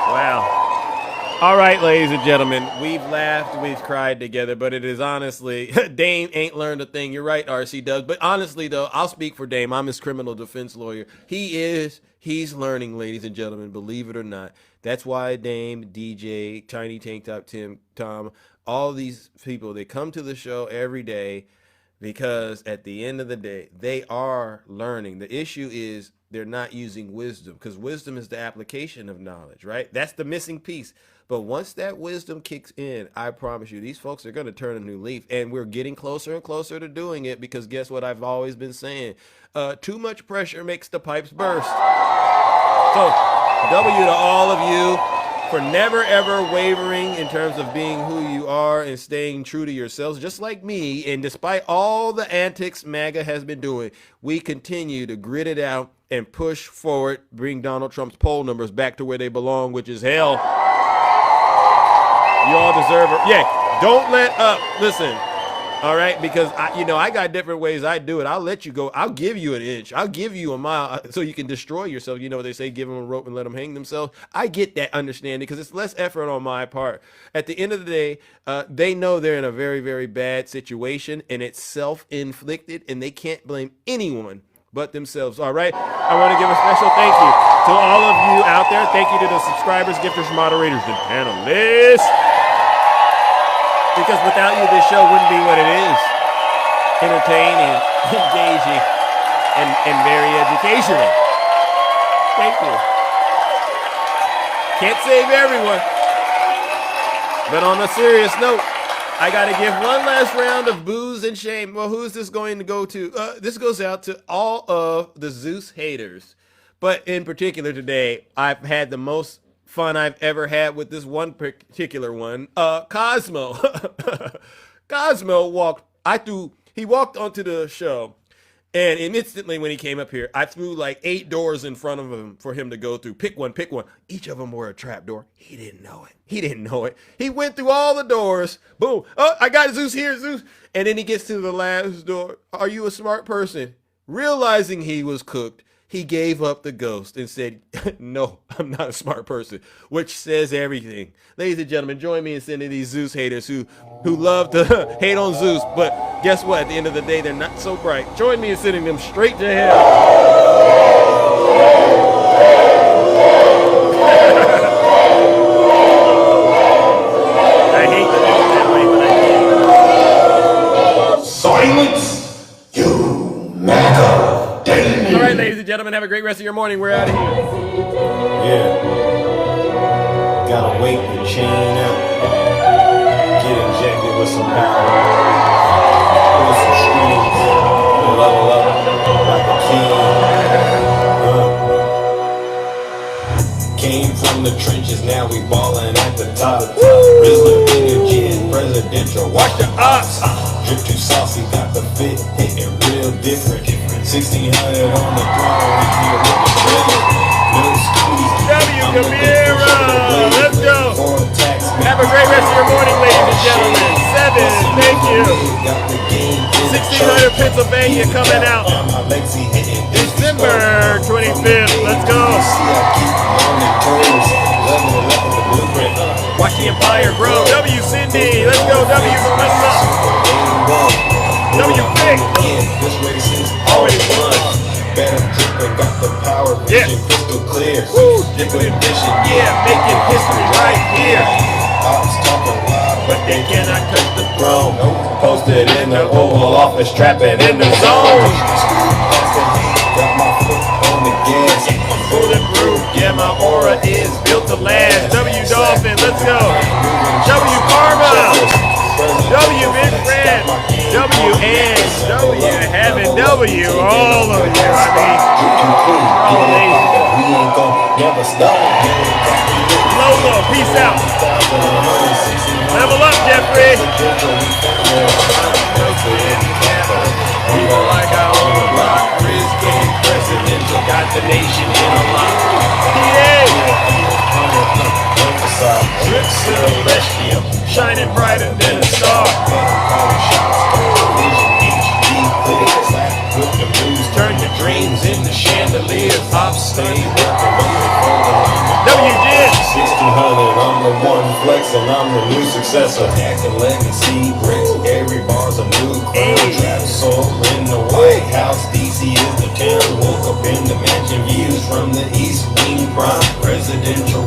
Wow. All right, ladies and gentlemen, we've laughed, we've cried together, but it is honestly, Dame ain't learned a thing. You're right, RC does. But honestly, though, I'll speak for Dame. I'm his criminal defense lawyer. He's learning, ladies and gentlemen, believe it or not. That's why Dame, DJ, Tiny Tank Top, Tim, Tom, all these people, they come to the show every day because at the end of the day, they are learning. The issue is they're not using wisdom, because wisdom is the application of knowledge, right? That's the missing piece. But once that wisdom kicks in, I promise you, these folks are going to turn a new leaf. And we're getting closer and closer to doing it, because guess what I've always been saying? Too much pressure makes the pipes burst. So, W to all of you for never ever wavering in terms of being who you are and staying true to yourselves, just like me. And despite all the antics MAGA has been doing, we continue to grit it out and push forward, bring Donald Trump's poll numbers back to where they belong, which is hell. You all deserve it. Yeah, don't let up. Listen, all right, because I got different ways I do it. I'll let you go. I'll give you an inch. I'll give you a mile so you can destroy yourself. You know what they say, give them a rope and let them hang themselves. I get that understanding because it's less effort on my part. At the end of the day, they know they're in a very, very bad situation, and it's self-inflicted, and they can't blame anyone but themselves. All right, I want to give a special thank you to all of you out there. Thank you to the subscribers, gifters, moderators, and panelists. Because without you, this show wouldn't be what it is. Entertaining, engaging, and very educational. Thank you. Can't save everyone. But on a serious note, I got to give one last round of booze and shame. Well, who is this going to go to? This goes out to all of the Zeus haters. But in particular today, I've had the most fun I've ever had with this one particular one. Cosmo. Cosmo walked onto the show, and instantly when he came up here, I threw like 8 doors in front of him for him to go through. Pick one. Each of them were a trap door. He didn't know it. He went through all the doors. Boom. Oh, I got Zeus here, Zeus. And then he gets to the last door. Are you a smart person? Realizing he was cooked, he gave up the ghost and said, no, I'm not a smart person, which says everything. Ladies and gentlemen, join me in sending these Zeus haters who love to hate on Zeus, but guess what? At the end of the day, they're not so bright. Join me in sending them straight to hell. I hate to do it that way, but I can't. Silence, you MAGA. All right, ladies and gentlemen, have a great rest of your morning. We're out of here. Yeah. Gotta wait the chain up. Get injected with some power. With some streams. Level up like a king. Came from the trenches, now we ballin' at the top. Rizzler energy and presidential. Watch the ops. Drip too saucy, got the fit, hitting real different. 1600 on the throne, we here with the trailer. No scooties. W. Kabira, let's go. Have a great rest of your morning, ladies and gentlemen. 7, thank you. 1600 Pennsylvania coming out December 25th. Let's go. Watch the Empire grow. W. Cindy, let's go. W. Melissa. W. Big. Always won. Better drippin', got the power, vision crystal clear. Woo, different edition, yeah, making history right here. Ops talking loud, but they cannot touch the throne. Posted in the Oval Office, trapping in the zone. Got my foot on the gas. Bulletproof, yeah, my aura is built to last. W. Dolphin, let's go. W. Karma. W. Big Fred. W and W, having W, all of you. I mean, all amazing. Lola, peace out. Level up, Jeffrey. People like our own block. Chris King, presidential, got the nation in a lock. Trip celestial, shining brighter than a star. Turn your dreams into chandeliers. Pop stay WGN 1600, I'm the one flexing, I'm the new successor. Acting legacy bricks, every bar's a new crown. Trap soul in the White House, DC is the town. Woke up in the mansion, views from the East Wing prime. Residential,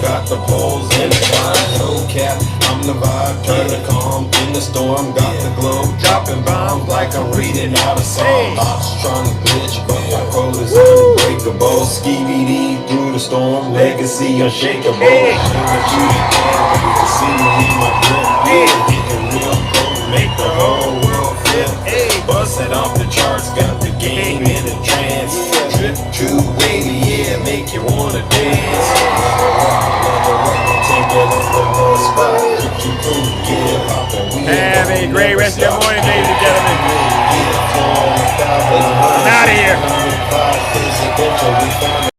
got the poles in the line. No cap, I'm the vibe, turn the calm in the storm. Got the glow, dropping bombs like I'm reading out a song. Ops trying to glitch, but my code is unbreakable. Skibidi through the storm, legacy unshakable. You can see me in my drip, hitting real close, make the whole world flip. Bust it off the charts, got the game in a trance. Drip too wavy, yeah, make you wanna dance. Have a great rest of your morning, ladies and gentlemen. I'm out of here.